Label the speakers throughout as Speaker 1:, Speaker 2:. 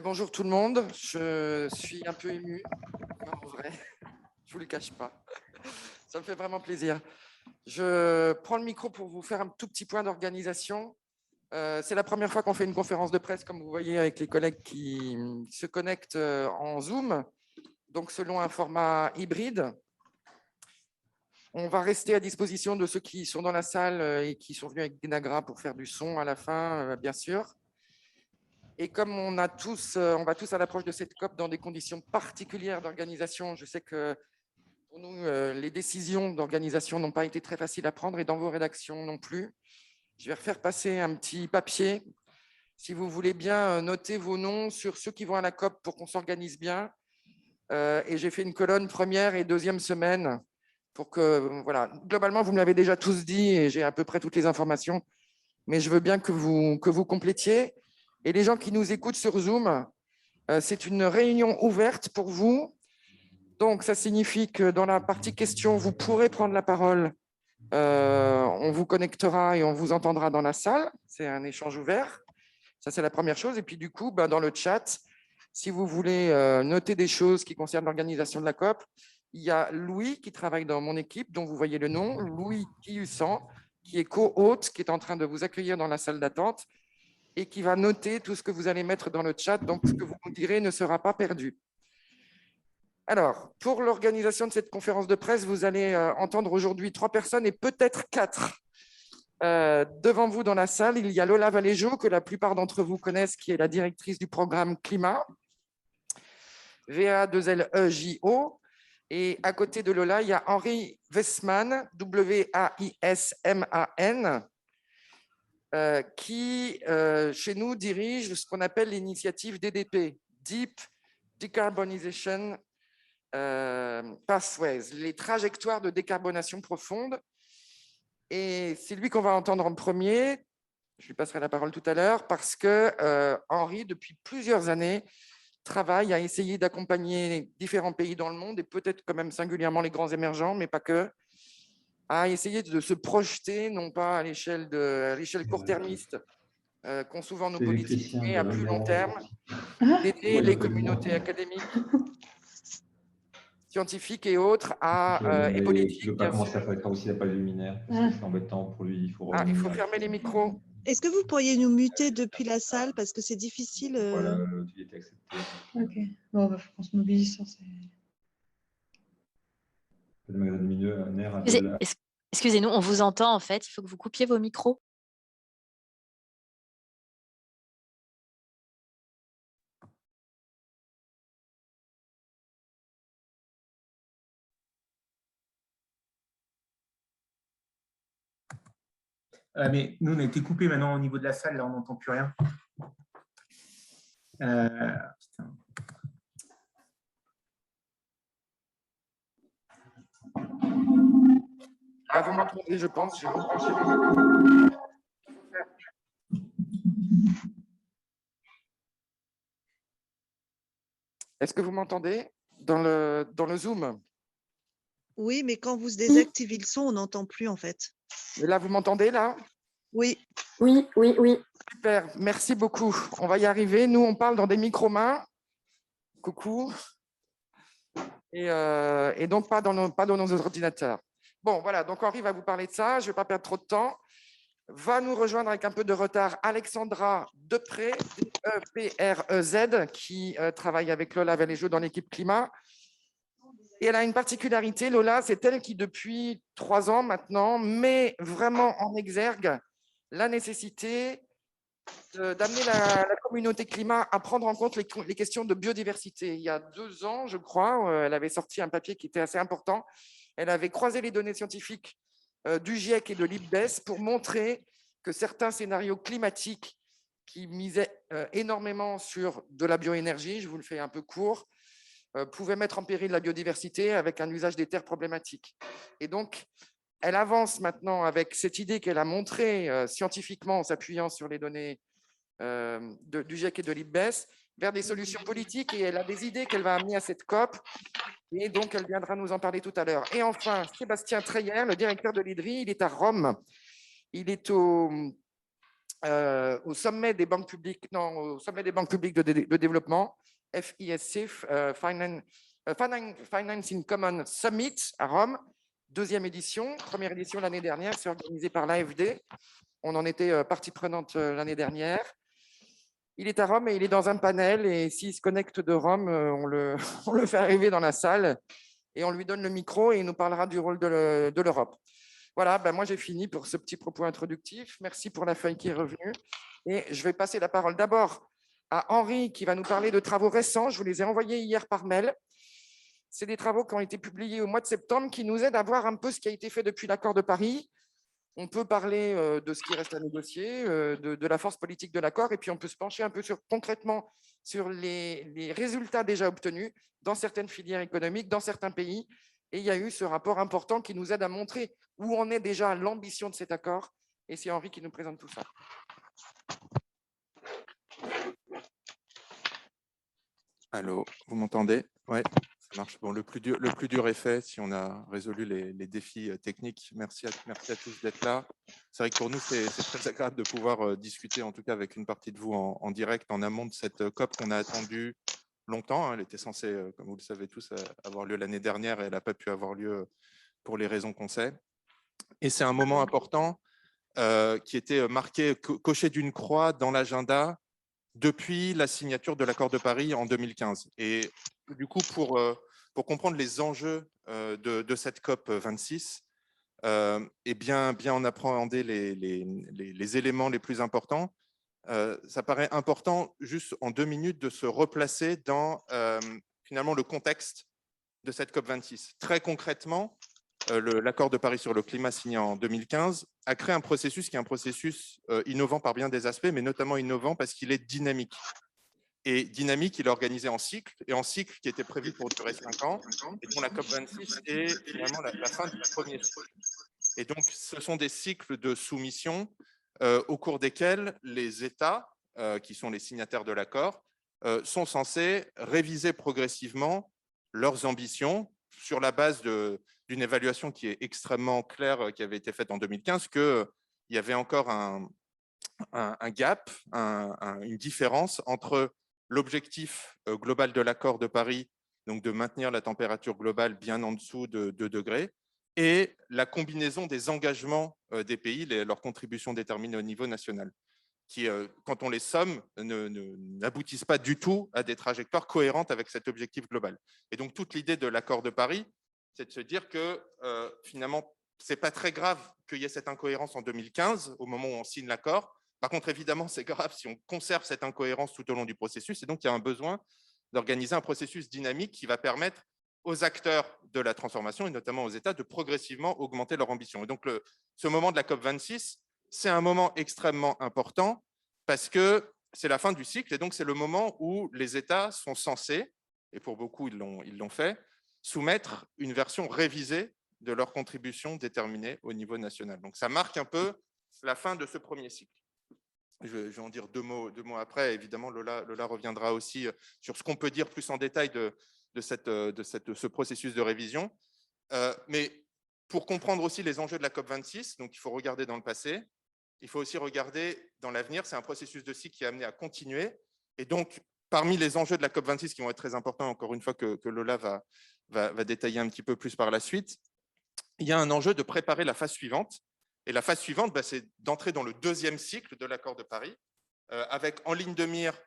Speaker 1: Bonjour tout le monde, je suis un peu ému, en vrai, je ne vous le cache pas, ça me fait vraiment plaisir. Je prends le micro pour vous faire un tout petit point d'organisation. C'est la première fois qu'on fait une conférence de presse, comme vous voyez, avec les collègues qui se connectent en Zoom, donc selon un format hybride. On va rester à disposition de ceux qui sont dans la salle et qui sont venus avec Dinagra pour faire du son à la fin, bien sûr. Et comme on va tous à l'approche de cette COP dans des conditions particulières d'organisation, je sais que pour nous, les décisions d'organisation n'ont pas été très faciles à prendre et dans vos rédactions non plus. Je vais refaire passer un petit papier. Si vous voulez bien noter vos noms sur ceux qui vont à la COP pour qu'on s'organise bien. Et j'ai fait une colonne première et deuxième semaine pour que, voilà, globalement, vous me l'avez déjà tous dit et j'ai à peu près toutes les informations, mais je veux bien que vous complétiez. Et les gens qui nous écoutent sur Zoom, c'est une réunion ouverte pour vous. Donc, ça signifie que dans la partie questions, vous pourrez prendre la parole. On vous connectera et on vous entendra dans la salle. C'est un échange ouvert. Ça, c'est la première chose. Et puis, du coup, dans le chat, si vous voulez noter des choses qui concernent l'organisation de la COP, il y a Louis qui travaille dans mon équipe, dont vous voyez le nom, Louis Kiussan, qui est co-hôte, qui est en train de vous accueillir dans la salle d'attente et qui va noter tout ce que vous allez mettre dans le chat. Donc, ce que vous nous direz ne sera pas perdu. Alors, pour l'organisation de cette conférence de presse, vous allez entendre aujourd'hui 3 personnes et peut-être 4. Devant vous dans la salle, il y a Lola Valéjo, que la plupart d'entre vous connaissent, qui est la directrice du programme Climat, VA2LEJO. Et à côté de Lola, il y a Henri Westman, WAISMAN, qui, chez nous, dirige ce qu'on appelle l'initiative DDP, Deep Decarbonization Pathways, les trajectoires de décarbonation profonde. Et c'est lui qu'on va entendre en premier. Je lui passerai la parole tout à l'heure parce que Henri, depuis plusieurs années, travaille à essayer d'accompagner différents pays dans le monde et peut-être quand même singulièrement les grands émergents, mais pas que, à essayer de se projeter, non pas à l'échelle court-termiste qu'ont souvent nos politiques, mais à plus long terme, d'aider les communautés académiques, scientifiques et autres et politiques.
Speaker 2: Il ne veut pas commencer à faire les travaux s'il n'a pas de luminaire, parce que c'est embêtant pour lui.
Speaker 1: Il faut fermer les micros.
Speaker 3: Est-ce que vous pourriez nous muter depuis la salle parce que c'est difficile
Speaker 2: Voilà, il était accepté.
Speaker 4: Ok. Bon, il faut qu'on se mobilise sur ces...
Speaker 2: Le magasin lumineux, un air.
Speaker 5: Excusez-nous, on vous entend en fait. Il faut que vous coupiez vos micros.
Speaker 6: Mais nous, on a été coupés maintenant au niveau de la salle, là, on n'entend plus rien. Putain.
Speaker 1: Vous m'entendez, je pense. Est-ce que vous m'entendez dans le Zoom?
Speaker 3: Oui, mais quand vous désactivez le son, on n'entend plus en fait.
Speaker 1: Et là, vous m'entendez là?
Speaker 3: Oui.
Speaker 4: Oui.
Speaker 1: Super, merci beaucoup. On va y arriver. Nous, on parle dans des micro-mains. Coucou. Et donc, pas dans nos ordinateurs. Bon, voilà, donc Henri va vous parler de ça. Je ne vais pas perdre trop de temps. Va nous rejoindre avec un peu de retard Alexandra Depré, DEPREZ, qui travaille avec Lola Valéjo dans l'équipe climat. Et elle a une particularité, Lola, c'est elle qui, depuis 3 ans maintenant, met vraiment en exergue la nécessité d'amener la communauté climat à prendre en compte les questions de biodiversité. Il y a 2 ans, je crois, elle avait sorti un papier qui était assez important. Elle avait croisé les données scientifiques du GIEC et de l'IPBES pour montrer que certains scénarios climatiques qui misaient énormément sur de la bioénergie, je vous le fais un peu court, pouvaient mettre en péril la biodiversité avec un usage des terres problématique. Et donc, elle avance maintenant avec cette idée qu'elle a montrée scientifiquement en s'appuyant sur les données du GIEC et de l'IPBES vers des solutions politiques, et elle a des idées qu'elle va amener à cette COP, et donc elle viendra nous en parler tout à l'heure. Et enfin, Sébastien Treyer, le directeur de l'IDRI, il est à Rome. Il est au au sommet des banques publiques, non, au sommet des banques publiques de développement, FISC, Financing Common Summit à Rome, deuxième édition. Première édition l'année dernière, c'est organisé par l'AFD. On en était partie prenante l'année dernière. Il est à Rome et il est dans un panel, et s'il se connecte de Rome, on le fait arriver dans la salle et on lui donne le micro et il nous parlera du rôle de l'Europe. Voilà, moi j'ai fini pour ce petit propos introductif. Merci pour la feuille qui est revenue. Et je vais passer la parole d'abord à Henri qui va nous parler de travaux récents. Je vous les ai envoyés hier par mail. C'est des travaux qui ont été publiés au mois de septembre qui nous aident à voir un peu ce qui a été fait depuis l'accord de Paris. On peut parler de ce qui reste à négocier, de la force politique de l'accord, et puis on peut se pencher un peu concrètement sur les résultats déjà obtenus dans certaines filières économiques, dans certains pays. Et il y a eu ce rapport important qui nous aide à montrer où en est déjà l'ambition de cet accord. Et c'est Henri qui nous présente tout ça.
Speaker 7: Allô, vous m'entendez? Oui, ça marche. Bon, le plus dur est fait si on a résolu les défis techniques. Merci à tous d'être là. C'est vrai que pour nous, c'est très agréable de pouvoir discuter, en tout cas avec une partie de vous en direct, en amont de cette COP qu'on a attendue longtemps. Elle était censée, comme vous le savez tous, avoir lieu l'année dernière et elle n'a pas pu avoir lieu pour les raisons qu'on sait. Et c'est un moment important qui était marqué, coché d'une croix dans l'agenda depuis la signature de l'accord de Paris en 2015. Et du coup, pour comprendre les enjeux de cette COP 26 et bien en appréhender les éléments les plus importants, ça paraît important, juste en 2 minutes, de se replacer dans finalement le contexte de cette COP 26. Très concrètement, l'accord de Paris sur le climat signé en 2015 a créé un processus qui est un processus innovant par bien des aspects, mais notamment innovant parce qu'il est dynamique. Et dynamique, il est organisé en cycle, et en cycle qui était prévu pour durer 5 ans, et dont la COP26 est finalement la fin du premier cycle. Et donc, ce sont des cycles de soumission au cours desquels les États, qui sont les signataires de l'accord, sont censés réviser progressivement leurs ambitions sur la base d'une évaluation qui est extrêmement claire, qui avait été faite en 2015, qu'il y avait encore un gap, une différence entre l'objectif global de l'accord de Paris, donc de maintenir la température globale bien en dessous de 2 degrés, et la combinaison des engagements des pays, leurs contributions déterminées au niveau national, qui, quand on les somme, n'aboutissent pas du tout à des trajectoires cohérentes avec cet objectif global. Et donc, toute l'idée de l'accord de Paris, c'est de se dire que finalement, ce n'est pas très grave qu'il y ait cette incohérence en 2015, au moment où on signe l'accord. Par contre, évidemment, c'est grave si on conserve cette incohérence tout au long du processus. Et donc, il y a un besoin d'organiser un processus dynamique qui va permettre aux acteurs de la transformation, et notamment aux États, de progressivement augmenter leur ambition. Et donc, ce moment de la COP26, c'est un moment extrêmement important parce que c'est la fin du cycle et donc c'est le moment où les États sont censés, et pour beaucoup ils l'ont fait, soumettre une version révisée de leur contribution déterminée au niveau national. Donc ça marque un peu la fin de ce premier cycle. Je vais en dire deux mots après. Évidemment, Lola reviendra aussi sur ce qu'on peut dire plus en détail de ce processus de révision. Mais pour comprendre aussi les enjeux de la COP26, donc il faut regarder dans le passé, il faut aussi regarder dans l'avenir. C'est un processus de cycle qui est amené à continuer. Et donc, parmi les enjeux de la COP26 qui vont être très importants, encore une fois que Lola va détailler un petit peu plus par la suite, il y a un enjeu de préparer la phase suivante. Et la phase suivante, c'est d'entrer dans le deuxième cycle de l'accord de Paris, avec en ligne de mire,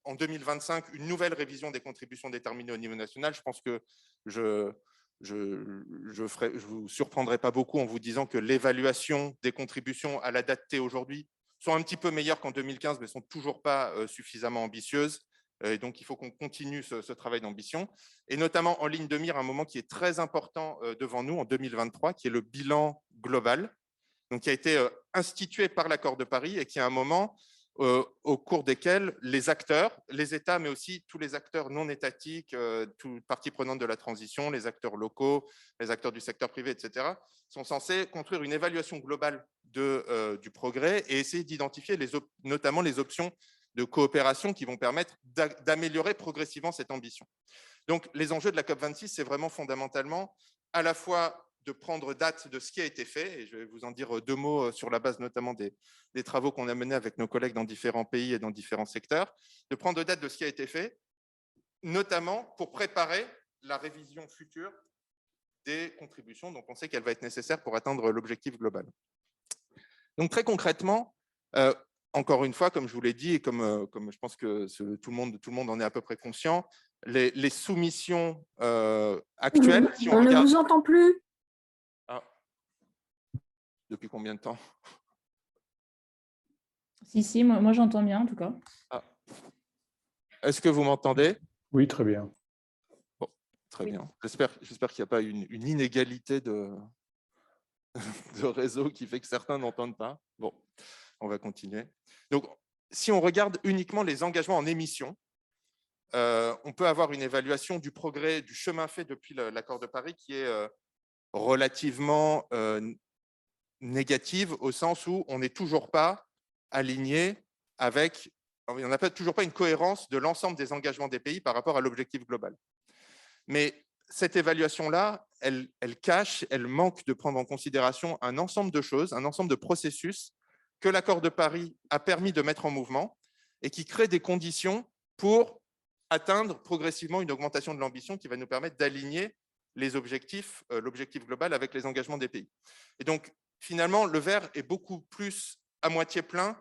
Speaker 7: en 2025, une nouvelle révision des contributions déterminées au niveau national. Je pense que je vous surprendrai pas beaucoup en vous disant que l'évaluation des contributions à la date T aujourd'hui sont un petit peu meilleures qu'en 2015, mais sont toujours pas suffisamment ambitieuses. Et donc, il faut qu'on continue ce travail d'ambition. Et notamment en ligne de mire, un moment qui est très important devant nous en 2023, qui est le bilan global, donc qui a été institué par l'accord de Paris et qui est un moment au cours desquels les acteurs, les États, mais aussi tous les acteurs non étatiques, toutes parties prenantes de la transition, les acteurs locaux, les acteurs du secteur privé, etc., sont censés construire une évaluation globale du progrès et essayer d'identifier notamment les options de coopération qui vont permettre d'améliorer progressivement cette ambition. Donc, les enjeux de la COP26, c'est vraiment fondamentalement à la fois de prendre date de ce qui a été fait, et je vais vous en dire 2 mots sur la base notamment des travaux qu'on a menés avec nos collègues dans différents pays et dans différents secteurs, de prendre date de ce qui a été fait, notamment pour préparer la révision future des contributions. Donc, on sait qu'elle va être nécessaire pour atteindre l'objectif global. Donc, très concrètement, encore une fois, comme je vous l'ai dit, et comme je pense que tout le monde en est à peu près conscient, les soumissions actuelles… Si
Speaker 8: on ne vous entend plus.
Speaker 7: Ah. Depuis combien de temps?
Speaker 4: Si, moi j'entends bien en tout cas.
Speaker 7: Ah. Est-ce que vous m'entendez?
Speaker 9: Oui, très bien.
Speaker 7: Bon, très bien. J'espère qu'il n'y a pas une inégalité de réseau qui fait que certains n'entendent pas. Bon, on va continuer. Donc, si on regarde uniquement les engagements en émission, on peut avoir une évaluation du progrès, du chemin fait depuis l'accord de Paris qui est relativement négative au sens où on n'est toujours pas aligné avec… On n'a toujours pas une cohérence de l'ensemble des engagements des pays par rapport à l'objectif global. Mais cette évaluation-là, elle cache, elle manque de prendre en considération un ensemble de choses, un ensemble de processus que l'accord de Paris a permis de mettre en mouvement et qui crée des conditions pour atteindre progressivement une augmentation de l'ambition qui va nous permettre d'aligner les objectifs, l'objectif global avec les engagements des pays. Et donc, finalement, le verre est beaucoup plus à moitié plein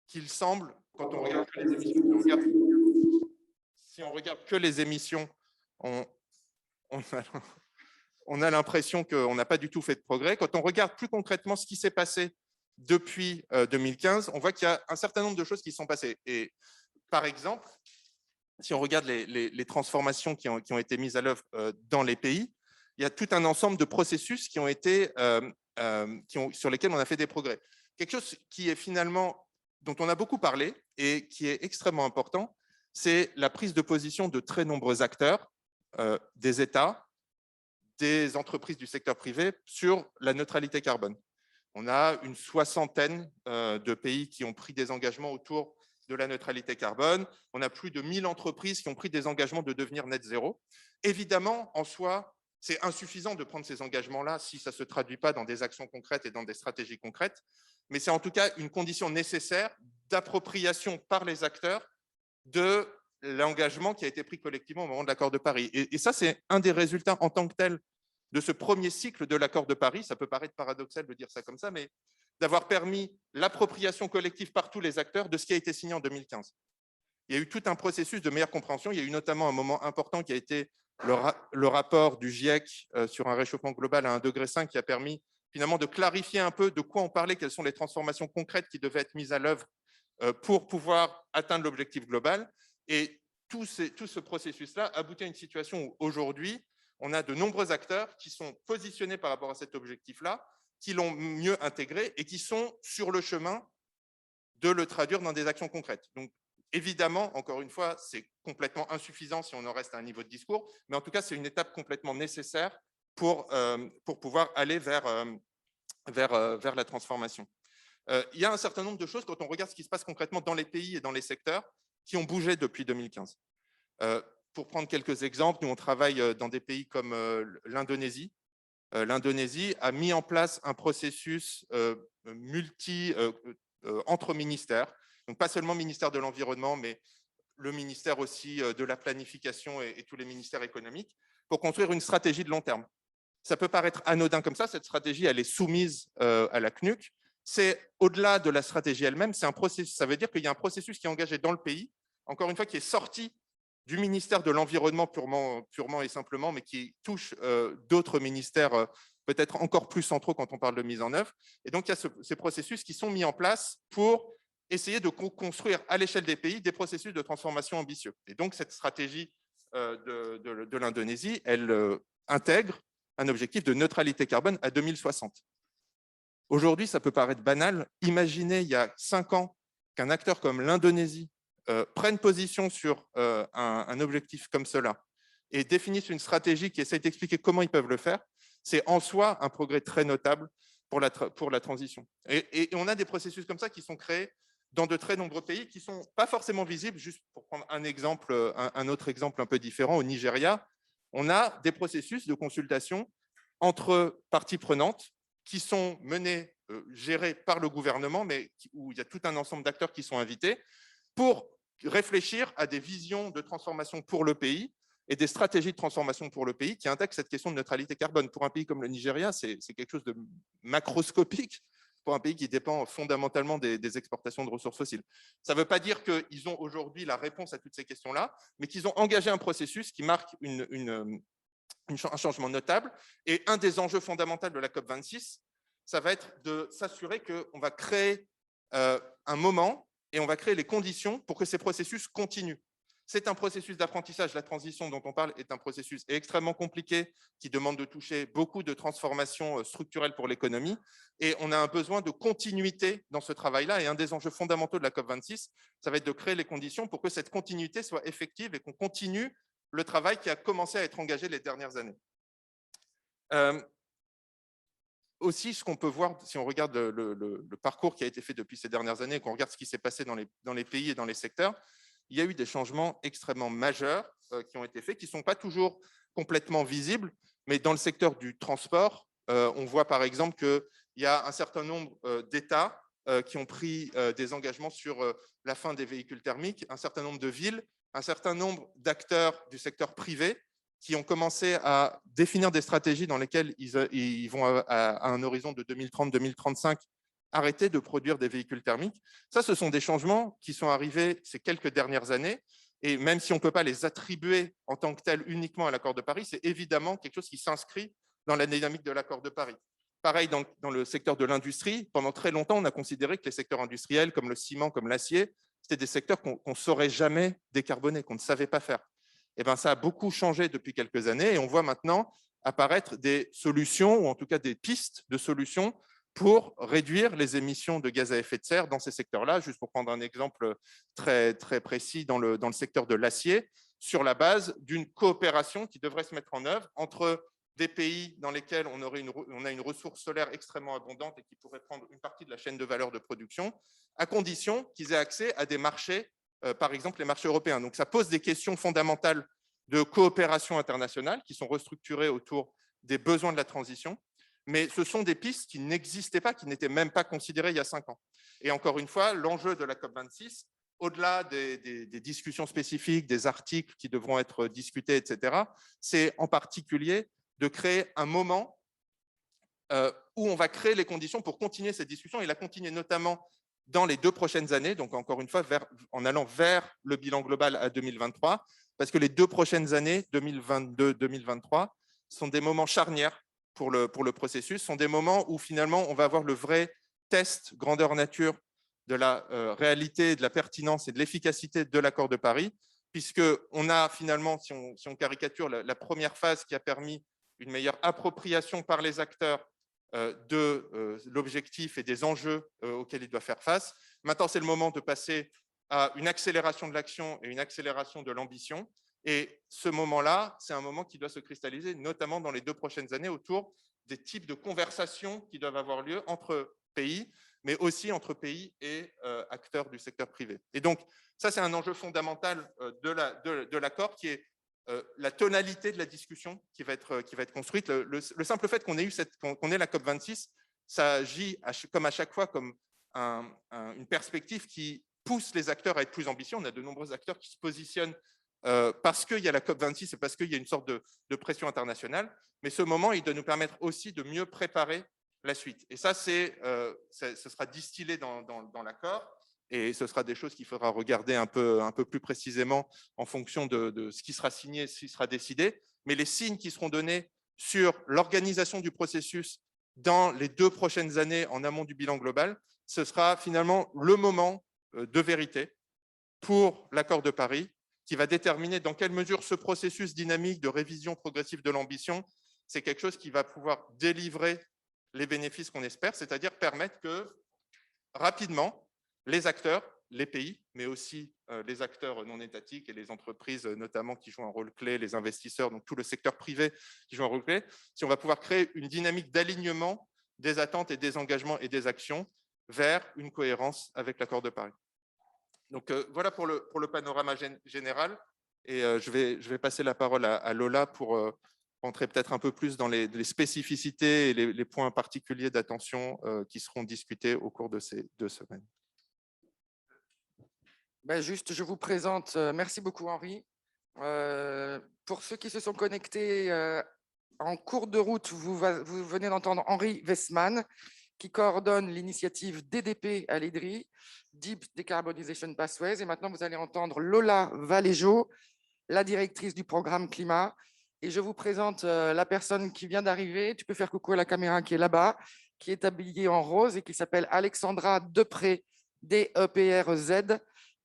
Speaker 7: qu'il semble quand on regarde que les émissions. Si on regarde que les émissions, on a l'impression qu'on n'a pas du tout fait de progrès. Quand on regarde plus concrètement ce qui s'est passé depuis 2015, on voit qu'il y a un certain nombre de choses qui sont passées. Et par exemple, si on regarde les transformations qui ont été mises à l'œuvre dans les pays, il y a tout un ensemble de processus qui ont été, sur lesquels on a fait des progrès. Quelque chose qui est finalement, dont on a beaucoup parlé et qui est extrêmement important, c'est la prise de position de très nombreux acteurs, des États, des entreprises du secteur privé sur la neutralité carbone. On a une 60aine de pays qui ont pris des engagements autour de la neutralité carbone. On a plus de 1000 entreprises qui ont pris des engagements de devenir net zéro. Évidemment, en soi, c'est insuffisant de prendre ces engagements-là si ça ne se traduit pas dans des actions concrètes et dans des stratégies concrètes, mais c'est en tout cas une condition nécessaire d'appropriation par les acteurs de l'engagement qui a été pris collectivement au moment de l'accord de Paris. Et ça, c'est un des résultats en tant que tel de ce premier cycle de l'accord de Paris. Ça peut paraître paradoxal de dire ça comme ça, mais d'avoir permis l'appropriation collective par tous les acteurs de ce qui a été signé en 2015. Il y a eu tout un processus de meilleure compréhension. Il y a eu notamment un moment important qui a été le rapport du GIEC sur un réchauffement global à 1,5 degré qui a permis finalement de clarifier un peu de quoi on parlait, quelles sont les transformations concrètes qui devaient être mises à l'œuvre pour pouvoir atteindre l'objectif global. Et tout ce processus-là aboutit à une situation où aujourd'hui, on a de nombreux acteurs qui sont positionnés par rapport à cet objectif-là, qui l'ont mieux intégré et qui sont sur le chemin de le traduire dans des actions concrètes. Donc, évidemment, encore une fois, c'est complètement insuffisant si on en reste à un niveau de discours, mais en tout cas, c'est une étape complètement nécessaire pour pouvoir aller vers la transformation. Il y a un certain nombre de choses, quand on regarde ce qui se passe concrètement dans les pays et dans les secteurs, qui ont bougé depuis 2015. Pour prendre quelques exemples, nous, on travaille dans des pays comme l'Indonésie. L'Indonésie a mis en place un processus entre ministères, donc pas seulement ministère de l'Environnement, mais le ministère aussi de la planification et tous les ministères économiques, pour construire une stratégie de long terme. Ça peut paraître anodin comme ça, cette stratégie, elle est soumise à la CNUC. C'est au-delà de la stratégie elle-même, c'est un processus. Ça veut dire qu'il y a un processus qui est engagé dans le pays, encore une fois, qui est sorti du ministère de l'Environnement purement et simplement, mais qui touche d'autres ministères peut-être encore plus centraux quand on parle de mise en œuvre. Et donc, il y a ces processus qui sont mis en place pour essayer de construire à l'échelle des pays des processus de transformation ambitieux. Et donc, cette stratégie de l'Indonésie, elle intègre un objectif de neutralité carbone à 2060. Aujourd'hui, ça peut paraître banal. Imaginez il y a 5 ans qu'un acteur comme l'Indonésie prenne position sur un objectif comme cela et définissent une stratégie qui essaie d'expliquer comment ils peuvent le faire. C'est en soi un progrès très notable pour la transition. Et on a des processus comme ça qui sont créés dans de très nombreux pays qui ne sont pas forcément visibles. Juste pour prendre un exemple, un autre exemple un peu différent, au Nigeria, on a des processus de consultation entre parties prenantes qui sont menées, gérées par le gouvernement, mais où il y a tout un ensemble d'acteurs qui sont invités pour réfléchir à des visions de transformation pour le pays et des stratégies de transformation pour le pays qui intègrent cette question de neutralité carbone. Pour un pays comme le Nigeria, c'est quelque chose de macroscopique pour un pays qui dépend fondamentalement des exportations de ressources fossiles. Ça ne veut pas dire qu'ils ont aujourd'hui la réponse à toutes ces questions-là, mais qu'ils ont engagé un processus qui marque un changement notable. Et un des enjeux fondamentaux de la COP26, ça va être de s'assurer qu'on va créer un moment et on va créer les conditions pour que ces processus continuent. C'est un processus d'apprentissage. La transition dont on parle est un processus extrêmement compliqué qui demande de toucher beaucoup de transformations structurelles pour l'économie. Et on a un besoin de continuité dans ce travail-là. Et un des enjeux fondamentaux de la COP26, ça va être de créer les conditions pour que cette continuité soit effective et qu'on continue le travail qui a commencé à être engagé les dernières années. Aussi, ce qu'on peut voir, si on regarde le parcours qui a été fait depuis ces dernières années, qu'on regarde ce qui s'est passé dans les pays et dans les secteurs, il y a eu des changements extrêmement majeurs qui ont été faits, qui ne sont pas toujours complètement visibles, mais dans le secteur du transport, on voit par exemple qu'il y a un certain nombre d'États qui ont pris des engagements sur la fin des véhicules thermiques, un certain nombre de villes, un certain nombre d'acteurs du secteur privé qui ont commencé à définir des stratégies dans lesquelles ils vont à un horizon de 2030-2035 arrêter de produire des véhicules thermiques. Ça, ce sont des changements qui sont arrivés ces quelques dernières années. Et même si on ne peut pas les attribuer en tant que tels uniquement à l'accord de Paris, c'est évidemment quelque chose qui s'inscrit dans la dynamique de l'accord de Paris. Pareil, dans le secteur de l'industrie, pendant très longtemps, on a considéré que les secteurs industriels comme le ciment, comme l'acier, c'était des secteurs qu'on ne saurait jamais décarboner, qu'on ne savait pas faire. Et bien, ça a beaucoup changé depuis quelques années et on voit maintenant apparaître des solutions, ou en tout cas des pistes de solutions pour réduire les émissions de gaz à effet de serre dans ces secteurs-là. Juste pour prendre un exemple très, très précis dans le secteur de l'acier, sur la base d'une coopération qui devrait se mettre en œuvre entre des pays dans lesquels on a une ressource solaire extrêmement abondante et qui pourrait prendre une partie de la chaîne de valeur de production, à condition qu'ils aient accès à des marchés, par exemple les marchés européens. Donc ça pose des questions fondamentales de coopération internationale qui sont restructurées autour des besoins de la transition. Mais ce sont des pistes qui n'existaient pas, qui n'étaient même pas considérées il y a 5 ans. Et encore une fois, l'enjeu de la COP26, au-delà des discussions spécifiques, des articles qui devront être discutés, etc., c'est en particulier de créer un moment où on va créer les conditions pour continuer cette discussion et la continuer notamment dans les 2 prochaines années, donc encore une fois, en allant vers le bilan global à 2023, parce que les 2 prochaines années, 2022-2023, sont des moments charnières pour le processus, sont des moments où finalement on va avoir le vrai test grandeur nature de la réalité, de la pertinence et de l'efficacité de l'accord de Paris, puisqu'on a finalement, si on caricature, la première phase qui a permis une meilleure appropriation par les acteurs de l'objectif et des enjeux auxquels ils doivent faire face. Maintenant, c'est le moment de passer à une accélération de l'action et une accélération de l'ambition. Et ce moment-là, c'est un moment qui doit se cristalliser, notamment dans les 2 prochaines années, autour des types de conversations qui doivent avoir lieu entre pays, mais aussi entre pays et acteurs du secteur privé. Et donc, ça, c'est un enjeu fondamental de l'accord qui est la tonalité de la discussion qui va être construite. Le simple fait qu'on ait la COP26, ça agit comme à chaque fois comme une perspective qui pousse les acteurs à être plus ambitieux. On a de nombreux acteurs qui se positionnent parce qu'il y a la COP26 et parce qu'il y a une sorte de pression internationale. Mais ce moment, il doit nous permettre aussi de mieux préparer la suite. Et ça, ce sera distillé dans l'accord. Et ce sera des choses qu'il faudra regarder un peu plus précisément en fonction de ce qui sera signé, ce qui sera décidé. Mais les signes qui seront donnés sur l'organisation du processus dans les 2 prochaines années en amont du bilan global, ce sera finalement le moment de vérité pour l'accord de Paris qui va déterminer dans quelle mesure ce processus dynamique de révision progressive de l'ambition, c'est quelque chose qui va pouvoir délivrer les bénéfices qu'on espère, c'est-à-dire permettre que rapidement, les acteurs, les pays, mais aussi les acteurs non étatiques et les entreprises notamment qui jouent un rôle clé, les investisseurs, donc tout le secteur privé qui joue un rôle clé, si on va pouvoir créer une dynamique d'alignement des attentes et des engagements et des actions vers une cohérence avec l'accord de Paris. Donc voilà pour le panorama général et je vais passer la parole à Lola pour rentrer peut-être un peu plus dans les spécificités et les points particuliers d'attention qui seront discutés au cours de ces 2 semaines.
Speaker 1: Ben juste, je vous présente, merci beaucoup Henri. Pour ceux qui se sont connectés en cours de route, vous venez d'entendre Henri Westman, qui coordonne l'initiative DDP à l'IDRI, Deep Decarbonization Pathways. Et maintenant, vous allez entendre Lola Valéjo, la directrice du programme Climat. Et je vous présente la personne qui vient d'arriver. Tu peux faire coucou à la caméra qui est là-bas, qui est habillée en rose et qui s'appelle Alexandra Depré, DEPRZ,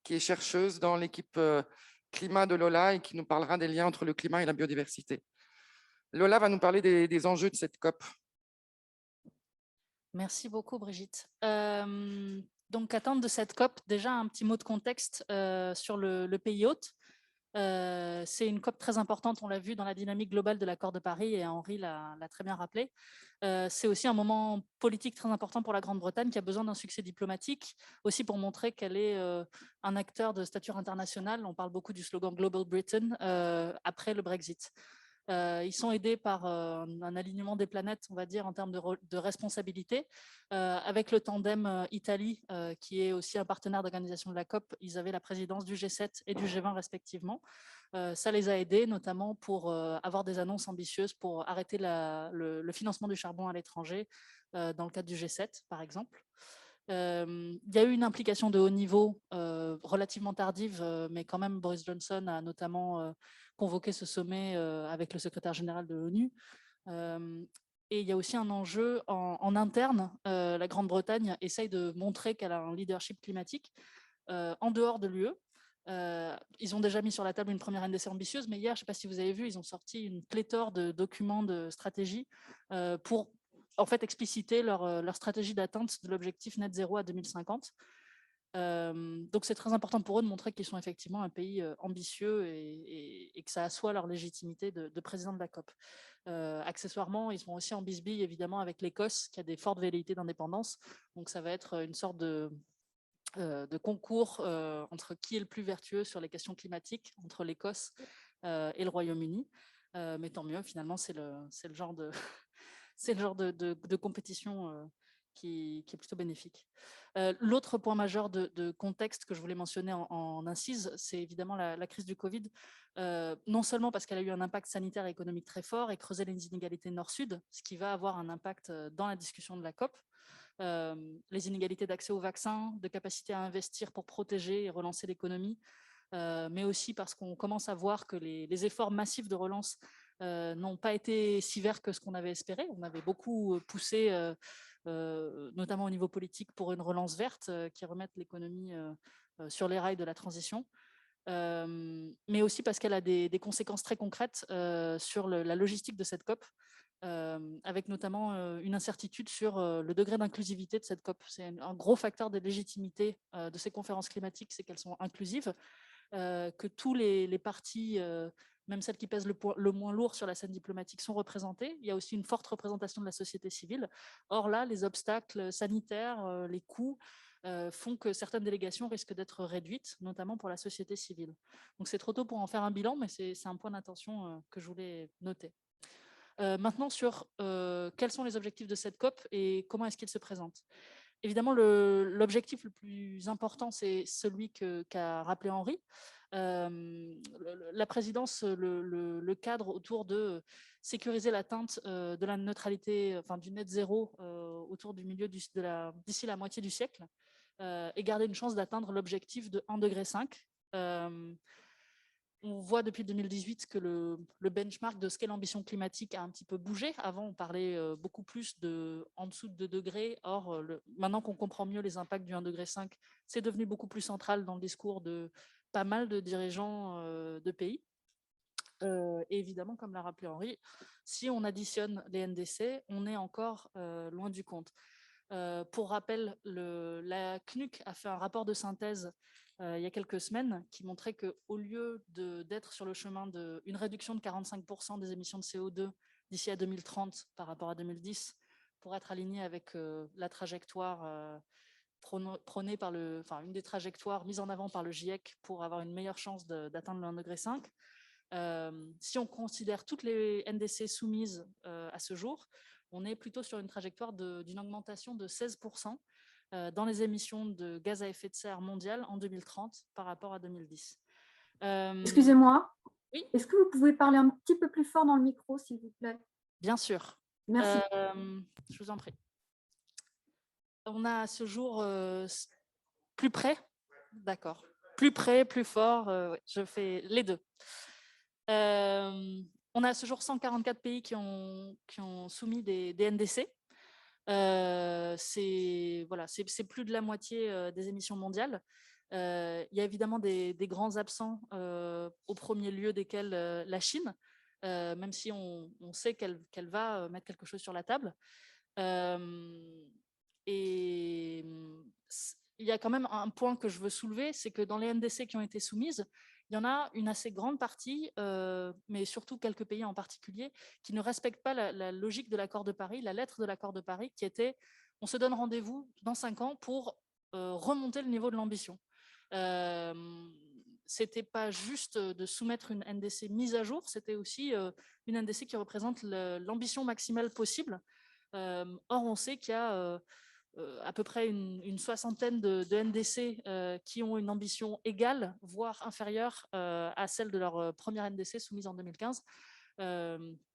Speaker 1: qui est chercheuse dans l'équipe climat de Lola et qui nous parlera des liens entre le climat et la biodiversité. Lola va nous parler des enjeux de cette COP.
Speaker 8: Merci beaucoup, Brigitte. Donc, attente de cette COP, déjà un petit mot de contexte sur le pays hôte. C'est une COP très importante, on l'a vu dans la dynamique globale de l'accord de Paris et Henri l'a très bien rappelé. C'est aussi un moment politique très important pour la Grande-Bretagne qui a besoin d'un succès diplomatique, aussi pour montrer qu'elle est un acteur de stature internationale. On parle beaucoup du slogan Global Britain après le Brexit. Ils sont aidés par un alignement des planètes, on va dire, en termes de responsabilité. Avec le tandem Italie, qui est aussi un partenaire d'organisation de la COP, ils avaient la présidence du G7 et du G20 respectivement. Ça les a aidés, notamment pour avoir des annonces ambitieuses pour arrêter le financement du charbon à l'étranger, dans le cadre du G7, par exemple. Il y a eu une implication de haut niveau relativement tardive, mais quand même Boris Johnson a notamment convoqué ce sommet avec le secrétaire général de l'ONU. Et il y a aussi un enjeu en interne. La Grande-Bretagne essaye de montrer qu'elle a un leadership climatique en dehors de l'UE. Ils ont déjà mis sur la table une première NDC ambitieuse, mais hier, je ne sais pas si vous avez vu, ils ont sorti une pléthore de documents de stratégie pour en fait expliciter leur stratégie d'atteinte de l'objectif net zéro à 2050. Donc c'est très important pour eux de montrer qu'ils sont effectivement un pays ambitieux et que ça assoit leur légitimité de président de la COP. Accessoirement, ils sont aussi en bisbille évidemment avec l'Écosse qui a des fortes velléités d'indépendance. Donc ça va être une sorte de concours entre qui est le plus vertueux sur les questions climatiques, entre l'Écosse et le Royaume-Uni. Mais tant mieux, finalement, c'est le genre de, c'est le genre de compétition qui est plutôt bénéfique. L'autre point majeur de contexte que je voulais mentionner en incise, c'est évidemment la crise du Covid. Non seulement parce qu'elle a eu un impact sanitaire et économique très fort et creusé les inégalités nord-sud, ce qui va avoir un impact dans la discussion de la COP. Les inégalités d'accès aux vaccins, de capacité à investir pour protéger et relancer l'économie, mais aussi parce qu'on commence à voir que les efforts massifs de relance n'ont pas été si verts que ce qu'on avait espéré. On avait beaucoup poussé, notamment au niveau politique, pour une relance verte qui remette l'économie sur les rails de la transition. Mais aussi parce qu'elle a des conséquences très concrètes sur la logistique de cette COP, avec notamment une incertitude sur le degré d'inclusivité de cette COP. C'est un gros facteur de légitimité de ces conférences climatiques, c'est qu'elles sont inclusives, que tous les partis, même celles qui pèsent le moins lourd sur la scène diplomatique, sont représentées. Il y a aussi une forte représentation de la société civile. Or là, les obstacles sanitaires, les coûts, font que certaines délégations risquent d'être réduites, notamment pour la société civile. Donc c'est trop tôt pour en faire un bilan, mais c'est un point d'attention que je voulais noter. Maintenant, sur quels sont les objectifs de cette COP et comment est-ce qu'ils se présentent. Évidemment, l'objectif le plus important, c'est celui qu'a rappelé Henri. La présidence le cadre autour de sécuriser l'atteinte de la neutralité, enfin du net zéro autour du milieu d'ici la moitié du siècle et garder une chance d'atteindre l'objectif de 1,5 degré. On voit depuis 2018 que le benchmark de ce qu'est l'ambition climatique a un petit peu bougé. Avant, on parlait beaucoup plus en dessous de 2 degrés. Or, maintenant qu'on comprend mieux les impacts du 1,5 degré, c'est devenu beaucoup plus central dans le discours de pas mal de dirigeants de pays. Et évidemment, comme l'a rappelé Henri, si on additionne les NDC, on est encore loin du compte. Pour rappel, la CNUC a fait un rapport de synthèse il y a quelques semaines qui montrait qu'au lieu d'être sur le chemin d'une réduction de 45% des émissions de CO2 d'ici à 2030 par rapport à 2010, pour être aligné avec la trajectoire prônée par une des trajectoires mises en avant par le GIEC pour avoir une meilleure chance d'atteindre le 1,5 degré, Si on considère toutes les NDC soumises à ce jour, on est plutôt sur une trajectoire d'une augmentation de 16% dans les émissions de gaz à effet de serre mondiales en 2030 par rapport à 2010.
Speaker 9: Excusez-moi.
Speaker 8: Oui.
Speaker 9: Est-ce que vous pouvez parler un petit peu plus fort dans le micro, s'il vous plaît?
Speaker 8: Bien sûr.
Speaker 9: Merci.
Speaker 8: Je vous en prie. On a à ce jour plus près. D'accord. Plus près, plus fort. Je fais les deux. On a à ce jour 144 pays qui ont soumis des NDC. C'est plus de la moitié des émissions mondiales. Il y a évidemment des grands absents, au premier lieu desquels la Chine, même si on sait qu'elle va mettre quelque chose sur la table. Et il y a quand même un point que je veux soulever, c'est que dans les NDC qui ont été soumises, il y en a une assez grande partie, mais surtout quelques pays en particulier, qui ne respectent pas la logique de l'accord de Paris, la lettre de l'accord de Paris, qui était on se donne rendez-vous dans 5 ans pour remonter le niveau de l'ambition. C'était pas juste de soumettre une NDC mise à jour, c'était aussi une NDC qui représente l'ambition maximale possible. Or, on sait qu'il y a à peu près une soixantaine de NDC qui ont une ambition égale, voire inférieure à celle de leur première NDC soumise en 2015,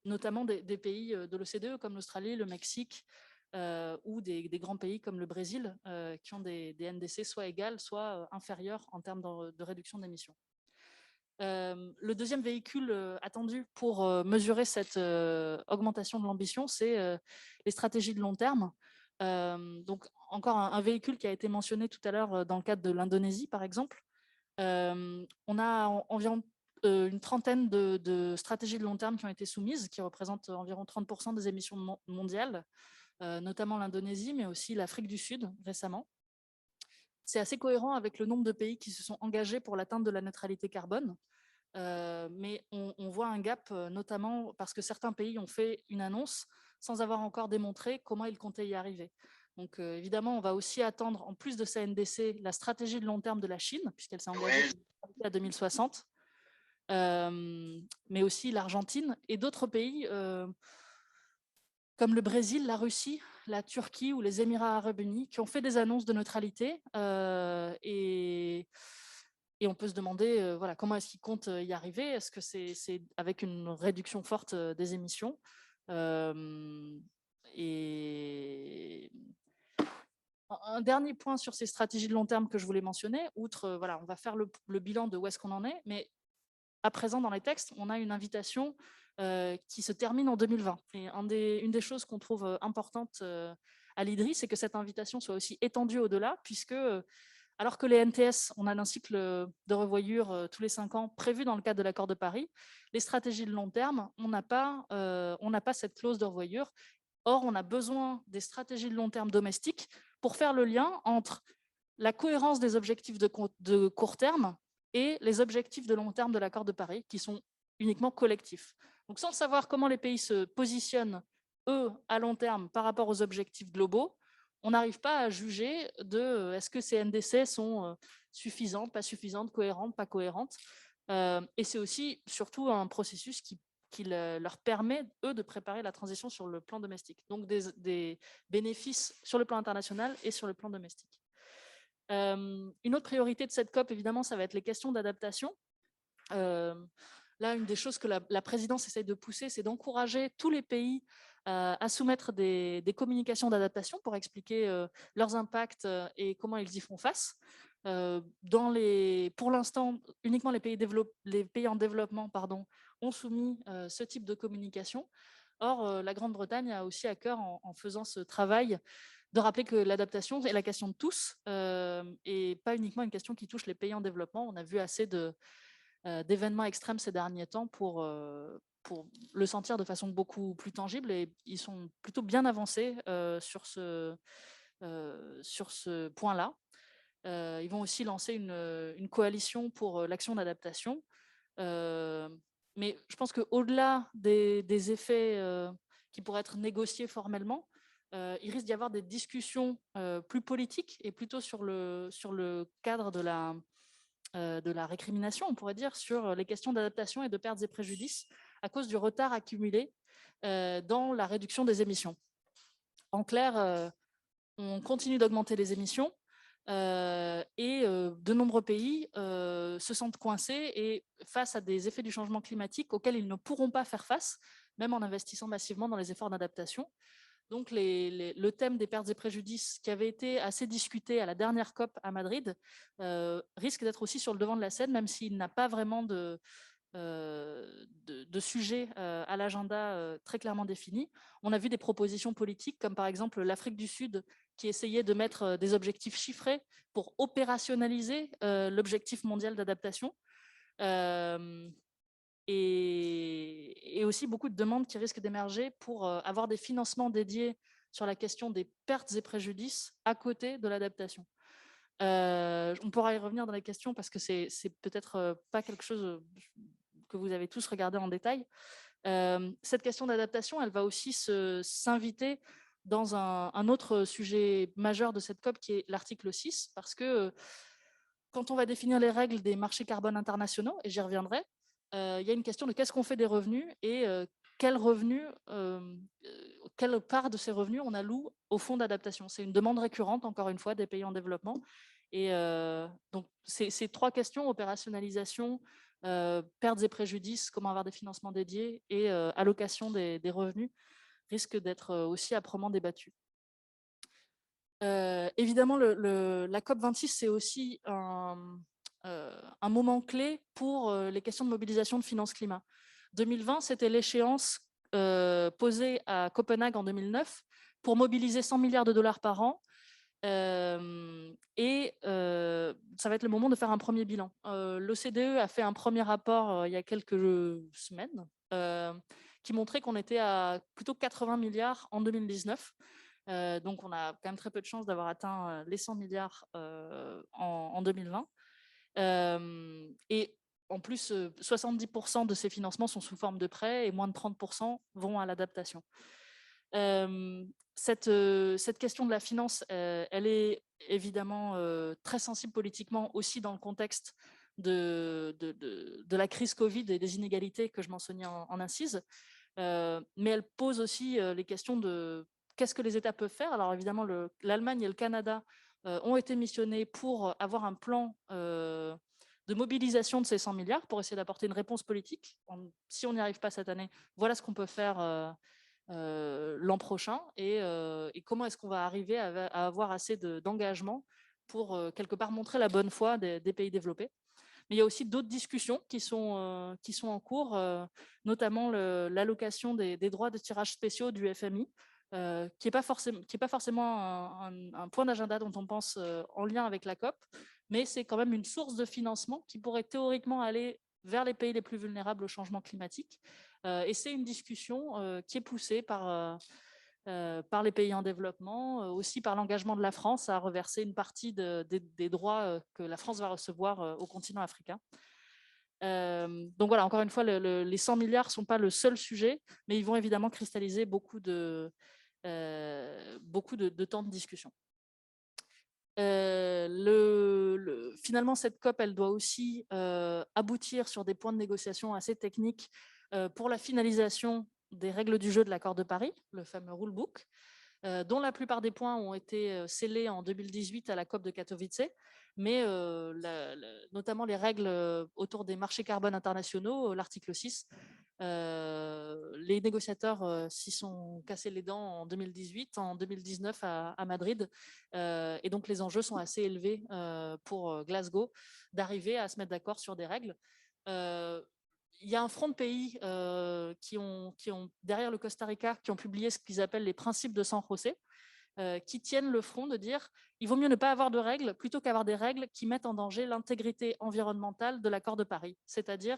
Speaker 8: notamment des pays de l'OCDE comme l'Australie, le Mexique, ou des grands pays comme le Brésil qui ont des NDC soit égales, soit inférieures en termes de réduction d'émissions. Le deuxième véhicule attendu pour mesurer cette augmentation de l'ambition, c'est les stratégies de long terme. Donc, encore un véhicule qui a été mentionné tout à l'heure dans le cadre de l'Indonésie, par exemple. On a environ une trentaine de stratégies de long terme qui ont été soumises, qui représentent environ 30% des émissions mondiales, notamment l'Indonésie, mais aussi l'Afrique du Sud récemment. C'est assez cohérent avec le nombre de pays qui se sont engagés pour l'atteinte de la neutralité carbone. Mais on voit un gap, notamment parce que certains pays ont fait une annonce sans avoir encore démontré comment ils comptaient y arriver. Donc évidemment, on va aussi attendre, en plus de sa NDC, la stratégie de long terme de la Chine, puisqu'elle s'est engagée à 2060, mais aussi l'Argentine et d'autres pays comme le Brésil, la Russie, la Turquie ou les Émirats arabes unis, qui ont fait des annonces de neutralité. Et on peut se demander voilà, comment est-ce qu'ils comptent y arriver. Est-ce que c'est avec une réduction forte des émissions et un dernier point sur ces stratégies de long terme que je voulais mentionner, outre, voilà, on va faire le bilan de où est-ce qu'on en est, mais à présent, dans les textes, on a une invitation qui se termine en 2020. Et une des choses qu'on trouve importante à l'IDRI, c'est que cette invitation soit aussi étendue au-delà, puisque alors que les NTS, on a un cycle de revoyure tous les 5 ans prévu dans le cadre de l'accord de Paris, les stratégies de long terme, on n'a pas cette clause de revoyure. Or, on a besoin des stratégies de long terme domestiques pour faire le lien entre la cohérence des objectifs de court terme et les objectifs de long terme de l'accord de Paris, qui sont uniquement collectifs. Donc, sans savoir comment les pays se positionnent, eux, à long terme par rapport aux objectifs globaux, on n'arrive pas à juger de est-ce que ces NDC sont suffisantes, pas suffisantes, cohérentes, pas cohérentes. Et c'est aussi, surtout, un processus qui leur permet, eux, de préparer la transition sur le plan domestique. Donc, des bénéfices sur le plan international et sur le plan domestique. Une autre priorité de cette COP, évidemment, ça va être les questions d'adaptation. Là, une des choses que la présidence essaye de pousser, c'est d'encourager tous les pays à soumettre des communications d'adaptation pour expliquer leurs impacts et comment ils y font face. Pour l'instant, uniquement les pays en développement ont soumis ce type de communication. Or, la Grande-Bretagne a aussi à cœur, en faisant ce travail, de rappeler que l'adaptation est la question de tous et pas uniquement une question qui touche les pays en développement. On a vu assez d'événements extrêmes ces derniers temps pour le sentir de façon beaucoup plus tangible, et ils sont plutôt bien avancés sur ce point-là. Ils vont aussi lancer une coalition pour l'action d'adaptation. Mais je pense qu'au-delà des effets qui pourraient être négociés formellement, il risque d'y avoir des discussions plus politiques et plutôt sur le cadre de de la récrimination, on pourrait dire, sur les questions d'adaptation et de pertes et préjudices à cause du retard accumulé dans la réduction des émissions. En clair, on continue d'augmenter les émissions et de nombreux pays se sentent coincés et face à des effets du changement climatique auxquels ils ne pourront pas faire face, même en investissant massivement dans les efforts d'adaptation. Donc, le thème des pertes et préjudices qui avait été assez discuté à la dernière COP à Madrid risque d'être aussi sur le devant de la scène, même s'il n'a pas vraiment de sujet à l'agenda très clairement défini. On a vu des propositions politiques, comme par exemple l'Afrique du Sud, qui essayait de mettre des objectifs chiffrés pour opérationnaliser l'objectif mondial d'adaptation. Et aussi beaucoup de demandes qui risquent d'émerger pour avoir des financements dédiés sur la question des pertes et préjudices à côté de l'adaptation. On pourra y revenir dans les questions parce que c'est peut-être pas quelque chose que vous avez tous regardé en détail. Cette question d'adaptation, elle va aussi s'inviter dans un autre sujet majeur de cette COP qui est l'article 6, parce que quand on va définir les règles des marchés carbone internationaux, et j'y reviendrai, il y a une question de qu'est-ce qu'on fait des revenus et quel quelle part de ces revenus on alloue au fonds d'adaptation. C'est une demande récurrente, encore une fois, des pays en développement. Et donc, ces trois questions, opérationnalisation, pertes et préjudices, comment avoir des financements dédiés et allocation des revenus, risquent d'être aussi âprement débattues. Évidemment, la COP26, c'est aussi un moment clé pour les questions de mobilisation de finances climat. 2020, c'était l'échéance posée à Copenhague en 2009 pour mobiliser 100 milliards de dollars par an. Et ça va être le moment de faire un premier bilan. L'OCDE a fait un premier rapport il y a quelques semaines qui montrait qu'on était à plutôt 80 milliards en 2019. Donc, on a quand même très peu de chances d'avoir atteint les 100 milliards en 2020. Et en plus, 70% de ces financements sont sous forme de prêts et moins de 30% vont à l'adaptation. Cette question de la finance, elle est évidemment très sensible politiquement aussi dans le contexte de la crise Covid et des inégalités que je mentionnais en incise. Mais elle pose aussi les questions de qu'est-ce que les États peuvent faire. Alors évidemment, l'Allemagne et le Canada ont été missionnés pour avoir un plan de mobilisation de ces 100 milliards pour essayer d'apporter une réponse politique. Si on n'y arrive pas cette année, voilà ce qu'on peut faire l'an prochain et comment est-ce qu'on va arriver à avoir assez d'engagement pour quelque part montrer la bonne foi des pays développés. Mais il y a aussi d'autres discussions qui sont en cours, notamment l'allocation des droits de tirage spéciaux du FMI, qui n'est pas forcément un point d'agenda dont on pense en lien avec la COP, mais c'est quand même une source de financement qui pourrait théoriquement aller vers les pays les plus vulnérables au changement climatique. Et c'est une discussion qui est poussée par les pays en développement, aussi par l'engagement de la France à reverser une partie des droits que la France va recevoir au continent africain. Donc voilà, encore une fois, les 100 milliards ne sont pas le seul sujet, mais ils vont évidemment cristalliser beaucoup de temps de discussion. Finalement, cette COP, elle doit aussi aboutir sur des points de négociation assez techniques pour la finalisation des règles du jeu de l'accord de Paris, le fameux rulebook, dont la plupart des points ont été scellés en 2018 à la COP de Katowice, mais notamment les règles autour des marchés carbone internationaux, l'article 6. Les négociateurs s'y sont cassés les dents en 2018, en 2019 à Madrid, et donc les enjeux sont assez élevés pour Glasgow d'arriver à se mettre d'accord sur des règles. Il y a un front de pays qui ont, derrière le Costa Rica, qui ont publié ce qu'ils appellent les principes de San José, qui tiennent le front de dire il vaut mieux ne pas avoir de règles plutôt qu'avoir des règles qui mettent en danger l'intégrité environnementale de l'accord de Paris. C'est-à-dire,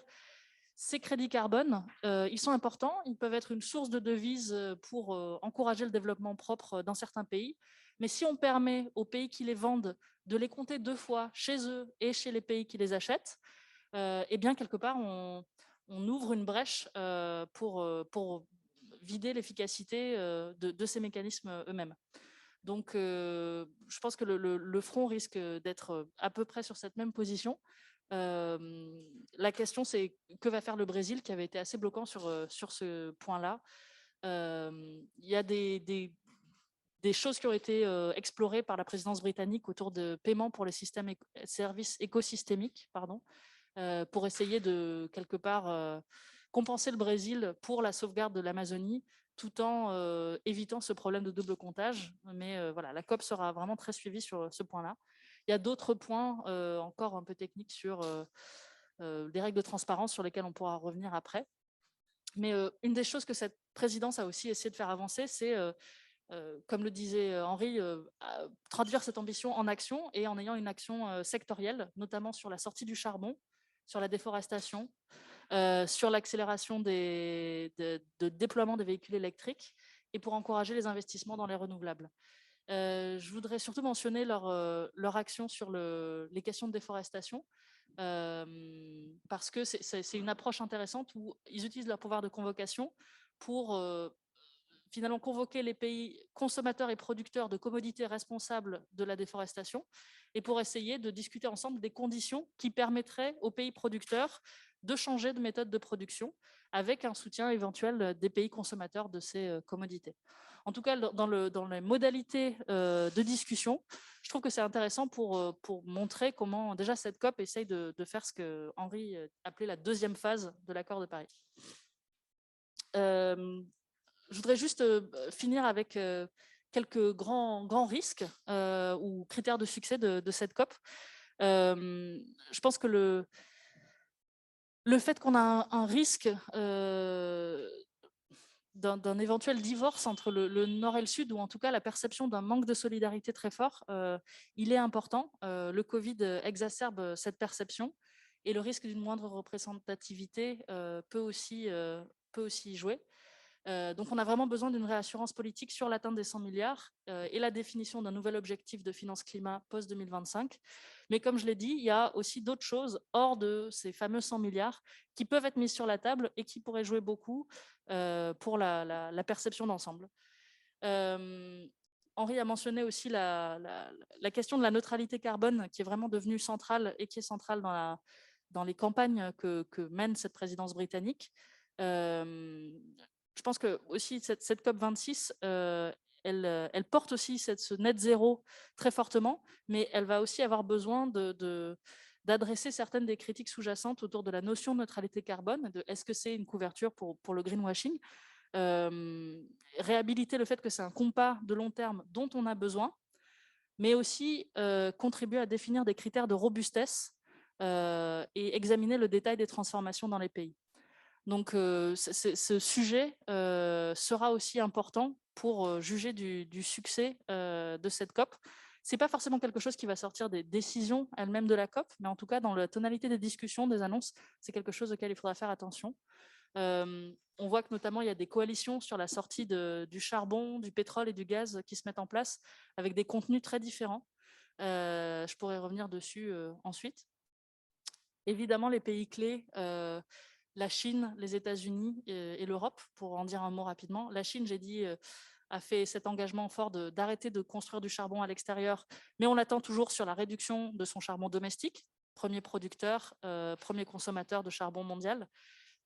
Speaker 8: ces crédits carbone, ils sont importants, ils peuvent être une source de devises pour encourager le développement propre dans certains pays, mais si on permet aux pays qui les vendent de les compter 2 fois chez eux et chez les pays qui les achètent, eh bien, quelque part, on ouvre une brèche pour vider l'efficacité de ces mécanismes eux-mêmes. Donc, je pense que le front risque d'être à peu près sur cette même position. La question, c'est que va faire le Brésil, qui avait été assez bloquant sur ce point-là. Il y a des choses qui ont été explorées par la présidence britannique autour de paiements pour les services écosystémiques, pour essayer de, quelque part, compenser le Brésil pour la sauvegarde de l'Amazonie, tout en évitant ce problème de double comptage. Mais voilà, la COP sera vraiment très suivie sur ce point-là. Il y a d'autres points encore un peu techniques sur des règles de transparence sur lesquelles on pourra revenir après. Mais une des choses que cette présidence a aussi essayé de faire avancer, c'est, comme le disait Henri, traduire cette ambition en action et en ayant une action sectorielle, notamment sur la sortie du charbon, sur la déforestation, sur l'accélération de déploiement des véhicules électriques et pour encourager les investissements dans les renouvelables. Je voudrais surtout mentionner leur action sur les questions de déforestation, parce que c'est une approche intéressante où ils utilisent leur pouvoir de convocation pour finalement convoquer les pays consommateurs et producteurs de commodités responsables de la déforestation et pour essayer de discuter ensemble des conditions qui permettraient aux pays producteurs de changer de méthode de production avec un soutien éventuel des pays consommateurs de ces commodités. En tout cas, dans les modalités de discussion, je trouve que c'est intéressant pour montrer comment déjà cette COP essaye de faire ce que Henri appelait la deuxième phase de l'accord de Paris. Je voudrais juste finir avec quelques grands risques ou critères de succès de cette COP. Je pense que le fait qu'on a un risque d'un éventuel divorce entre le Nord et le Sud, ou en tout cas la perception d'un manque de solidarité très fort, il est important. Le Covid exacerbe cette perception et le risque d'une moindre représentativité peut aussi y jouer. Donc, on a vraiment besoin d'une réassurance politique sur l'atteinte des 100 milliards et la définition d'un nouvel objectif de finance climat post-2025. Mais comme je l'ai dit, il y a aussi d'autres choses hors de ces fameux 100 milliards qui peuvent être mises sur la table et qui pourraient jouer beaucoup pour la perception d'ensemble. Henri a mentionné aussi la question de la neutralité carbone qui est vraiment devenue centrale et qui est centrale dans les campagnes que mène cette présidence britannique. Je pense que aussi cette COP26, elle porte aussi ce net zéro très fortement, mais elle va aussi avoir besoin d'adresser certaines des critiques sous-jacentes autour de la notion de neutralité carbone, de est-ce que c'est une couverture pour le greenwashing, réhabiliter le fait que c'est un compas de long terme dont on a besoin, mais aussi contribuer à définir des critères de robustesse et examiner le détail des transformations dans les pays. Donc, ce sujet sera aussi important pour juger du succès de cette COP. Ce n'est pas forcément quelque chose qui va sortir des décisions elles-mêmes de la COP, mais en tout cas, dans la tonalité des discussions, des annonces, c'est quelque chose auquel il faudra faire attention. On voit que notamment, il y a des coalitions sur la sortie du charbon, du pétrole et du gaz qui se mettent en place avec des contenus très différents. Je pourrais revenir dessus ensuite. Évidemment, les pays clés, la Chine, les États-Unis et l'Europe, pour en dire un mot rapidement. La Chine, j'ai dit, a fait cet engagement fort d'arrêter de construire du charbon à l'extérieur, mais on l'attend toujours sur la réduction de son charbon domestique, premier producteur, premier consommateur de charbon mondial.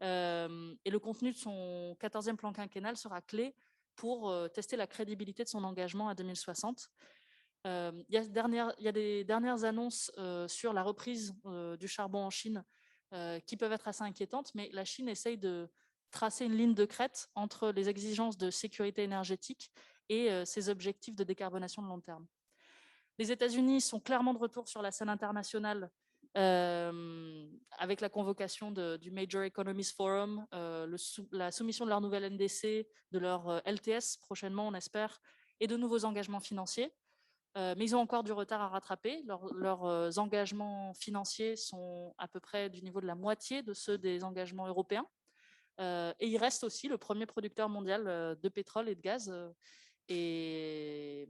Speaker 8: Et le contenu de son 14e plan quinquennal sera clé pour tester la crédibilité de son engagement à 2060. Il y a des dernières annonces sur la reprise du charbon en Chine qui peuvent être assez inquiétantes, mais la Chine essaye de tracer une ligne de crête entre les exigences de sécurité énergétique et ses objectifs de décarbonation de long terme. Les États-Unis sont clairement de retour sur la scène internationale avec la convocation du Major Economies Forum, la soumission de leur nouvelle NDC, de leur LTS prochainement, on espère, et de nouveaux engagements financiers. Mais ils ont encore du retard à rattraper. Leurs engagements financiers sont à peu près du niveau de la moitié de ceux des engagements européens. Et ils restent aussi le premier producteur mondial de pétrole et de gaz. Et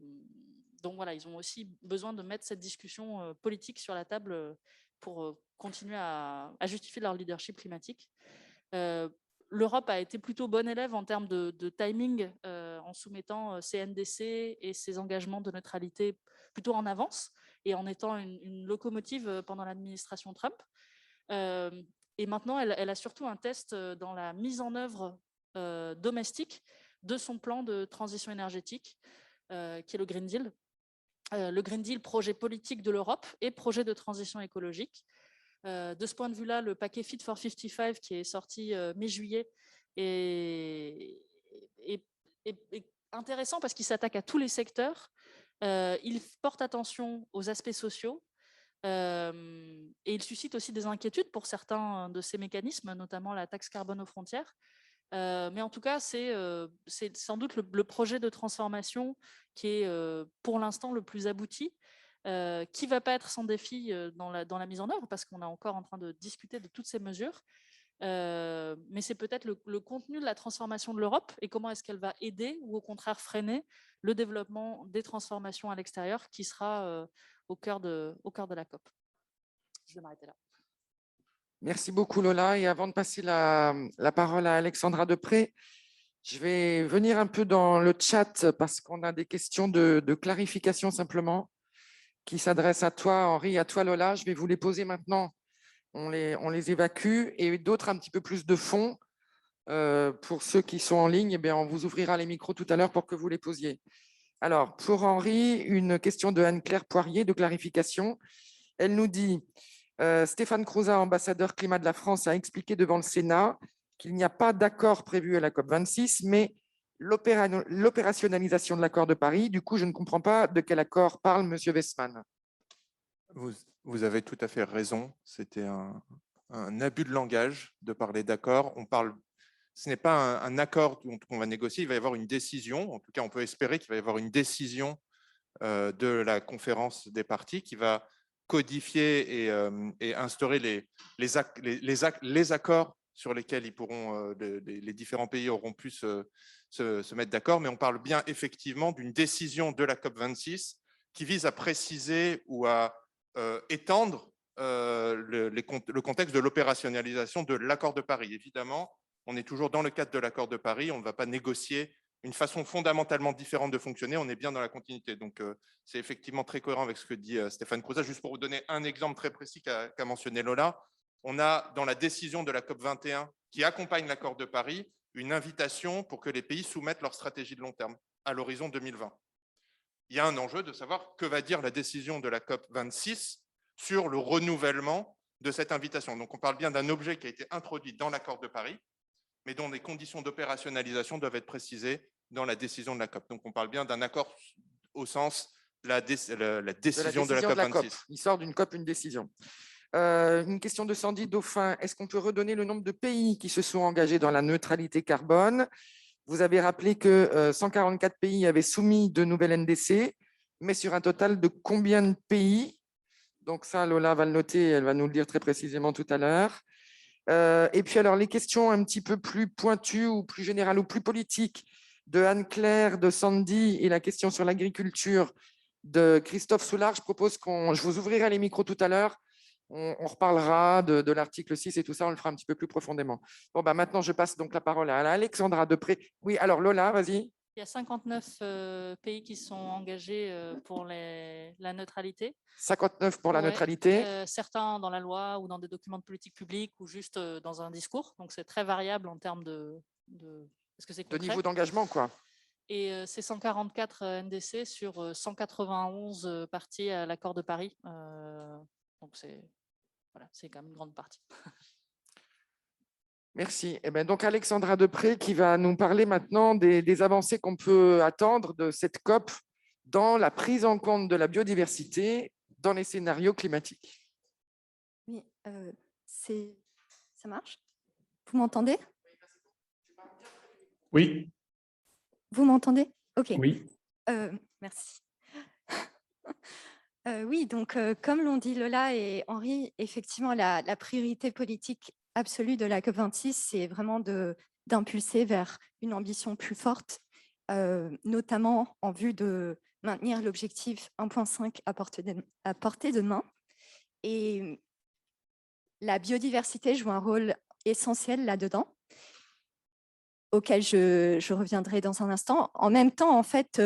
Speaker 8: donc voilà, ils ont aussi besoin de mettre cette discussion politique sur la table pour continuer à justifier leur leadership climatique. L'Europe a été plutôt bonne élève en termes de timing en soumettant ses NDC et ses engagements de neutralité plutôt en avance et en étant une locomotive pendant l'administration Trump. Et maintenant, elle a surtout un test dans la mise en œuvre domestique de son plan de transition énergétique, qui est le Green Deal. Le Green Deal, projet politique de l'Europe et projet de transition écologique. De ce point de vue-là, le paquet Fit for 55 qui est sorti mi-juillet est intéressant parce qu'il s'attaque à tous les secteurs. Il porte attention aux aspects sociaux et il suscite aussi des inquiétudes pour certains de ces mécanismes, notamment la taxe carbone aux frontières. Mais en tout cas, c'est sans doute le projet de transformation qui est pour l'instant le plus abouti, qui ne va pas être sans défi dans la mise en œuvre, parce qu'on est encore en train de discuter de toutes ces mesures. Mais c'est peut-être le contenu de la transformation de l'Europe et comment est-ce qu'elle va aider ou au contraire freiner le développement des transformations à l'extérieur qui sera au cœur de la COP. Je vais m'arrêter là.
Speaker 1: Merci beaucoup Lola. Et avant de passer la parole à Alexandra Depré, je vais venir un peu dans le chat parce qu'on a des questions de clarification simplement qui s'adressent à toi Henri, à toi Lola. Je vais vous les poser maintenant. On les évacue et d'autres un petit peu plus de fond. Pour ceux qui sont en ligne, eh bien, on vous ouvrira les micros tout à l'heure pour que vous les posiez. Alors, pour Henri, une question de Anne-Claire Poirier de clarification. Elle nous dit Stéphane Crouzat, ambassadeur climat de la France, a expliqué devant le Sénat qu'il n'y a pas d'accord prévu à la COP26, mais l'opérationnalisation de l'accord de Paris. Du coup, je ne comprends pas de quel accord parle M. Westman.
Speaker 7: Vous avez tout à fait raison. C'était un abus de langage de parler d'accord. Ce n'est pas un accord dont on va négocier, il va y avoir une décision. En tout cas, on peut espérer qu'il va y avoir une décision de la conférence des parties qui va codifier et instaurer les accords sur lesquels les différents pays auront pu se mettre d'accord. Mais on parle bien effectivement d'une décision de la COP26 qui vise à préciser ou à étendre le contexte de l'opérationnalisation de l'accord de Paris. Évidemment, on est toujours dans le cadre de l'accord de Paris, on ne va pas négocier une façon fondamentalement différente de fonctionner, on est bien dans la continuité. Donc, c'est effectivement très cohérent avec ce que dit Stéphane Crouzat. Juste pour vous donner un exemple très précis qu'a mentionné Lola, on a dans la décision de la COP21 qui accompagne l'accord de Paris une invitation pour que les pays soumettent leur stratégie de long terme à l'horizon 2020. Il y a un enjeu de savoir que va dire la décision de la COP26 sur le renouvellement de cette invitation. Donc, on parle bien d'un objet qui a été introduit dans l'accord de Paris, mais dont les conditions d'opérationnalisation doivent être précisées dans la décision de la COP. Donc, on parle bien d'un accord au sens de la décision de la COP26.
Speaker 1: Il sort d'une COP une décision. Une question de Sandy Dauphin. Est-ce qu'on peut redonner le nombre de pays qui se sont engagés dans la neutralité carbone? Vous avez rappelé que 144 pays avaient soumis de nouvelles NDC, mais sur un total de combien de pays? Donc ça, Lola va le noter, elle va nous le dire très précisément tout à l'heure. Et puis alors, les questions un petit peu plus pointues ou plus générales ou plus politiques de Anne-Claire, de Sandy et la question sur l'agriculture de Christophe Soulard, je vous ouvrirai les micros tout à l'heure. On reparlera de l'article 6 et tout ça, on le fera un petit peu plus profondément. Bon, bah maintenant, je passe donc la parole à Alexandra Depré. Oui, alors Lola, vas-y.
Speaker 8: Il y a 59 pays qui sont engagés pour la neutralité. 59 pour la neutralité. Certains dans la loi ou dans des documents de politique publique ou juste dans un discours. Donc, c'est très variable en termes de
Speaker 1: niveau d'engagement, quoi.
Speaker 8: Et c'est 144 NDC sur 191 parties à l'accord de Paris. Donc, c'est quand même une grande partie.
Speaker 1: Merci. Eh bien, donc Alexandra Depré qui va nous parler maintenant des avancées qu'on peut attendre de cette COP dans la prise en compte de la biodiversité dans les scénarios climatiques.
Speaker 10: Oui, ça marche? Vous m'entendez?
Speaker 6: Oui.
Speaker 10: Vous m'entendez? OK.
Speaker 6: Oui.
Speaker 10: Merci. Oui, donc comme l'ont dit Lola et Henri, effectivement, la priorité politique absolue de la COP26, c'est vraiment d'impulser vers une ambition plus forte, notamment en vue de maintenir l'objectif 1,5 à portée de main. Et la biodiversité joue un rôle essentiel là-dedans, auquel je reviendrai dans un instant. En même temps, en fait,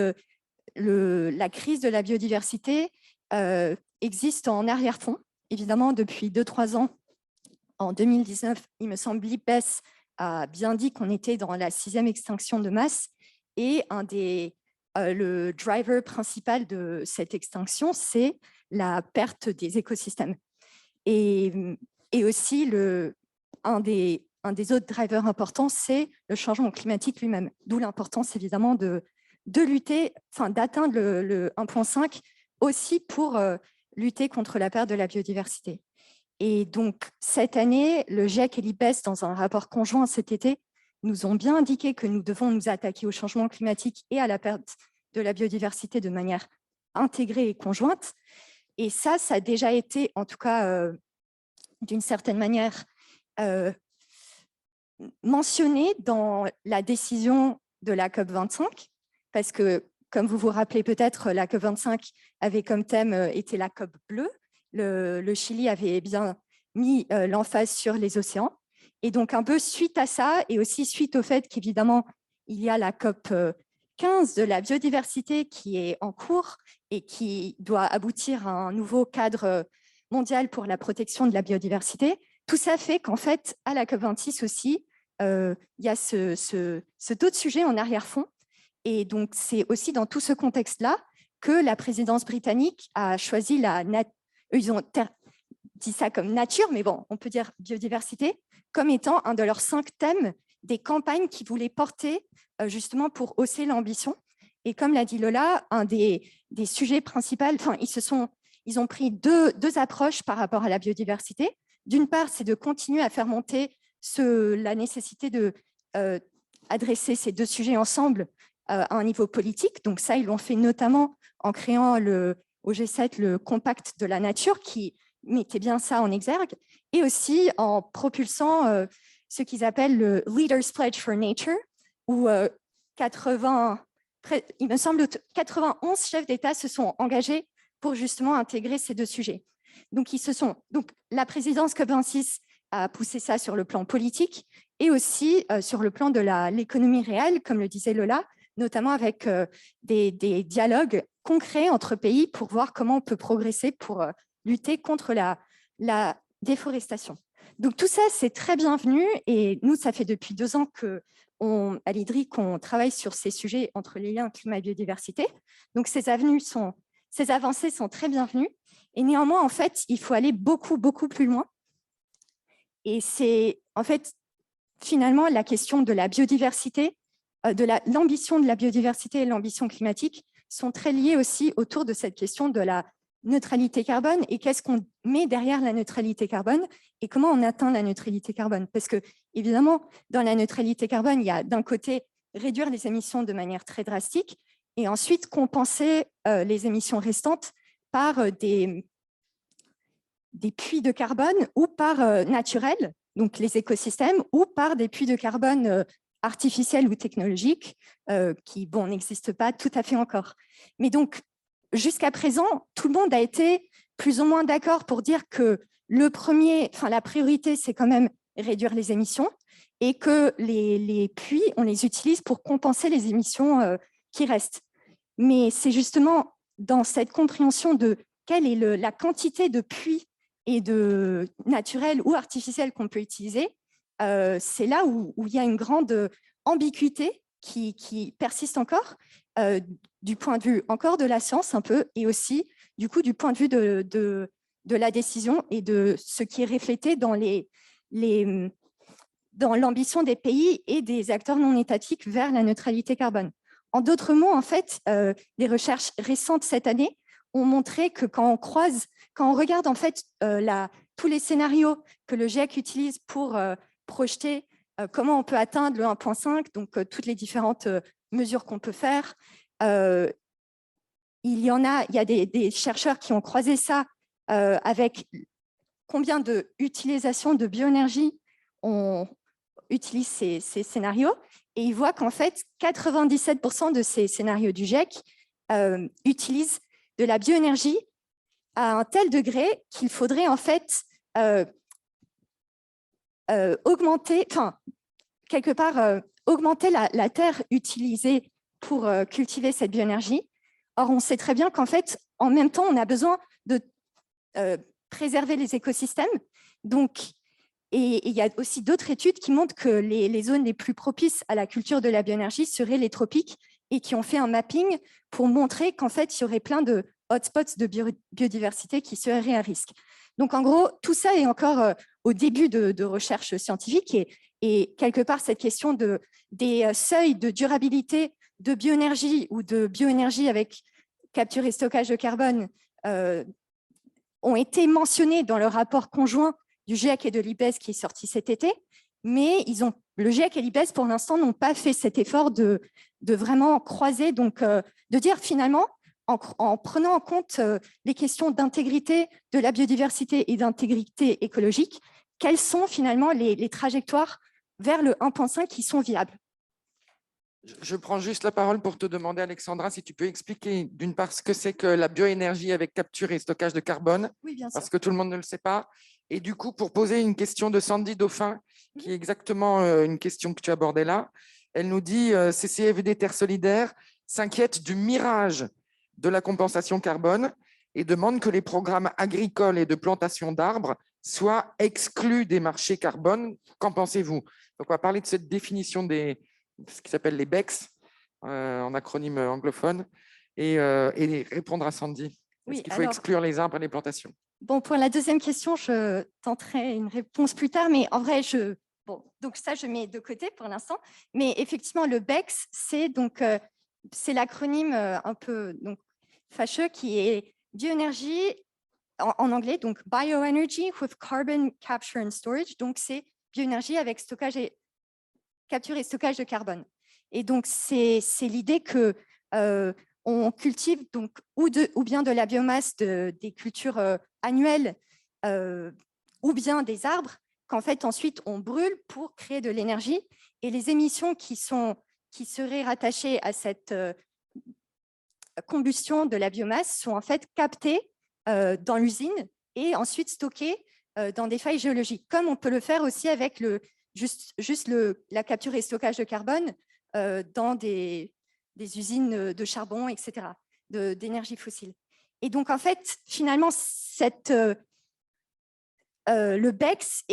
Speaker 10: la crise de la biodiversité existe en arrière-fond. Évidemment, depuis 2-3 ans, en 2019, il me semble, l'IPBES a bien dit qu'on était dans la 6e extinction de masse et le driver principal de cette extinction, c'est la perte des écosystèmes. Et aussi, un des autres drivers importants, c'est le changement climatique lui-même, d'où l'importance évidemment de lutter, d'atteindre le 1,5 aussi pour lutter contre la perte de la biodiversité. Et donc, cette année, le GIEC et l'IPBES, dans un rapport conjoint cet été, nous ont bien indiqué que nous devons nous attaquer au changement climatique et à la perte de la biodiversité de manière intégrée et conjointe. Et ça a déjà été, en tout cas, d'une certaine manière, mentionné dans la décision de la COP25, parce que, comme vous vous rappelez peut-être, la COP25 avait comme thème été la COP bleue. Le Chili avait bien mis l'emphase sur les océans. Et donc, un peu suite à ça, et aussi suite au fait qu'évidemment, il y a la COP 15 de la biodiversité qui est en cours et qui doit aboutir à un nouveau cadre mondial pour la protection de la biodiversité. Tout ça fait qu'en fait, à la COP26 aussi, il y a ce taux de sujet en arrière-fond. Et donc, c'est aussi dans tout ce contexte-là que la présidence britannique a choisi ils ont dit ça comme nature, mais bon, on peut dire biodiversité, comme étant un de leurs 5 thèmes des campagnes qu'ils voulaient porter justement pour hausser l'ambition. Et comme l'a dit Lola, un des sujets principaux, ils ont pris deux approches par rapport à la biodiversité. D'une part, c'est de continuer à faire monter la nécessité d'adresser ces 2 sujets ensemble à un niveau politique. Donc ça, ils l'ont fait notamment en créant au G7 le Compact de la nature qui mettait bien ça en exergue, et aussi en propulsant ce qu'ils appellent le Leaders Pledge for Nature, où il me semble 91 chefs d'État se sont engagés pour justement intégrer ces 2 sujets. Donc, la présidence COP26 a poussé ça sur le plan politique et aussi sur le plan de l'économie réelle, comme le disait Lola, notamment avec des dialogues concrets entre pays pour voir comment on peut progresser pour lutter contre la déforestation. Donc tout ça, c'est très bienvenu et nous, ça fait depuis 2 ans à l'IDRI qu'on travaille sur ces sujets entre les liens climat et biodiversité. Donc ces avancées sont très bienvenues et néanmoins, en fait, il faut aller beaucoup, beaucoup plus loin. Et c'est en fait, finalement, la question de la biodiversité, l'ambition de la biodiversité et l'ambition climatique sont très liées aussi autour de cette question de la neutralité carbone et qu'est-ce qu'on met derrière la neutralité carbone et comment on atteint la neutralité carbone. Parce que, évidemment, dans la neutralité carbone, il y a d'un côté réduire les émissions de manière très drastique et ensuite compenser les émissions restantes par des puits de carbone ou par naturels, donc les écosystèmes, ou par des puits de carbone artificiels ou technologiques qui n'existent pas tout à fait encore. Mais donc, jusqu'à présent, tout le monde a été plus ou moins d'accord pour dire que la priorité, c'est quand même réduire les émissions et que les puits, on les utilise pour compenser les émissions qui restent. Mais c'est justement dans cette compréhension de quelle est la quantité de puits et de naturels ou artificiels qu'on peut utiliser, c'est là où il y a une grande ambiguïté qui persiste encore, du point de vue encore de la science un peu, et aussi du coup du point de vue de la décision et de ce qui est reflété dans l'ambition des pays et des acteurs non étatiques vers la neutralité carbone. En d'autres mots, en fait, les recherches récentes cette année ont montré que quand on regarde en fait tous les scénarios que le GIEC utilise pour projeter comment on peut atteindre le 1,5, donc toutes les différentes mesures qu'on peut faire, il y a des chercheurs qui ont croisé ça avec combien d'utilisation de bioénergie on utilise ces scénarios, et ils voient qu'en fait 97% de ces scénarios du GIEC utilisent de la bioénergie à un tel degré qu'il faudrait en fait augmenter la terre utilisée pour cultiver cette bioénergie. Or, on sait très bien qu'en fait, en même temps, on a besoin de préserver les écosystèmes. Donc, Et il y a aussi d'autres études qui montrent que les zones les plus propices à la culture de la bioénergie seraient les tropiques et qui ont fait un mapping pour montrer qu'en fait, il y aurait plein de hotspots de biodiversité qui seraient à risque. Donc, en gros, tout ça est encore au début de recherche scientifique et quelque part, cette question des seuils de durabilité de bioénergie ou de bioénergie avec capture et stockage de carbone ont été mentionnés dans le rapport conjoint du GIEC et de l'IPBES qui est sorti cet été, mais le GIEC et l'IPBES, pour l'instant, n'ont pas fait cet effort de vraiment croiser, donc de dire finalement, en prenant en compte les questions d'intégrité de la biodiversité et d'intégrité écologique, quelles sont finalement les trajectoires vers le 1.5 qui sont viables.
Speaker 1: Je prends juste la parole pour te demander, Alexandra, si tu peux expliquer d'une part ce que c'est que la bioénergie avec capture et stockage de carbone,
Speaker 10: oui, bien sûr.
Speaker 1: Parce que tout le monde ne le sait pas. Et du coup, pour poser une question de Sandy Dauphin, qui est exactement une question que tu abordais là, elle nous dit CCFD Terre Solidaire s'inquiète du mirage de la compensation carbone et demande que les programmes agricoles et de plantation d'arbres soient exclus des marchés carbone. Qu'en pensez-vous? Donc, on va parler de cette définition de ce qui s'appelle les BECS, en acronyme anglophone, et répondre à Sandy.
Speaker 10: Oui,
Speaker 1: Est-ce qu'il faut exclure les arbres et les plantations?
Speaker 10: Bon, pour la deuxième question, je tenterai une réponse plus tard, mais en vrai, donc ça, je mets de côté pour l'instant. Mais effectivement, le BECS, c'est l'acronyme un peu fâcheux qui est bioénergie en anglais, donc Bioenergy with Carbon Capture and Storage. Donc, c'est bioénergie avec capture et stockage de carbone. Et donc, c'est l'idée que on cultive donc ou bien de la biomasse des cultures annuelles ou bien des arbres qu'en fait ensuite on brûle pour créer de l'énergie, et les émissions qui seraient rattachées à cette combustion de la biomasse sont en fait captées dans l'usine et ensuite stockées dans des failles géologiques, comme on peut le faire aussi avec la capture et stockage de carbone dans des usines de charbon, etc., d'énergie fossile. Et donc, en fait, finalement, le BECS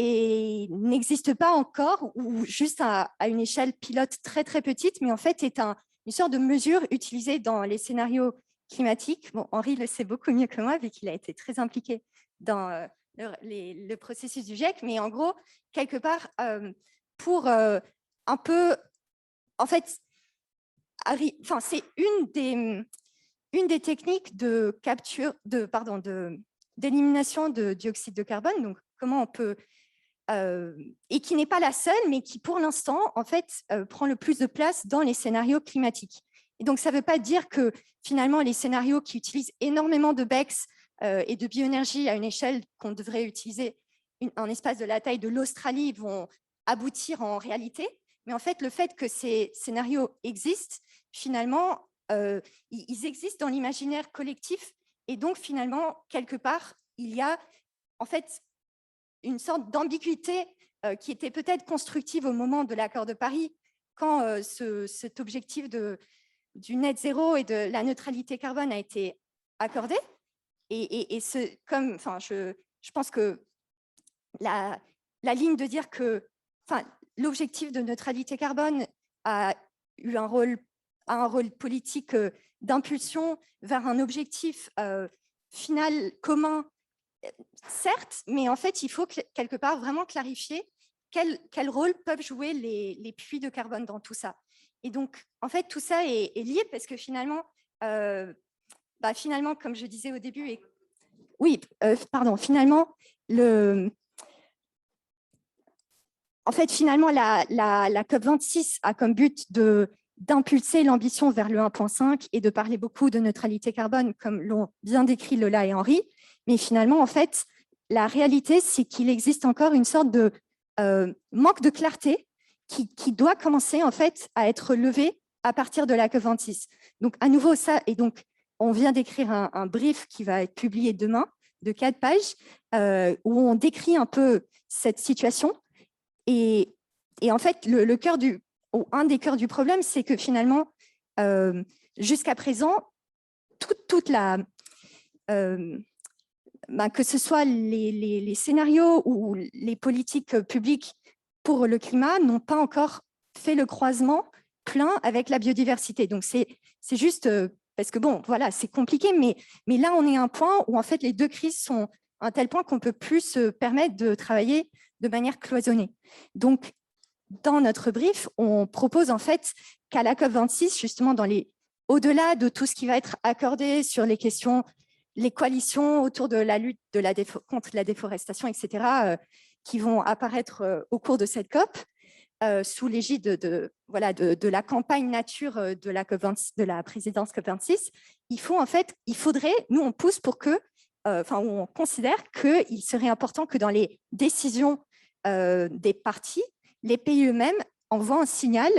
Speaker 10: n'existe pas encore, ou juste à une échelle pilote très, très petite, mais en fait, est une sorte de mesure utilisée dans les scénarios climatiques. Bon, Henri le sait beaucoup mieux que moi, vu qu'il a été très impliqué dans le processus du GIEC, mais en gros, quelque part, pour un peu, en fait, c'est une des techniques de capture, d'élimination de dioxyde de carbone. Donc, comment on peut, et qui n'est pas la seule, mais qui pour l'instant, en fait, prend le plus de place dans les scénarios climatiques. Et donc, ça ne veut pas dire que finalement, les scénarios qui utilisent énormément de BECS et de bioénergie à une échelle qu'on devrait utiliser un espace de la taille de l'Australie vont aboutir en réalité. Mais en fait, le fait que ces scénarios existent, finalement, ils existent dans l'imaginaire collectif. Et donc, finalement, quelque part, il y a en fait une sorte d'ambiguïté qui était peut-être constructive au moment de l'accord de Paris, quand cet objectif du net zéro et de la neutralité carbone a été accordé. Je pense que la ligne de dire que l'objectif de neutralité carbone a eu un rôle politique d'impulsion vers un objectif final commun, certes, mais en fait, il faut quelque part vraiment clarifier quel rôle peuvent jouer les puits de carbone dans tout ça. Et donc, en fait, tout ça est lié parce que finalement, comme je disais au début, finalement, la COP26 a comme but d'impulser l'ambition vers le 1.5 et de parler beaucoup de neutralité carbone, comme l'ont bien décrit Lola et Henri. Mais finalement, en fait, la réalité, c'est qu'il existe encore une sorte de manque de clarté qui doit commencer en fait à être levé à partir de la COP26. Donc, à nouveau, ça, et donc, on vient d'écrire un brief qui va être publié demain de 4 pages où on décrit un peu cette situation. Et en fait, un des cœurs du problème, c'est que finalement, jusqu'à présent, toute la que ce soit les scénarios ou les politiques publiques pour le climat n'ont pas encore fait le croisement plein avec la biodiversité. Donc, c'est juste parce que, bon, voilà, c'est compliqué, mais là, on est à un point où, en fait, les deux crises sont à un tel point qu'on ne peut plus se permettre de travailler de manière cloisonnée. Donc, dans notre brief, on propose, en fait, qu'à la COP26, justement, au-delà de tout ce qui va être accordé sur les questions, les coalitions autour de la lutte contre la déforestation, etc., qui vont apparaître au cours de cette COP, sous l'égide de la campagne nature de la présidence COP26, nous, on pousse pour que, on considère qu'il serait important que dans les décisions des parties, les pays eux-mêmes envoient un signal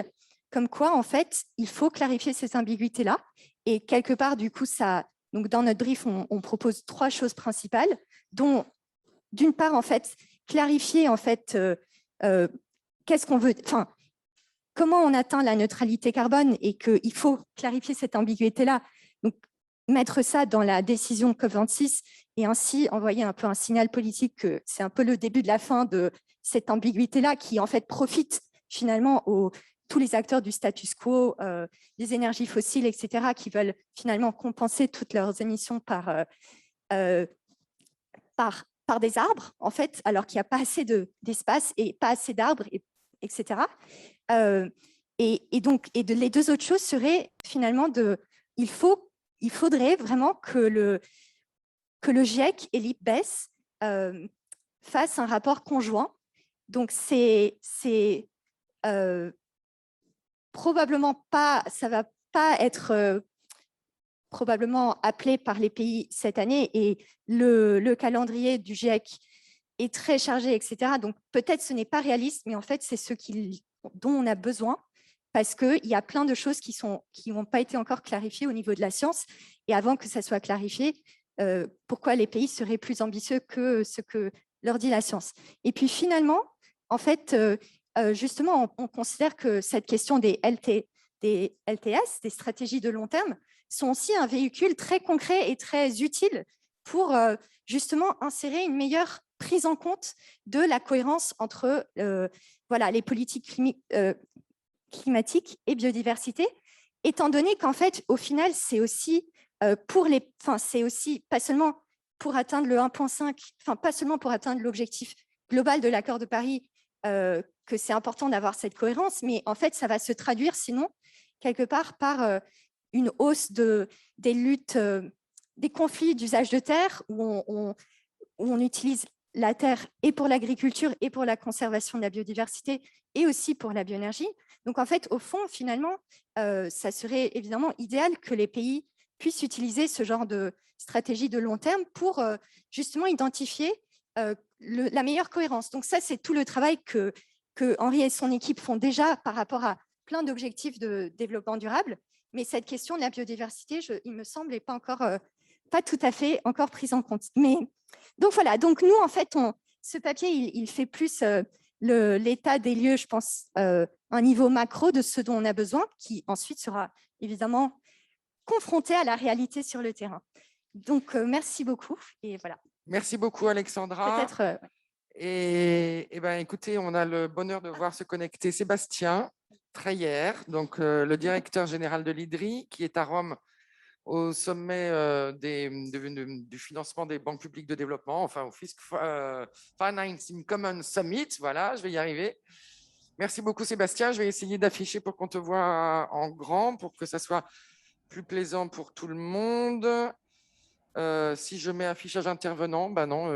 Speaker 10: comme quoi, en fait, il faut clarifier ces ambiguïtés-là. Et quelque part, du coup, donc dans notre brief, on propose 3 choses principales, dont, d'une part, en fait, clarifier, en fait, qu'est-ce qu'on veut, comment on atteint la neutralité carbone et qu'il faut clarifier cette ambiguïté-là. Donc, mettre ça dans la décision COP26 et ainsi envoyer un peu un signal politique que c'est un peu le début de la fin de cette ambiguïté-là qui, en fait, profite finalement tous les acteurs du status quo, des énergies fossiles, etc., qui veulent finalement compenser toutes leurs émissions par des arbres, en fait, alors qu'il n'y a pas assez d'espace et pas assez d'arbres, etc. Les 2 autres choses seraient finalement il faudrait vraiment que le GIEC et l'IPBES fassent un rapport conjoint. Donc, c'est probablement pas, ça va pas être probablement appelé par les pays cette année et le calendrier du GIEC est très chargé, etc. Donc, peut-être ce n'est pas réaliste, mais en fait, c'est dont on a besoin parce qu'il y a plein de choses qui n'ont pas été encore clarifiées au niveau de la science. Et avant que ça soit clarifié, pourquoi les pays seraient plus ambitieux que ce que leur dit la science. Et puis finalement, en fait, justement, on considère que cette question des LTS, des stratégies de long terme, sont aussi un véhicule très concret et très utile pour justement insérer une meilleure prise en compte de la cohérence entre les politiques climatiques et biodiversité, étant donné qu'en fait, au final, c'est aussi pas seulement pour atteindre le 1,5, pas seulement pour atteindre l'objectif global de l'accord de Paris, que c'est important d'avoir cette cohérence, mais en fait, ça va se traduire sinon, quelque part, par une hausse des luttes, des conflits d'usage de terre, où on utilise la terre et pour l'agriculture et pour la conservation de la biodiversité et aussi pour la bioénergie. Donc, en fait, au fond, finalement, ça serait évidemment idéal que les pays puissent utiliser ce genre de stratégie de long terme pour justement identifier la meilleure cohérence. Donc, ça, c'est tout le travail que Henri et son équipe font déjà par rapport à plein d'objectifs de développement durable. Mais cette question de la biodiversité, il me semble, n'est pas encore pas tout à fait encore prise en compte. Mais donc voilà, donc nous, en fait, ce papier, il fait plus l'état des lieux, je pense, un niveau macro de ce dont on a besoin, qui ensuite sera évidemment confronté à la réalité sur le terrain. Donc, merci beaucoup. Et voilà.
Speaker 1: Merci beaucoup, Alexandra.
Speaker 10: Peut-être.
Speaker 1: Et ben, écoutez, on a le bonheur de voir se connecter Sébastien Treyer, donc le directeur général de l'IDRI, qui est à Rome au sommet du financement des banques publiques de développement, enfin au Financing Commons Summit. Voilà, je vais y arriver. Merci beaucoup, Sébastien. Je vais essayer d'afficher pour qu'on te voit en grand, pour que ça soit plus plaisant pour tout le monde. Si je mets affichage intervenant, ben non.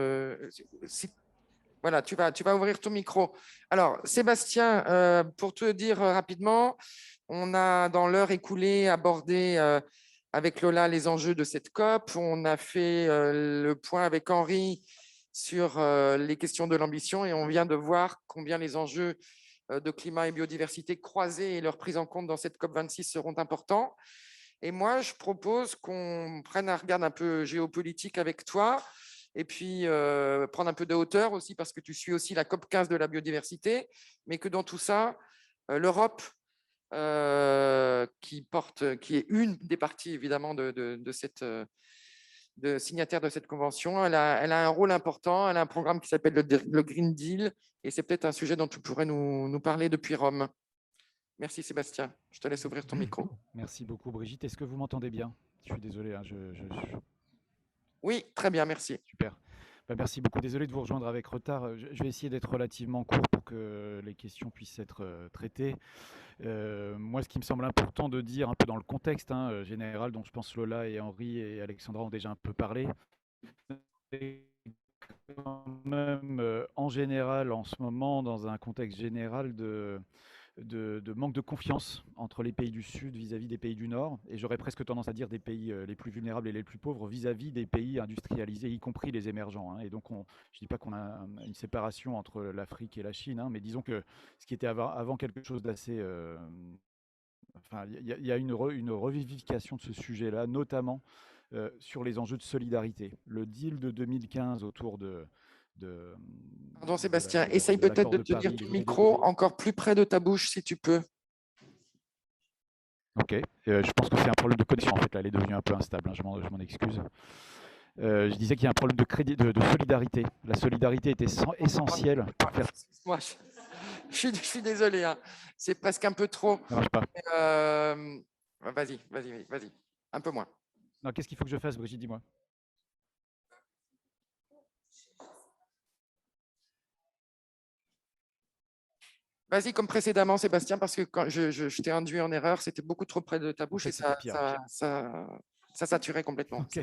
Speaker 1: Voilà, tu vas ouvrir ton micro. Alors, Sébastien, pour te dire rapidement, on a dans l'heure écoulée abordé avec Lola les enjeux de cette COP. On a fait le point avec Henri sur les questions de l'ambition et on vient de voir combien les enjeux de climat et biodiversité croisés et leur prise en compte dans cette COP26 seront importants. Et moi, je propose qu'on prenne un regard un peu géopolitique avec toi et puis prendre un peu de hauteur aussi parce que tu suis aussi la COP15 de la biodiversité, mais que dans tout ça, l'Europe, qui est une des parties évidemment de de signataires de cette convention. Elle a un rôle important. Elle a un programme qui s'appelle le Green Deal. Et c'est peut-être un sujet dont tu pourrais nous parler depuis Rome. Merci Sébastien. Je te laisse ouvrir ton micro.
Speaker 11: Merci beaucoup Brigitte. Est-ce que vous m'entendez bien? Je suis désolé. Hein,
Speaker 1: Oui, très bien, merci.
Speaker 11: Super. Merci beaucoup. Désolé de vous rejoindre avec retard. Je vais essayer d'être relativement court pour que les questions puissent être traitées. Moi, ce qui me semble important de dire un peu dans le contexte général, dont je pense Lola et Henri et Alexandra ont déjà un peu parlé, quand même en général, en ce moment, dans un contexte général de manque de confiance entre les pays du Sud vis-à-vis des pays du Nord, et j'aurais presque tendance à dire des pays les plus vulnérables et les plus pauvres vis-à-vis des pays industrialisés, y compris les émergents. Et donc, je ne dis pas qu'on a une séparation entre l'Afrique et la Chine, mais disons que ce qui était avant quelque chose d'assez... il y a une revivification de ce sujet-là, notamment sur les enjeux de solidarité. Le deal de 2015 autour
Speaker 1: Pardon Sébastien, essaye peut-être de tenir ton micro encore plus près de ta bouche si tu peux.
Speaker 11: Ok, je pense que c'est un problème de connexion en fait, là, elle est devenue un peu instable, je m'en excuse. Je disais qu'il y a un problème de solidarité. La solidarité était essentielle pour faire...
Speaker 1: Moi, je suis désolé, hein. C'est presque un peu trop.
Speaker 11: Ça marche pas.
Speaker 1: Vas-y, un peu moins.
Speaker 11: Non, qu'est-ce qu'il faut que je fasse, Brigitte, dis-moi.
Speaker 1: Vas-y comme précédemment, Sébastien, parce que quand je t'ai induit en erreur, c'était beaucoup trop près de ta bouche et ça saturait complètement.
Speaker 11: Okay.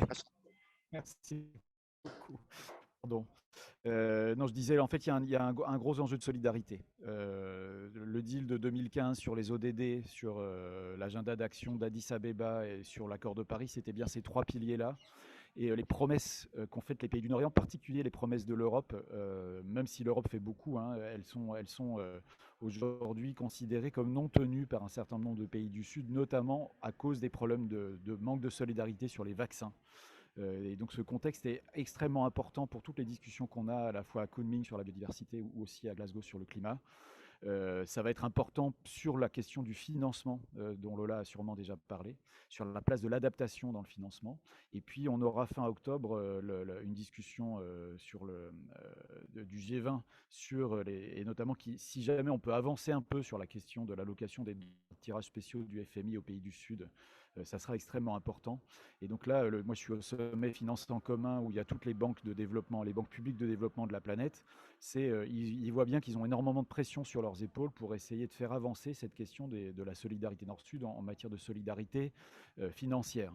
Speaker 11: Merci beaucoup. Pardon. Non, je disais, en fait, il y a un gros enjeu de solidarité. Le deal de 2015 sur les ODD, sur l'agenda d'action d'Addis Abeba et sur l'accord de Paris, c'était bien ces trois piliers-là. Et les promesses qu'ont faites les pays du Nord, et en particulier les promesses de l'Europe, même si l'Europe fait beaucoup, elles sont aujourd'hui considérées comme non tenues par un certain nombre de pays du Sud, notamment à cause des problèmes de manque de solidarité sur les vaccins. Et donc ce contexte est extrêmement important pour toutes les discussions qu'on a à la fois à Kunming sur la biodiversité ou aussi à Glasgow sur le climat. Ça va être important sur la question du financement, dont Lola a sûrement déjà parlé, sur la place de l'adaptation dans le financement. Et puis, on aura fin octobre une discussion du G20 et notamment si jamais on peut avancer un peu sur la question de l'allocation des tirages spéciaux du FMI aux pays du Sud, ça sera extrêmement important. Et donc là, moi je suis au sommet Finance en commun où il y a toutes les banques de développement, les banques publiques de développement de la planète. Ils voient bien qu'ils ont énormément de pression sur leurs épaules pour essayer de faire avancer cette question de la solidarité Nord-Sud en matière de solidarité financière.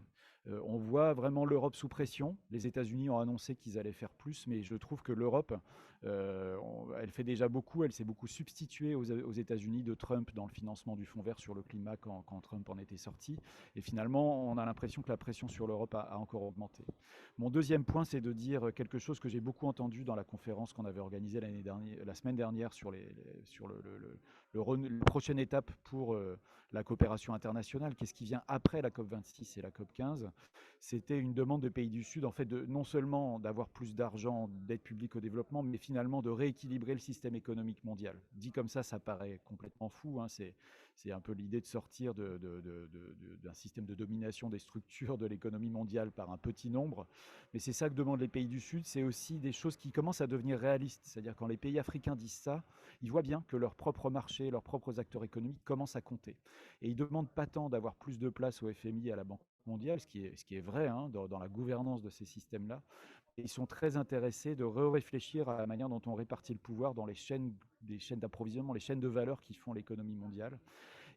Speaker 11: On voit vraiment l'Europe sous pression. Les États-Unis ont annoncé qu'ils allaient faire plus, mais je trouve que l'Europe, elle fait déjà beaucoup. Elle s'est beaucoup substituée aux États-Unis de Trump dans le financement du Fonds vert sur le climat quand Trump en était sorti. Et finalement, on a l'impression que la pression sur l'Europe a encore augmenté. Mon deuxième point, c'est de dire quelque chose que j'ai beaucoup entendu dans la conférence qu'on avait organisée la semaine dernière sur la prochaine étape pour la coopération internationale. Qu'est-ce qui vient après la COP26 et la COP15? C'était une demande de pays du Sud, en fait, non seulement d'avoir plus d'argent d'aide publique au développement, mais finalement de rééquilibrer le système économique mondial. Dit comme ça paraît complètement fou. C'est un peu l'idée de sortir d'un système de domination des structures de l'économie mondiale par un petit nombre. Mais c'est ça que demandent les pays du Sud. C'est aussi des choses qui commencent à devenir réalistes. C'est-à-dire quand les pays africains disent ça, ils voient bien que leurs propres marchés, leurs propres acteurs économiques commencent à compter. Et ils ne demandent pas tant d'avoir plus de place au FMI et à la Banque mondiale, ce qui est vrai dans la gouvernance de ces systèmes-là. Et ils sont très intéressés de réfléchir à la manière dont on répartit le pouvoir dans les chaînes d'approvisionnement, les chaînes de valeur qui font l'économie mondiale.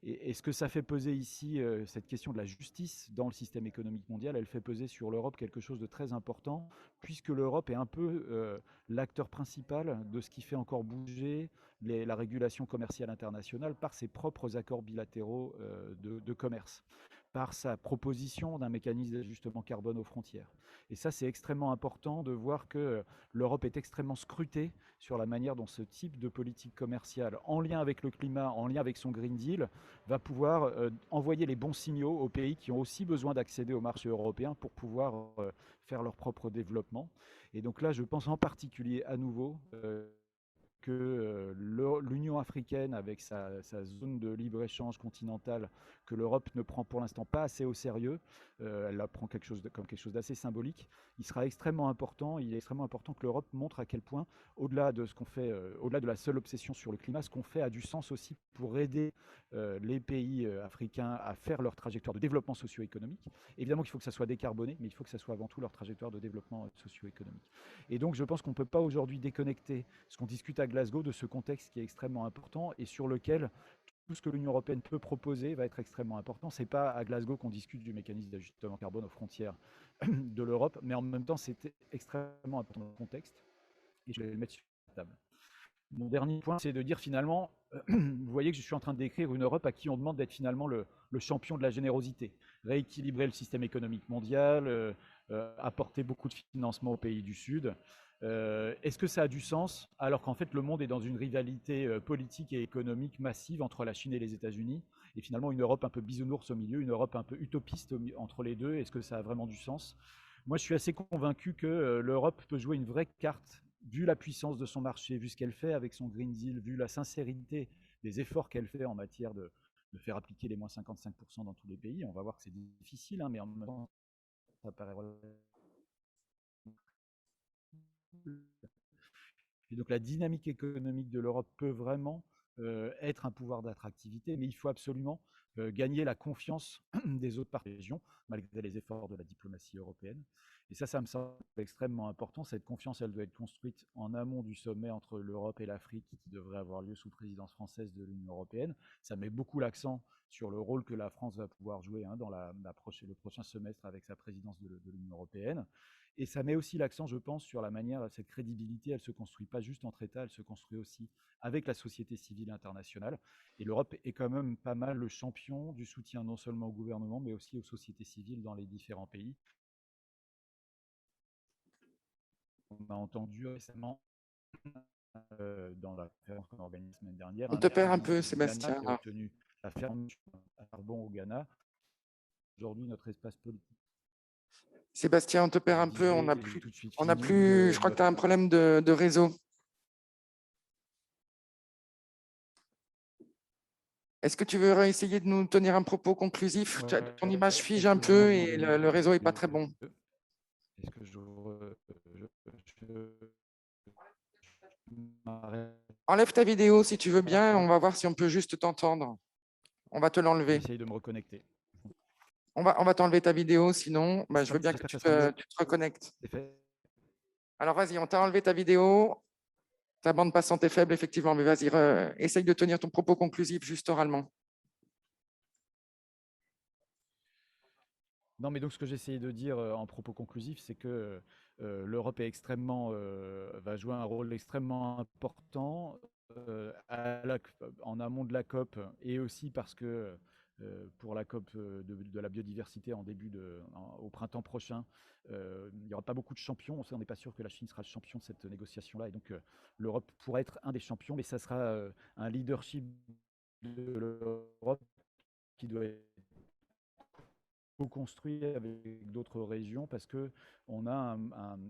Speaker 11: Et ce que ça fait peser ici, cette question de la justice dans le système économique mondial, elle fait peser sur l'Europe quelque chose de très important, puisque l'Europe est un peu l'acteur principal de ce qui fait encore bouger la régulation commerciale internationale par ses propres accords bilatéraux de commerce, par sa proposition d'un mécanisme d'ajustement carbone aux frontières. Et ça, c'est extrêmement important de voir que l'Europe est extrêmement scrutée sur la manière dont ce type de politique commerciale, en lien avec le climat, en lien avec son Green Deal, va pouvoir envoyer les bons signaux aux pays qui ont aussi besoin d'accéder au marché européen pour pouvoir faire leur propre développement. Et donc là, je pense en particulier à nouveau que l'Union africaine, avec sa zone de libre-échange continentale, que l'Europe ne prend pour l'instant pas assez au sérieux, elle la prend comme quelque chose d'assez symbolique, il est extrêmement important que l'Europe montre à quel point, au-delà de ce qu'on fait, au-delà de la seule obsession sur le climat, ce qu'on fait a du sens aussi pour aider les pays africains à faire leur trajectoire de développement socio-économique. Évidemment qu'il faut que ça soit décarboné, mais il faut que ça soit avant tout leur trajectoire de développement socio-économique. Et donc, je pense qu'on ne peut pas aujourd'hui déconnecter ce qu'on discute à Glasgow de ce contexte qui est extrêmement important et sur lequel tout ce que l'Union européenne peut proposer va être extrêmement important. Ce n'est pas à Glasgow qu'on discute du mécanisme d'ajustement carbone aux frontières de l'Europe, mais en même temps, c'est extrêmement important dans le contexte. Et je vais le mettre sur la table. Mon dernier point, c'est de dire finalement, vous voyez que je suis en train de décrire une Europe à qui on demande d'être finalement le champion de la générosité, rééquilibrer le système économique mondial, apporter beaucoup de financement aux pays du Sud. Est-ce que ça a du sens alors qu'en fait le monde est dans une rivalité politique et économique massive entre la Chine et les États-Unis et finalement une Europe un peu bisounours au milieu, une Europe un peu utopiste entre les deux? Est-ce que ça a vraiment du sens? Moi, je suis assez convaincu que l'Europe peut jouer une vraie carte, vu la puissance de son marché, vu ce qu'elle fait avec son Green Deal, vu la sincérité des efforts qu'elle fait en matière de faire appliquer les moins 55% dans tous les pays. On va voir que c'est difficile, hein, mais en même temps, ça paraît et donc la dynamique économique de l'Europe peut vraiment être un pouvoir d'attractivité, mais il faut absolument gagner la confiance des autres parties de la région, malgré les efforts de la diplomatie européenne. Et ça me semble extrêmement important. Cette confiance, elle doit être construite en amont du sommet entre l'Europe et l'Afrique qui devrait avoir lieu sous présidence française de l'Union européenne. Ça met beaucoup l'accent sur le rôle que la France va pouvoir jouer dans le prochain semestre avec sa présidence de l'Union européenne. Et ça met aussi l'accent, je pense, sur la manière, cette crédibilité, elle ne se construit pas juste entre États, elle se construit aussi avec la société civile internationale. Et l'Europe est quand même pas mal le champion du soutien non seulement au gouvernement, mais aussi aux sociétés civiles dans les différents pays. On a entendu récemment dans la conférence qu'on a organisée la semaine dernière.
Speaker 1: On te perd un peu, Sébastien.
Speaker 11: Qui a obtenu la fermeture à charbon au Ghana. Aujourd'hui, notre espace politique.
Speaker 1: Sébastien, on te perd un peu. On a plus. Je crois que tu as un problème de réseau. Est-ce que tu veux essayer de nous tenir un propos conclusif? Ton image fige un peu et le réseau n'est pas très bon.
Speaker 11: Est-ce que
Speaker 1: Enlève ta vidéo si tu veux bien. On va voir si on peut juste t'entendre. On va te l'enlever.
Speaker 11: J'essaye de me reconnecter.
Speaker 1: On va t'enlever ta vidéo, sinon je veux bien que tu te reconnectes. Alors vas-y, on t'a enlevé ta vidéo. Ta bande passante est faible, effectivement, mais vas-y, essaye de tenir ton propos conclusif juste oralement.
Speaker 11: Non, mais donc ce que j'essayais de dire en propos conclusif, c'est que l'Europe est va jouer un rôle extrêmement important en amont de la COP et aussi parce que pour la COP de la biodiversité au printemps prochain, il n'y aura pas beaucoup de champions. On n'est pas sûr que la Chine sera le champion de cette négociation-là. Et donc, l'Europe pourrait être un des champions, mais ça sera un leadership de l'Europe qui doit être co-construit avec d'autres régions parce qu'on a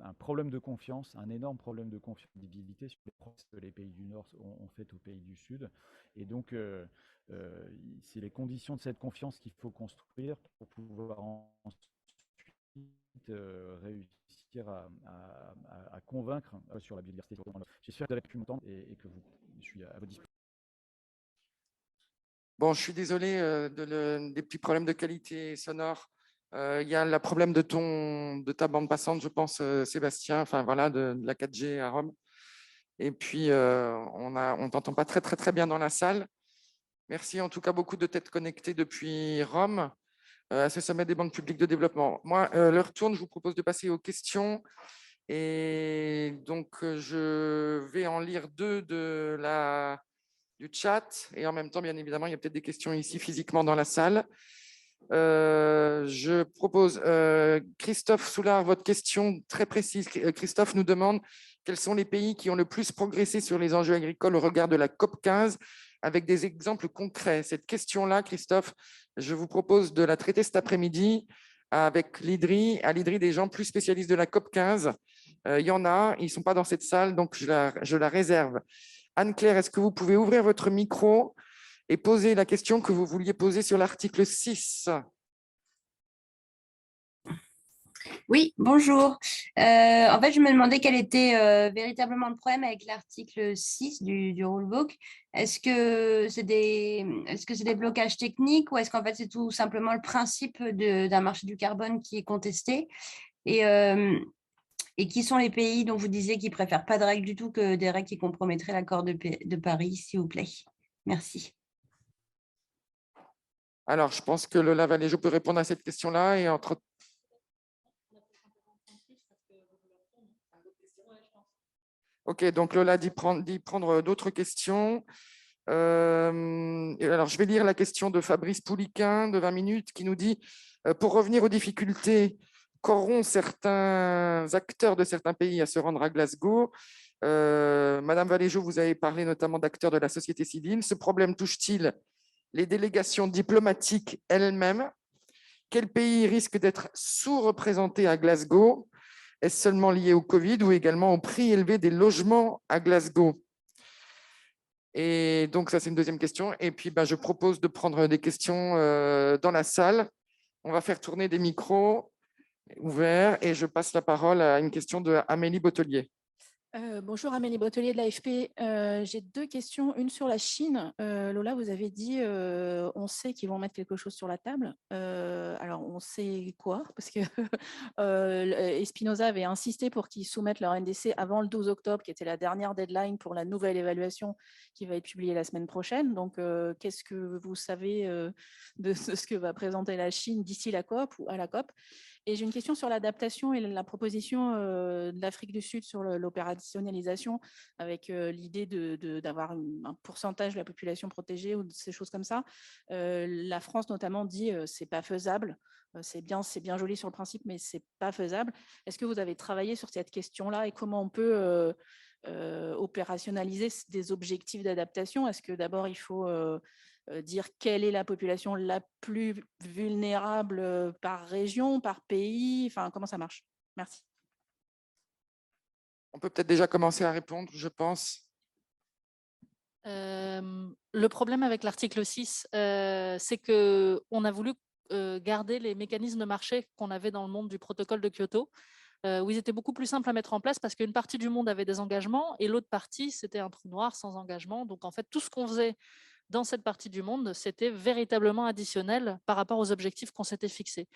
Speaker 11: un problème de confiance, un énorme problème de confiance et de visibilité sur les progrès que les pays du Nord ont fait aux pays du Sud. Et donc, c'est les conditions de cette confiance qu'il faut construire pour pouvoir ensuite réussir à convaincre sur la biodiversité. J'espère que vous avez pu m'entendre et que je suis à votre disposition.
Speaker 1: Bon, je suis désolé des petits problèmes de qualité sonore. Il y a le problème de ta bande passante, je pense, Sébastien, enfin voilà, de la 4G à Rome. Et puis, on t'entend pas très, très, très bien dans la salle. Merci en tout cas beaucoup de t'être connecté depuis Rome à ce sommet des banques publiques de développement. Moi, l'heure tourne, je vous propose de passer aux questions. Et donc, je vais en lire deux du chat. Et en même temps, bien évidemment, il y a peut-être des questions ici physiquement dans la salle. Je propose, Christophe Soulard, votre question très précise. Christophe nous demande quels sont les pays qui ont le plus progressé sur les enjeux agricoles au regard de la COP15, avec des exemples concrets. Cette question-là, Christophe, je vous propose de la traiter cet après-midi avec l'IDRI, à l'IDRI des gens plus spécialistes de la COP15. Il y en a, ils ne sont pas dans cette salle, donc je la réserve Anne-Claire, est-ce que vous pouvez ouvrir votre micro et poser la question que vous vouliez poser sur l'article 6?
Speaker 12: Oui, bonjour. En fait, je me demandais quel était véritablement le problème avec l'article 6 du rulebook. Est-ce que c'est des blocages techniques ou est-ce qu'en fait, c'est tout simplement le principe d'un marché du carbone qui est contesté? Et qui sont les pays dont vous disiez qu'ils ne préfèrent pas de règles du tout que des règles qui compromettraient l'accord de Paris, s'il vous plaît? Merci.
Speaker 1: Alors, je pense que Lola Valéjo peut répondre à cette question-là et entre... Ok, donc Lola dit prendre d'autres questions. Alors, je vais lire la question de Fabrice Pouliquin de 20 minutes qui nous dit pour revenir aux difficultés qu'auront certains acteurs de certains pays à se rendre à Glasgow. Madame Valéjo, vous avez parlé notamment d'acteurs de la société civile. Ce problème touche-t-il les délégations diplomatiques elles-mêmes? Quel pays risque d'être sous-représenté à Glasgow? Est-ce seulement lié au Covid ou également au prix élevé des logements à Glasgow? Et donc, ça, c'est une deuxième question. Et puis, je propose de prendre des questions dans la salle. On va faire tourner des micros ouverts et je passe la parole à une question de Amélie Bottelier.
Speaker 4: Bonjour Amélie Bottelier de l'AFP. J'ai deux questions, une sur la Chine. Lola, vous avez dit on sait qu'ils vont mettre quelque chose sur la table. Alors, on sait quoi? Parce que Espinosa avait insisté pour qu'ils soumettent leur NDC avant le 12 octobre, qui était la dernière deadline pour la nouvelle évaluation qui va être publiée la semaine prochaine. Donc, qu'est-ce que vous savez de ce que va présenter la Chine d'ici la COP ou à la COP? Et j'ai une question sur l'adaptation et la proposition de l'Afrique du Sud sur l'opérationnalisation avec l'idée d'avoir un pourcentage de la population protégée ou de ces choses comme ça. La France notamment dit c'est pas faisable. C'est bien joli sur le principe, mais c'est pas faisable. Est-ce que vous avez travaillé sur cette question-là et comment on peut opérationnaliser des objectifs d'adaptation? Est-ce que d'abord il faut dire quelle est la population la plus vulnérable par région, par pays, enfin comment ça marche? Merci.
Speaker 1: On peut peut-être déjà commencer à répondre, je pense.
Speaker 8: Le problème avec l'article 6, c'est qu'on a voulu garder les mécanismes de marché qu'on avait dans le monde du protocole de Kyoto, où ils étaient beaucoup plus simples à mettre en place parce qu'une partie du monde avait des engagements et l'autre partie, c'était un trou noir sans engagement. Donc, en fait, tout ce qu'on faisait dans cette partie du monde, c'était véritablement additionnel par rapport aux objectifs qu'on s'était fixés.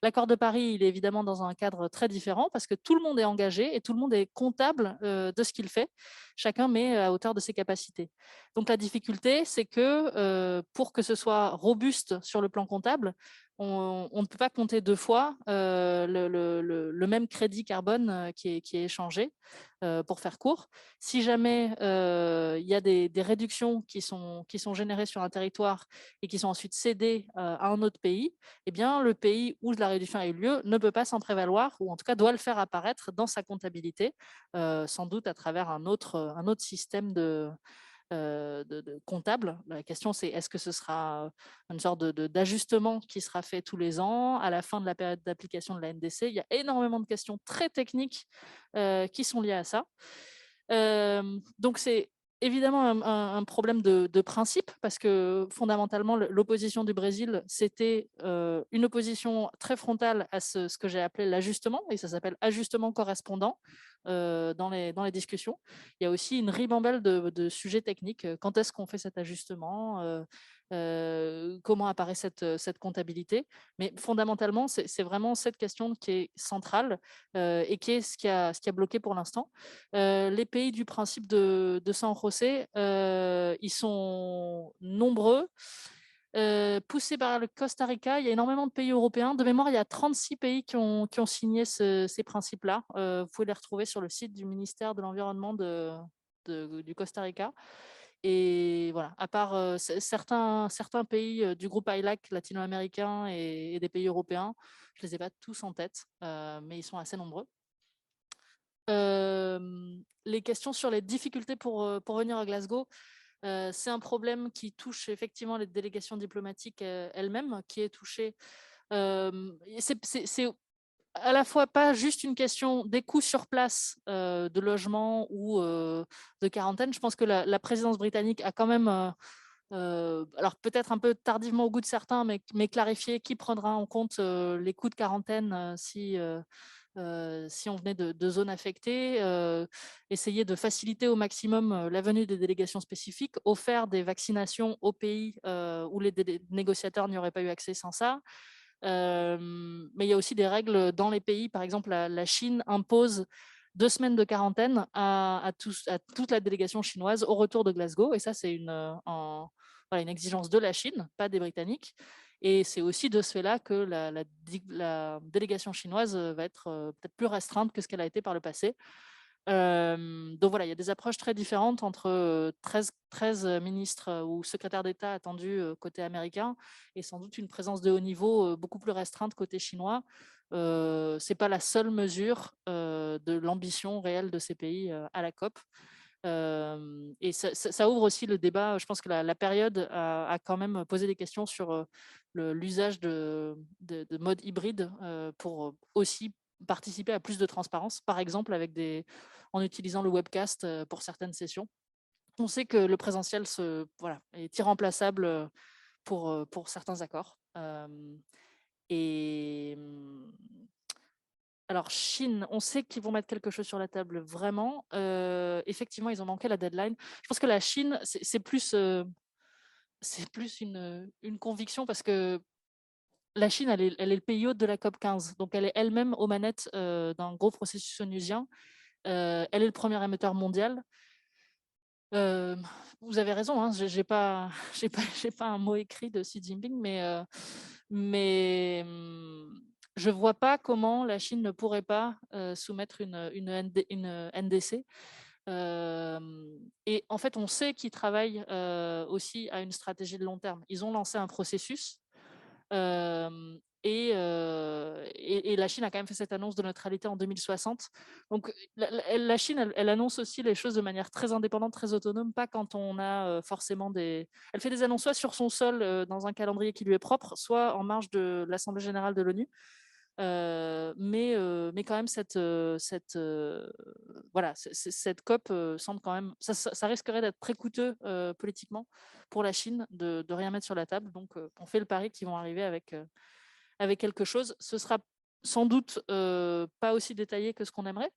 Speaker 8: L'accord de Paris, il est évidemment dans un cadre très différent parce que tout le monde est engagé et tout le monde est comptable de ce qu'il fait. Chacun met à hauteur de ses capacités. Donc la difficulté, c'est que pour que ce soit robuste sur le plan comptable, on ne peut pas compter deux fois le même crédit carbone qui est échangé, pour faire court. Si jamais il y a des réductions qui sont générées sur un territoire et qui sont ensuite cédées à un autre pays, eh bien, le pays où la réduction a eu lieu ne peut pas s'en prévaloir, ou en tout cas doit le faire apparaître dans sa comptabilité, sans doute à travers un autre système de comptable. La question, c'est est-ce que ce sera une sorte d'ajustement qui sera fait tous les ans à la fin de la période d'application de la NDC? Il y a énormément de questions très techniques qui sont liées à ça. Donc, c'est évidemment un problème de principe parce que fondamentalement, l'opposition du Brésil, c'était une opposition très frontale à ce que j'ai appelé l'ajustement, et ça s'appelle ajustement correspondant dans les discussions. Il y a aussi une ribambelle de sujets techniques. Quand est-ce qu'on fait cet ajustement? Comment apparaît cette comptabilité? Mais fondamentalement, c'est vraiment cette question qui est centrale et qui est ce qui a bloqué pour l'instant. Les pays du principe de San José, ils sont nombreux. Poussé par le Costa Rica, il y a énormément de pays européens. De mémoire, il y a 36 pays qui ont signé ces principes-là. Vous pouvez les retrouver sur le site du ministère de l'Environnement du Costa Rica. Et voilà, à part certains pays du groupe ILAC latino-américain et des pays européens, je ne les ai pas tous en tête, mais ils sont assez nombreux. Les questions sur les difficultés pour venir à Glasgow, c'est un problème qui touche effectivement les délégations diplomatiques elles-mêmes, qui est touché. C'est à la fois pas juste une question des coûts sur place de logement ou de quarantaine. Je pense que la présidence britannique a quand même, alors peut-être un peu tardivement au goût de certains, mais clarifié qui prendra en compte les coûts de quarantaine si on venait de zones affectées, essayer de faciliter au maximum la venue des délégations spécifiques, offrir des vaccinations aux pays où les négociateurs n'y auraient pas eu accès sans ça. Mais il y a aussi des règles dans les pays. Par exemple, la Chine impose 2 semaines de quarantaine à toute la délégation chinoise au retour de Glasgow. Et ça, c'est une exigence de la Chine, pas des Britanniques. Et c'est aussi de ce fait-là que la délégation chinoise va être peut-être plus restreinte que ce qu'elle a été par le passé. Donc voilà, il y a des approches très différentes entre 13 ministres ou secrétaires d'État attendus côté américain et sans doute une présence de haut niveau beaucoup plus restreinte côté chinois. Ce n'est pas la seule mesure de l'ambition réelle de ces pays à la COP. Et ça ouvre aussi le débat. Je pense que la période a quand même posé des questions sur l'usage de mode hybride pour aussi participer à plus de transparence, par exemple en utilisant le webcast pour certaines sessions. On sait que le présentiel est irremplaçable pour certains accords. Alors, Chine, on sait qu'ils vont mettre quelque chose sur la table, vraiment. Effectivement, ils ont manqué la deadline. Je pense que la Chine, c'est plus une conviction parce que la Chine, elle est le pays hôte de la COP 15. Donc, elle est elle-même aux manettes d'un gros processus onusien. Elle est le premier émetteur mondial. Vous avez raison, hein, j'ai pas un mot écrit de Xi Jinping, mais je ne vois pas comment la Chine ne pourrait pas soumettre une NDC. Et en fait, on sait qu'ils travaillent aussi à une stratégie de long terme. Ils ont lancé un processus et la Chine a quand même fait cette annonce de neutralité en 2060. Donc la Chine, elle annonce aussi les choses de manière très indépendante, très autonome, pas quand on a forcément des... Elle fait des annonces soit sur son sol dans un calendrier qui lui est propre, soit en marge de l'Assemblée générale de l'ONU. Mais quand même, cette COP semble quand même... Ça risquerait d'être très coûteux politiquement pour la Chine de rien mettre sur la table. Donc, on fait le pari qu'ils vont arriver avec quelque chose. Ce sera sans doute pas aussi détaillé que ce qu'on aimerait.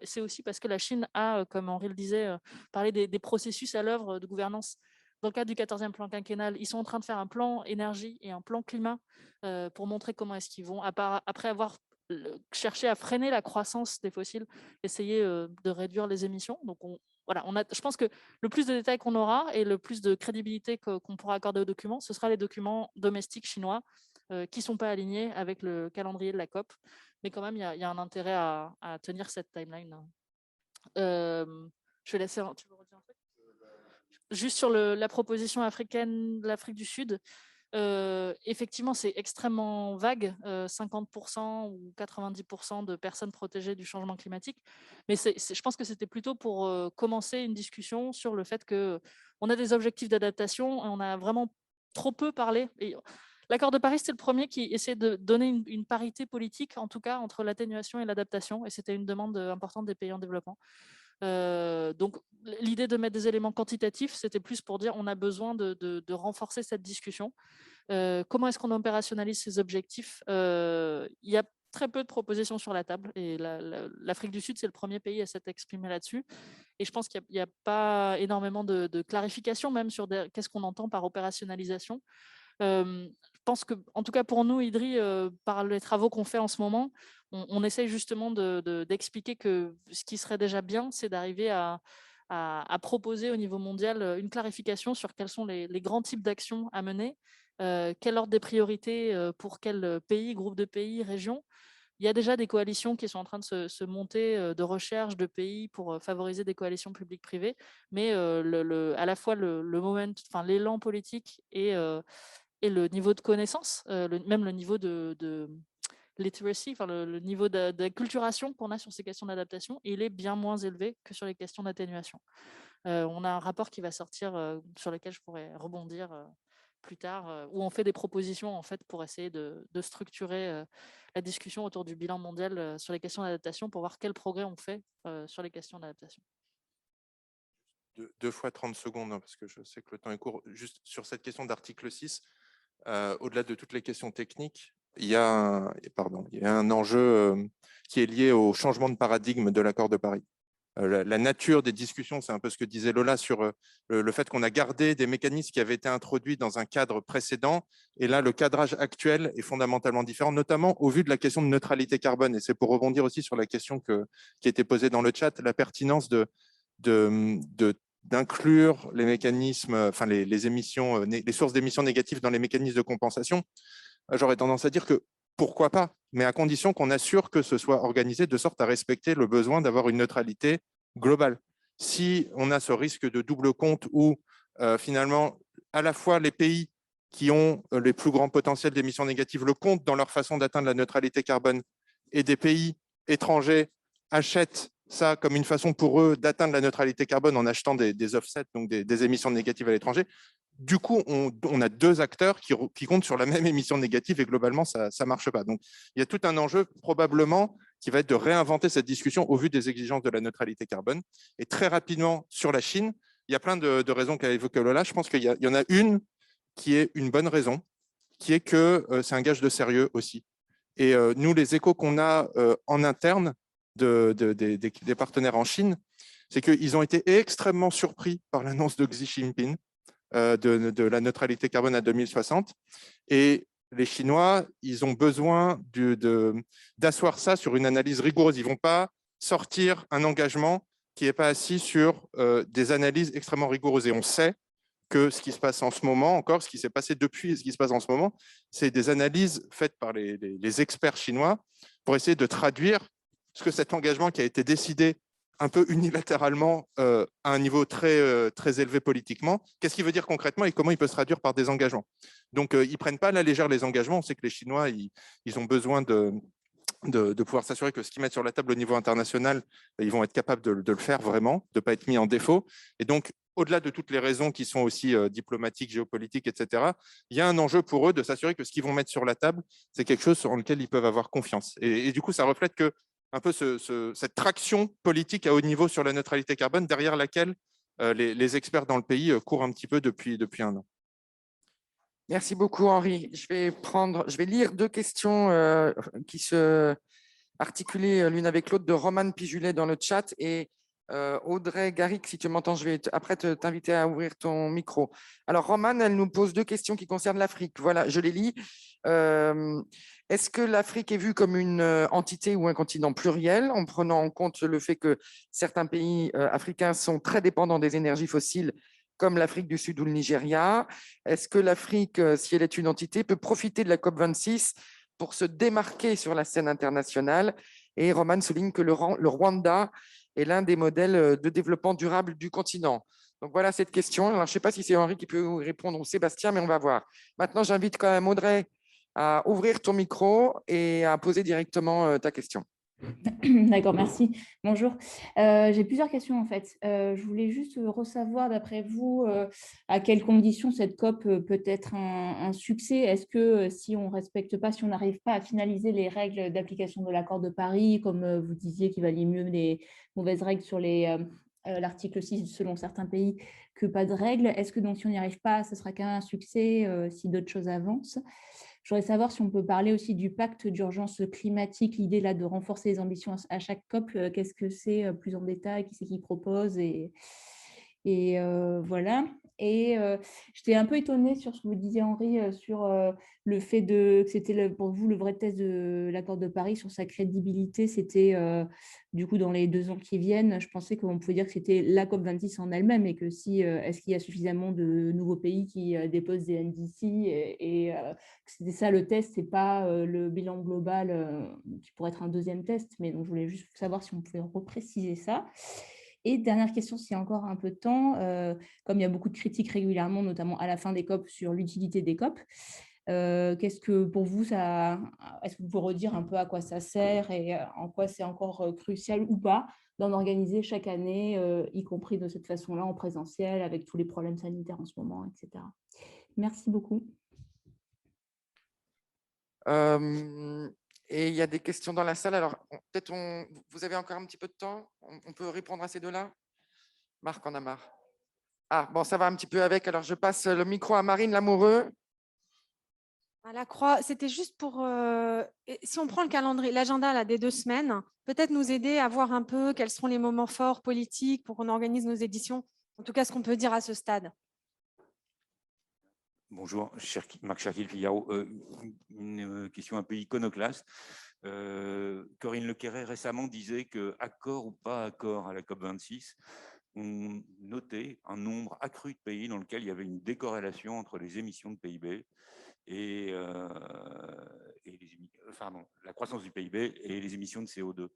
Speaker 8: C'est aussi parce que la Chine a, comme Henri le disait, parlé des processus à l'œuvre de gouvernance. Dans le cadre du 14e plan quinquennal, ils sont en train de faire un plan énergie et un plan climat pour montrer comment est-ce qu'ils vont, après avoir cherché à freiner la croissance des fossiles, essayer de réduire les émissions. Donc, je pense que le plus de détails qu'on aura et le plus de crédibilité qu'on pourra accorder aux documents, ce sera les documents domestiques chinois qui ne sont pas alignés avec le calendrier de la COP. Mais quand même, il y a un intérêt à tenir cette timeline. Je vais laisser... Tu veux redire un truc ? Juste sur la proposition africaine de l'Afrique du Sud, effectivement, c'est extrêmement vague, 50% ou 90% de personnes protégées du changement climatique. Mais je pense que c'était plutôt pour commencer une discussion sur le fait qu'on a des objectifs d'adaptation et on a vraiment trop peu parlé. L'accord de Paris, c'était le premier qui essayait de donner une parité politique, en tout cas, entre l'atténuation et l'adaptation. Et c'était une demande importante des pays en développement. Donc, l'idée de mettre des éléments quantitatifs, c'était plus pour dire on a besoin de renforcer cette discussion. Comment est-ce qu'on opérationnalise ces objectifs ? Il y a très peu de propositions sur la table et l'Afrique du Sud, c'est le premier pays à s'être exprimé là-dessus. Et je pense qu'il n'y a pas énormément de clarification même sur qu'est-ce qu'on entend par opérationnalisation. Je pense que, en tout cas pour nous, IDRI, par les travaux qu'on fait en ce moment, on essaye justement d'expliquer que ce qui serait déjà bien, c'est d'arriver à proposer au niveau mondial une clarification sur quels sont les grands types d'actions à mener, quel ordre des priorités pour quel pays, groupe de pays, région. Il y a déjà des coalitions qui sont en train de se monter de recherche de pays pour favoriser des coalitions publiques-privées, mais à la fois l'élan politique et le niveau de connaissance, même le niveau de literacy, le niveau d'acculturation qu'on a sur ces questions d'adaptation, il est bien moins élevé que sur les questions d'atténuation. On a un rapport qui va sortir sur lequel je pourrais rebondir plus tard, où on fait des propositions en fait pour essayer de structurer la discussion autour du bilan mondial sur les questions d'adaptation pour voir quel progrès on fait sur les questions d'adaptation.
Speaker 7: Deux fois 30 secondes, hein, parce que je sais que le temps est court. Juste sur cette question d'article 6, au-delà de toutes les questions techniques, il y a un enjeu qui est lié au changement de paradigme de l'accord de Paris. La nature des discussions, c'est un peu ce que disait Lola sur le fait qu'on a gardé des mécanismes qui avaient été introduits dans un cadre précédent. Et là, le cadrage actuel est fondamentalement différent, notamment au vu de la question de neutralité carbone. Et c'est pour rebondir aussi sur la question qui a été posée dans le chat, la pertinence d'inclure les mécanismes, enfin les émissions, les sources d'émissions négatives dans les mécanismes de compensation. J'aurais tendance à dire que pourquoi pas, mais à condition qu'on assure que ce soit organisé de sorte à respecter le besoin d'avoir une neutralité globale. Si on a ce risque de double compte où finalement, à la fois les pays qui ont les plus grands potentiels d'émissions négatives le comptent dans leur façon d'atteindre la neutralité carbone et des pays étrangers achètent ça comme une façon pour eux d'atteindre la neutralité carbone en achetant des offsets, donc des émissions négatives à l'étranger, du coup, on a deux acteurs qui comptent sur la même émission négative et globalement, ça ne marche pas. Donc, il y a tout un enjeu probablement qui va être de réinventer cette discussion au vu des exigences de la neutralité carbone. Et très rapidement, sur la Chine, il y a plein de raisons qu'a évoqué Lola. Je pense qu'il y en a une qui est une bonne raison, qui est que c'est un gage de sérieux aussi. Et nous, les échos qu'on a en interne des partenaires en Chine, c'est qu'ils ont été extrêmement surpris par l'annonce de Xi Jinping de la neutralité carbone à 2060. Et les Chinois, ils ont besoin d'asseoir ça sur une analyse rigoureuse. Ils ne vont pas sortir un engagement qui n'est pas assis sur des analyses extrêmement rigoureuses. Et on sait que ce qui se passe en ce moment, encore ce qui s'est passé depuis et ce qui se passe en ce moment, c'est des analyses faites par les experts chinois pour essayer de traduire ce que cet engagement qui a été décidé un peu unilatéralement à un niveau très élevé politiquement, qu'est-ce qu'il veut dire concrètement et comment il peut se traduire par des engagements. Donc, ils ne prennent pas à la légère les engagements. On sait que les Chinois, ils ont besoin de pouvoir s'assurer que ce qu'ils mettent sur la table au niveau international, ils vont être capables de le faire vraiment, de ne pas être mis en défaut. Et donc, au-delà de toutes les raisons qui sont aussi diplomatiques, géopolitiques, etc., il y a un enjeu pour eux de s'assurer que ce qu'ils vont mettre sur la table, c'est quelque chose sur lequel ils peuvent avoir confiance. Et du coup, ça reflète que un peu cette traction politique à haut niveau sur la neutralité carbone, derrière laquelle les experts dans le pays courent un petit peu depuis un an.
Speaker 1: Merci beaucoup, Henri. Je vais lire deux questions qui se articulaient l'une avec l'autre de Romane Pijulet dans le chat et Audrey Garrick, si tu m'entends, je vais après t'inviter à ouvrir ton micro. Alors, Romane, elle nous pose deux questions qui concernent l'Afrique. Voilà, je les lis. Est-ce que l'Afrique est vue comme une entité ou un continent pluriel, en prenant en compte le fait que certains pays africains sont très dépendants des énergies fossiles, comme l'Afrique du Sud ou le Nigeria? Est-ce que l'Afrique, si elle est une entité, peut profiter de la COP26 pour se démarquer sur la scène internationale? Et Roman souligne que le Rwanda est l'un des modèles de développement durable du continent. Donc voilà cette question. Alors, je ne sais pas si c'est Henri qui peut répondre ou Sébastien, mais on va voir. Maintenant, j'invite quand même Audrey à ouvrir ton micro et à poser directement ta question.
Speaker 13: D'accord, merci. Bonjour. J'ai plusieurs questions en fait. Je voulais juste ressavoir d'après vous à quelles conditions cette COP peut être un succès. Est-ce que si on ne respecte pas, si on n'arrive pas à finaliser les règles d'application de l'accord de Paris, comme vous disiez qu'il valait mieux les mauvaises règles sur l'article 6 selon certains pays que pas de règles, est-ce que donc si on n'y arrive pas, ce sera qu'un succès si d'autres choses avancent? Je voudrais savoir si on peut parler aussi du pacte d'urgence climatique, l'idée là de renforcer les ambitions à chaque COP, qu'est-ce que c'est plus en détail, qui c'est qui propose et voilà. Et j'étais un peu étonnée sur ce que vous disiez, Henri, sur le fait que c'était pour vous le vrai test de l'accord de Paris sur sa crédibilité. C'était du coup dans les 2 ans qui viennent. Je pensais qu'on pouvait dire que c'était la COP26 en elle-même et que est-ce qu'il y a suffisamment de nouveaux pays qui déposent des NDC et que c'était ça le test, c'est pas le bilan global qui pourrait être un deuxième test. Mais donc je voulais juste savoir si on pouvait repréciser ça. Et dernière question, s'il y a encore un peu de temps, comme il y a beaucoup de critiques régulièrement, notamment à la fin des COP, sur l'utilité des COP, qu'est-ce que pour vous, est-ce que vous pouvez redire un peu à quoi ça sert et en quoi c'est encore crucial ou pas d'en organiser chaque année, y compris de cette façon-là, en présentiel, avec tous les problèmes sanitaires en ce moment, etc. Merci beaucoup.
Speaker 1: Et il y a des questions dans la salle. Alors, peut-être vous avez encore un petit peu de temps. On peut répondre à ces deux-là. Marc en a marre. Ah, bon, ça va un petit peu avec. Alors, je passe le micro à Marine Lamoureux.
Speaker 14: À la Croix, c'était juste pour, si on prend le calendrier, l'agenda là, des 2 semaines, peut-être nous aider à voir un peu quels seront les moments forts politiques pour qu'on organise nos éditions. En tout cas, ce qu'on peut dire à ce stade.
Speaker 15: Bonjour, Marc Cherkil-Figaro. Une question un peu iconoclaste. Corinne Lequerret récemment disait que, accord ou pas accord à la COP26, on notait un nombre accru de pays dans lequel il y avait une décorrélation entre les émissions de PIB et la croissance du PIB et les émissions de CO2.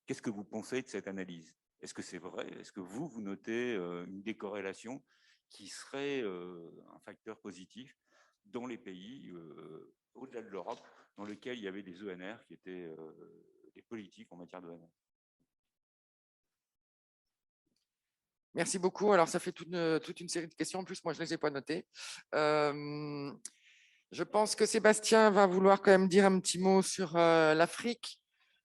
Speaker 15: Qu'est-ce que vous pensez de cette analyse? Est-ce que c'est vrai? Est-ce que vous notez une décorrélation qui serait un facteur positif dans les pays au-delà de l'Europe, dans lesquels il y avait des ENR qui étaient des politiques en matière d'ENR?
Speaker 1: Merci beaucoup. Alors, ça fait toute une série de questions. En plus, moi, je ne les ai pas notées. Je pense que Sébastien va vouloir quand même dire un petit mot sur l'Afrique.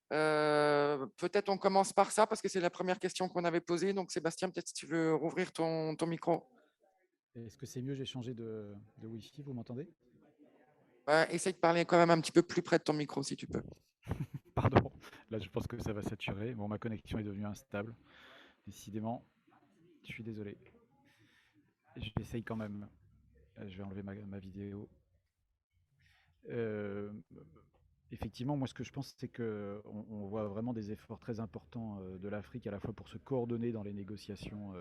Speaker 1: Peut-être on commence par ça, parce que c'est la première question qu'on avait posée. Donc, Sébastien, peut-être si tu veux rouvrir ton micro.
Speaker 11: Est-ce que c'est mieux, j'ai changé de Wi-Fi, vous m'entendez?
Speaker 1: Essaye de parler quand même un petit peu plus près de ton micro, si tu peux.
Speaker 11: Pardon, là je pense que ça va saturer. Bon, ma connexion est devenue instable. Décidément, je suis désolé. J'essaye quand même. Je vais enlever ma vidéo. Effectivement, moi ce que je pense, c'est qu'on voit vraiment des efforts très importants de l'Afrique, à la fois pour se coordonner dans les négociations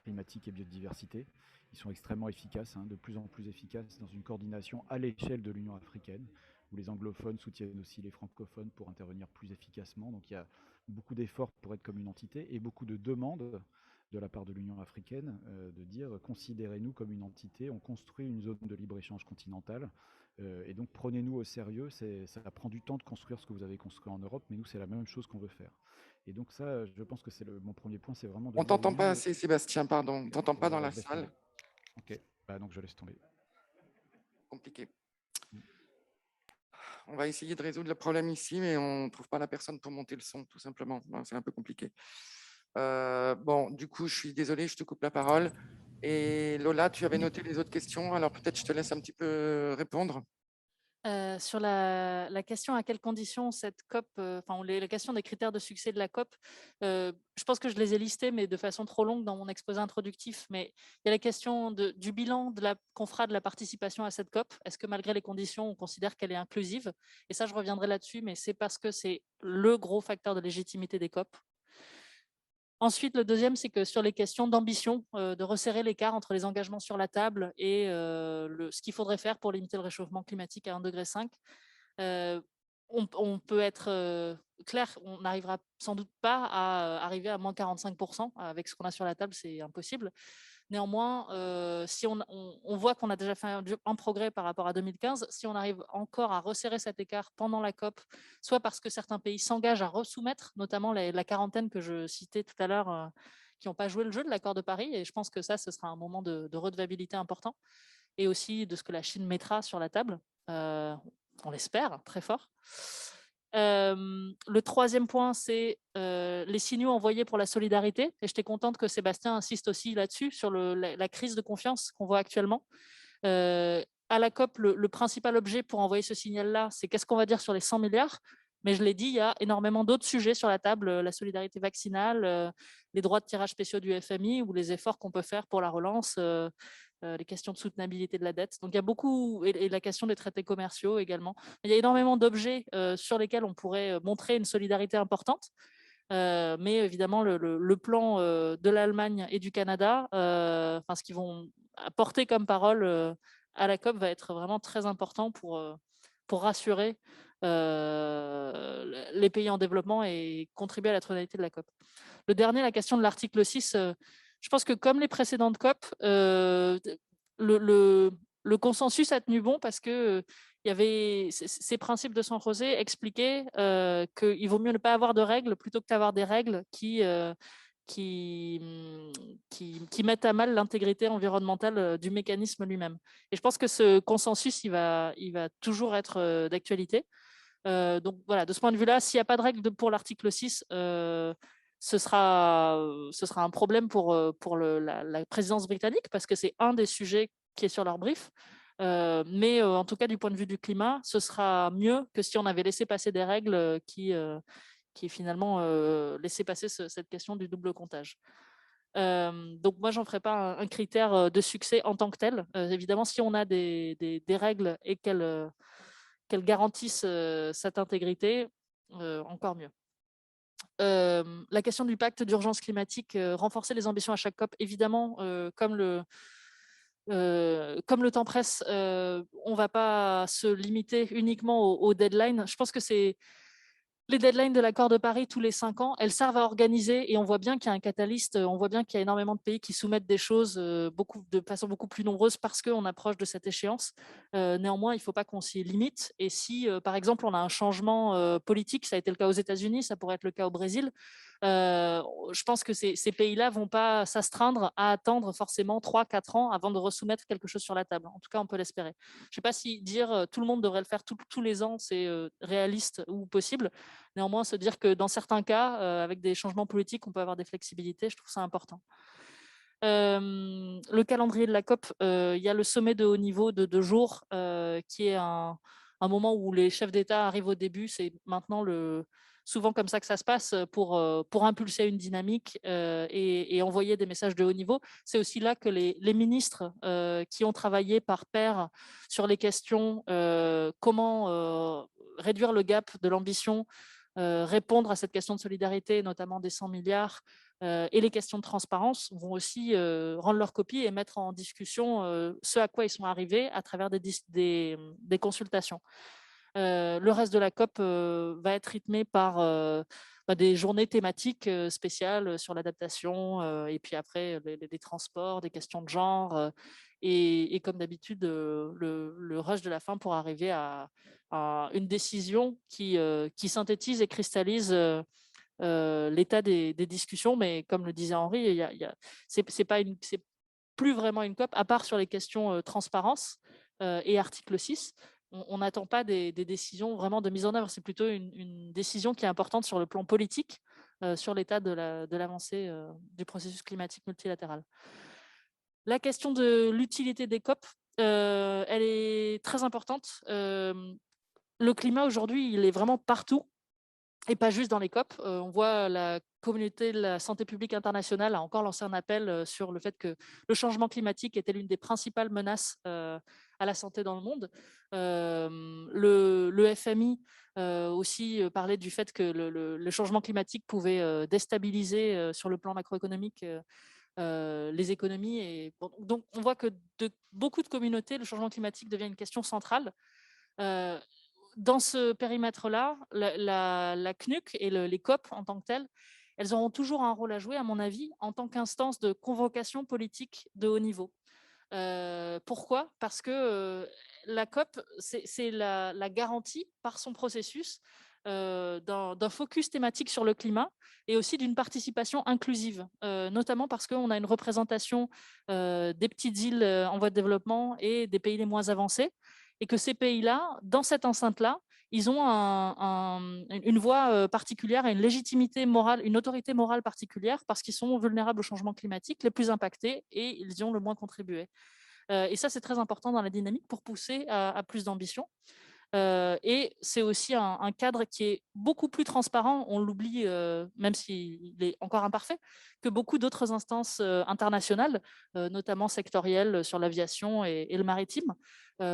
Speaker 11: climatiques et biodiversité. Ils sont extrêmement efficaces, de plus en plus efficaces dans une coordination à l'échelle de l'Union africaine, où les anglophones soutiennent aussi les francophones pour intervenir plus efficacement. Donc il y a beaucoup d'efforts pour être comme une entité et beaucoup de demandes de la part de l'Union africaine de dire considérez-nous comme une entité, on construit une zone de libre-échange continentale. Et donc prenez-nous au sérieux, ça prend du temps de construire ce que vous avez construit en Europe, mais nous c'est la même chose qu'on veut faire. Et donc ça, je pense que c'est mon premier point, c'est vraiment de...
Speaker 1: On t'entend pas assez, Sébastien, pardon. On t'entend pas dans la salle.
Speaker 11: Tomber. Ok, donc je laisse tomber.
Speaker 1: Compliqué. On va essayer de résoudre le problème ici, mais on ne trouve pas la personne pour monter le son, tout simplement. C'est un peu compliqué. Bon, du coup, je suis désolé, je te coupe la parole. Et Lola, tu avais noté les autres questions, alors peut-être je te laisse un petit peu répondre.
Speaker 8: Sur la question à quelles conditions cette COP, la question des critères de succès de la COP, je pense que je les ai listés, mais de façon trop longue dans mon exposé introductif. Mais il y a la question du bilan qu'on fera de la participation à cette COP. Est-ce que malgré les conditions, on considère qu'elle est inclusive? Et ça, je reviendrai là-dessus, mais c'est parce que c'est le gros facteur de légitimité des COP. Ensuite, le deuxième, c'est que sur les questions d'ambition, de resserrer l'écart entre les engagements sur la table et ce qu'il faudrait faire pour limiter le réchauffement climatique à 1,5 degré, on peut être clair, on n'arrivera sans doute pas à arriver à moins 45%. Avec ce qu'on a sur la table, c'est impossible. Néanmoins, si on voit qu'on a déjà fait un progrès par rapport à 2015, si on arrive encore à resserrer cet écart pendant la COP, soit parce que certains pays s'engagent à resoumettre, notamment la quarantaine que je citais tout à l'heure, qui n'ont pas joué le jeu de l'accord de Paris, et je pense que ça, ce sera un moment de redevabilité important, et aussi de ce que la Chine mettra sur la table, on l'espère, très fort. Le troisième point, c'est les signaux envoyés pour la solidarité. Et j'étais contente que Sébastien insiste aussi là-dessus, sur la crise de confiance qu'on voit actuellement. À la COP, le principal objet pour envoyer ce signal-là, c'est qu'est-ce qu'on va dire sur les 100 milliards. Mais je l'ai dit, il y a énormément d'autres sujets sur la table, la solidarité vaccinale, les droits de tirage spéciaux du FMI ou les efforts qu'on peut faire pour la relance, les questions de soutenabilité de la dette. Donc il y a beaucoup, et la question des traités commerciaux également. Il y a énormément d'objets sur lesquels on pourrait montrer une solidarité importante. Mais évidemment, le plan de l'Allemagne et du Canada, ce qu'ils vont apporter comme parole à la COP va être vraiment très important pour rassurer les pays en développement et contribuer à la tonalité de la COP. Le dernier, la question de l'article 6, je pense que comme les précédentes COP, le consensus a tenu bon parce que il y avait ces principes de San José expliquaient qu'il vaut mieux ne pas avoir de règles plutôt que d'avoir des règles qui qui mettent à mal l'intégrité environnementale du mécanisme lui-même. Et je pense que ce consensus, il va toujours être d'actualité. Donc voilà, de ce point de vue-là, s'il n'y a pas de règle pour l'article 6, ce sera un problème pour la présidence britannique, parce que c'est un des sujets qui est sur leur brief. Mais en tout cas, du point de vue du climat, ce sera mieux que si on avait laissé passer des règles qui finalement laissaient passer cette question du double comptage. Donc moi, j'en ferai pas un critère de succès en tant que tel. Évidemment, si on a des règles et qu'elles garantissent cette intégrité, encore mieux. La question du pacte d'urgence climatique, renforcer les ambitions à chaque COP, évidemment, comme le temps presse, on ne va pas se limiter uniquement aux deadlines. Je pense que c'est les deadlines de l'accord de Paris tous les 5 ans, elles servent à organiser, et on voit bien qu'il y a un catalyste, on voit bien qu'il y a énormément de pays qui soumettent des choses de façon beaucoup plus nombreuse parce qu'on approche de cette échéance. Néanmoins, il ne faut pas qu'on s'y limite. Et si, par exemple, on a un changement politique, ça a été le cas aux États-Unis, ça pourrait être le cas au Brésil, je pense que ces pays-là ne vont pas s'astreindre à attendre forcément 3-4 ans avant de resoumettre quelque chose sur la table. En tout cas, on peut l'espérer. Je ne sais pas si dire tout le monde devrait le faire tous les ans, c'est réaliste ou possible. Néanmoins, se dire que dans certains cas, avec des changements politiques, on peut avoir des flexibilités, je trouve ça important. Le calendrier de la COP, il y a le sommet de haut niveau de 2 jours, qui est un moment où les chefs d'État arrivent au début. C'est maintenant souvent comme ça que ça se passe pour impulser une dynamique et envoyer des messages de haut niveau. C'est aussi là que les ministres qui ont travaillé par pair sur les questions comment réduire le gap de l'ambition, répondre à cette question de solidarité, notamment des 100 milliards, et les questions de transparence vont aussi rendre leur copie et mettre en discussion ce à quoi ils sont arrivés à travers des consultations. Le reste de la COP va être rythmé par des journées thématiques spéciales sur l'adaptation, et puis après les transports, des questions de genre, et comme d'habitude, le rush de la fin pour arriver à une décision qui synthétise et cristallise l'état des discussions. Mais comme le disait Henri, c'est plus vraiment une COP, à part sur les questions transparence et article 6. On n'attend pas des décisions vraiment de mise en œuvre. C'est plutôt une décision qui est importante sur le plan politique, sur l'état de l'avancée du processus climatique multilatéral. La question de l'utilité des COP, elle est très importante. Le climat aujourd'hui, il est vraiment partout et pas juste dans les COP. On voit la communauté de la santé publique internationale a encore lancé un appel sur le fait que le changement climatique était l'une des principales menaces à la santé dans le monde. Le FMI aussi parlait du fait que le changement climatique pouvait déstabiliser sur le plan macroéconomique les économies. Et, bon, donc, on voit que beaucoup de communautés, le changement climatique devient une question centrale. Dans ce périmètre-là, la CNUC et les COP en tant que telles, elles auront toujours un rôle à jouer, à mon avis, en tant qu'instance de convocation politique de haut niveau. Pourquoi ? Parce que la COP, c'est la garantie par son processus d'un focus thématique sur le climat et aussi d'une participation inclusive, notamment parce qu'on a une représentation des petites îles en voie de développement et des pays les moins avancés, et que ces pays-là, dans cette enceinte-là, ils ont une voix particulière et une légitimité morale, une autorité morale particulière, parce qu'ils sont vulnérables au changement climatique, les plus impactés, et ils y ont le moins contribué. Et ça, c'est très important dans la dynamique pour pousser à plus d'ambition. Et c'est aussi un cadre qui est beaucoup plus transparent, on l'oublie, même s'il est encore imparfait, que beaucoup d'autres instances internationales, notamment sectorielles sur l'aviation et le maritime,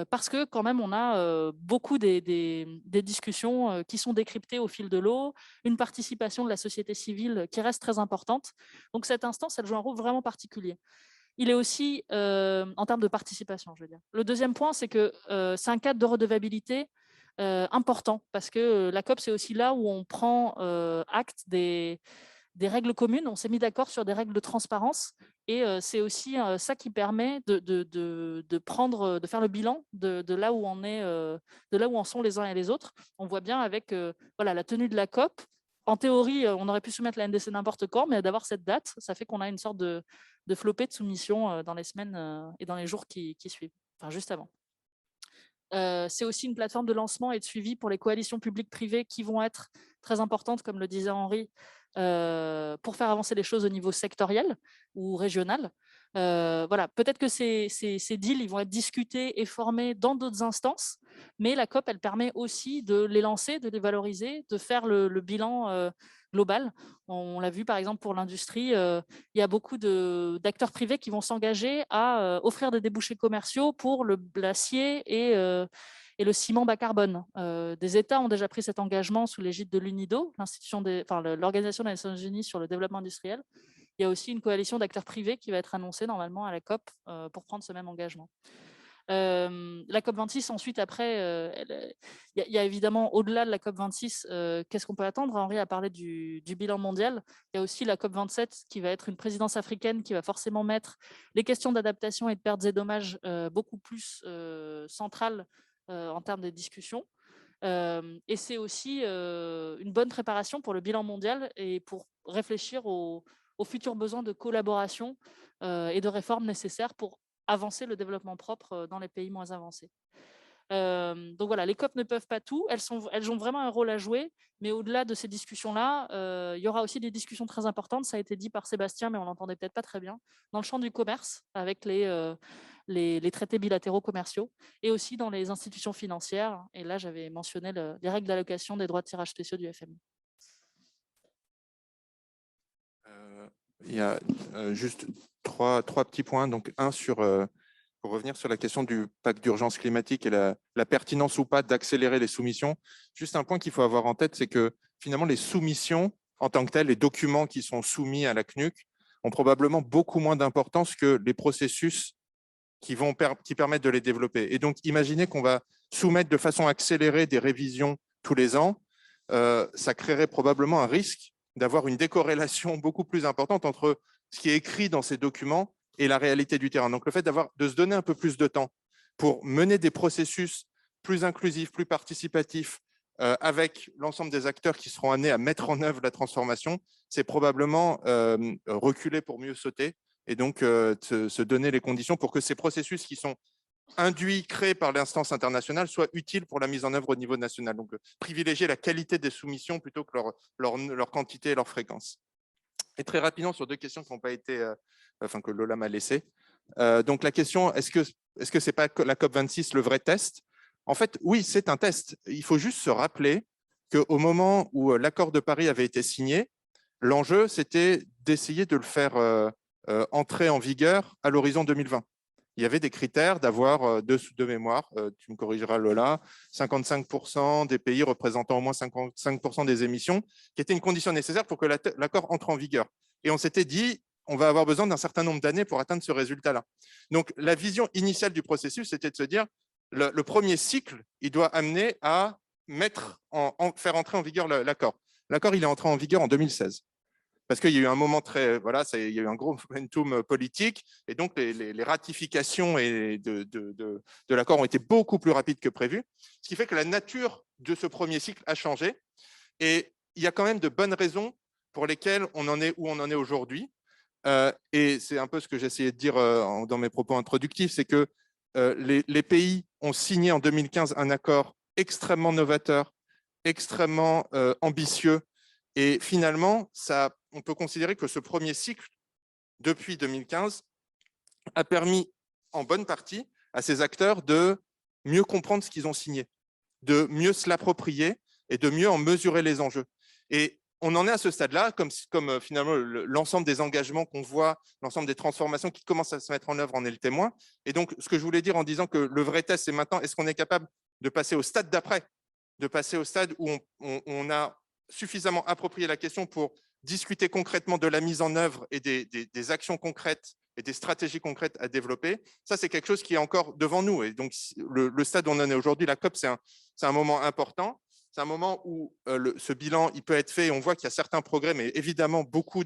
Speaker 8: parce que quand même on a beaucoup des discussions qui sont décryptées au fil de l'eau, une participation de la société civile qui reste très importante. Donc cette instance, elle joue un rôle vraiment particulier. Il est aussi, en termes de participation, je veux dire. Le deuxième point, c'est que c'est un cadre de redevabilité important, parce que la COP, c'est aussi là où on prend acte des règles communes. On s'est mis d'accord sur des règles de transparence, et c'est aussi ça qui permet de faire le bilan de là où on est, de là où en sont les uns et les autres. On voit bien avec voilà, la tenue de la COP, en théorie, on aurait pu soumettre la NDC n'importe quand, mais d'avoir cette date, ça fait qu'on a une sorte de flopée de soumission dans les semaines et dans les jours qui suivent, enfin juste avant. C'est aussi une plateforme de lancement et de suivi pour les coalitions publiques-privées qui vont être très importantes, comme le disait Henri, pour faire avancer les choses au niveau sectoriel ou régional. Voilà, peut-être que ces deals ils vont être discutés et formés dans d'autres instances, mais la COP, elle permet aussi de les lancer, de les valoriser, de faire le bilan global. On l'a vu par exemple pour l'industrie, il y a beaucoup d'acteurs privés qui vont s'engager à offrir des débouchés commerciaux pour l'acier et le ciment bas carbone. Des États ont déjà pris cet engagement sous l'égide de l'UNIDO, l'Organisation des Nations Unies sur le développement industriel. Il y a aussi une coalition d'acteurs privés qui va être annoncée normalement à la COP pour prendre ce même engagement. La COP26, ensuite, après, il y a évidemment, au-delà de la COP26, qu'est-ce qu'on peut attendre? Henri a parlé du bilan mondial. Il y a aussi la COP27 qui va être une présidence africaine qui va forcément mettre les questions d'adaptation et de pertes et dommages beaucoup plus centrales en termes de discussions. Et c'est aussi une bonne préparation pour le bilan mondial et pour réfléchir aux futurs besoins de collaboration et de réformes nécessaires pour avancer le développement propre dans les pays moins avancés. Donc voilà, les COP ne peuvent pas tout, elles ont vraiment un rôle à jouer, mais au-delà de ces discussions-là, il y aura aussi des discussions très importantes, ça a été dit par Sébastien, mais on l'entendait peut-être pas très bien, dans le champ du commerce, avec les traités bilatéraux commerciaux, et aussi dans les institutions financières, et là j'avais mentionné les règles d'allocation des droits de tirage spéciaux du FMI.
Speaker 7: Il y a juste trois petits points. Donc, un pour revenir sur la question du pacte d'urgence climatique et la pertinence ou pas d'accélérer les soumissions. Juste un point qu'il faut avoir en tête, c'est que finalement, les soumissions en tant que telles, les documents qui sont soumis à la CNUC, ont probablement beaucoup moins d'importance que les processus qui permettent de les développer. Et donc, imaginez qu'on va soumettre de façon accélérée des révisions tous les ans. Ça créerait probablement un risque d'avoir une décorrélation beaucoup plus importante entre ce qui est écrit dans ces documents et la réalité du terrain. Donc, le fait de se donner un peu plus de temps pour mener des processus plus inclusifs, plus participatifs, avec l'ensemble des acteurs qui seront amenés à mettre en œuvre la transformation, c'est probablement reculer pour mieux sauter et donc se donner les conditions pour que ces processus qui sont induits, créés par l'instance internationale, soient utiles pour la mise en œuvre au niveau national. Donc, privilégier la qualité des soumissions plutôt que leur quantité et leur fréquence. Et très rapidement, sur deux questions qui n'ont pas été, que Lola m'a laissées. Donc, la question, est-ce que ce n'est pas la COP26 le vrai test? En fait, oui, c'est un test. Il faut juste se rappeler qu'au moment où l'accord de Paris avait été signé, l'enjeu, c'était d'essayer de le faire entrer en vigueur à l'horizon 2020. Il y avait des critères d'avoir, de mémoire, tu me corrigeras Lola, 55% des pays représentant au moins 55% des émissions, qui était une condition nécessaire pour que l'accord entre en vigueur. Et on s'était dit, on va avoir besoin d'un certain nombre d'années pour atteindre ce résultat-là. Donc, la vision initiale du processus, c'était de se dire, le premier cycle, il doit amener à faire entrer en vigueur l'accord. L'accord, il est entré en vigueur en 2016. Parce qu'il y a eu un moment il y a eu un gros momentum politique, et donc les ratifications de l'accord ont été beaucoup plus rapides que prévu, ce qui fait que la nature de ce premier cycle a changé, et il y a quand même de bonnes raisons pour lesquelles on en est où on en est aujourd'hui, et c'est un peu ce que j'essayais de dire dans mes propos introductifs, c'est que les pays ont signé en 2015 un accord extrêmement novateur, extrêmement ambitieux, et finalement, on peut considérer que ce premier cycle, depuis 2015, a permis en bonne partie à ces acteurs de mieux comprendre ce qu'ils ont signé, de mieux se l'approprier et de mieux en mesurer les enjeux. Et on en est à ce stade-là, comme finalement l'ensemble des engagements qu'on voit, l'ensemble des transformations qui commencent à se mettre en œuvre en est le témoin. Et donc, ce que je voulais dire en disant que le vrai test, c'est maintenant, est-ce qu'on est capable de passer au stade d'après, de passer au stade où on a suffisamment approprié la question pour discuter concrètement de la mise en œuvre et des actions concrètes et des stratégies concrètes à développer. Ça, c'est quelque chose qui est encore devant nous. Et donc, le stade où on en est aujourd'hui, la COP, c'est un moment important. C'est un moment où ce bilan il peut être fait et on voit qu'il y a certains progrès, mais évidemment beaucoup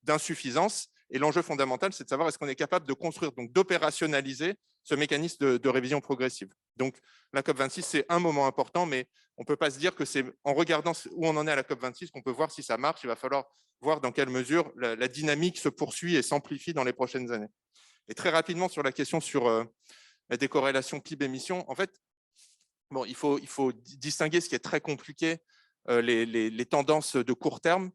Speaker 7: d'insuffisances. Et l'enjeu fondamental, c'est de savoir est-ce qu'on est capable de construire, donc d'opérationnaliser ce mécanisme de révision progressive. Donc, la COP26, c'est un moment important, mais on ne peut pas se dire que c'est en regardant où on en est à la COP26 qu'on peut voir si ça marche. Il va falloir voir dans quelle mesure la dynamique se poursuit et s'amplifie dans les prochaines années. Et très rapidement, sur la question sur la décorrélation PIB-émissions, en fait, bon, il faut distinguer ce qui est très compliqué, les tendances de court terme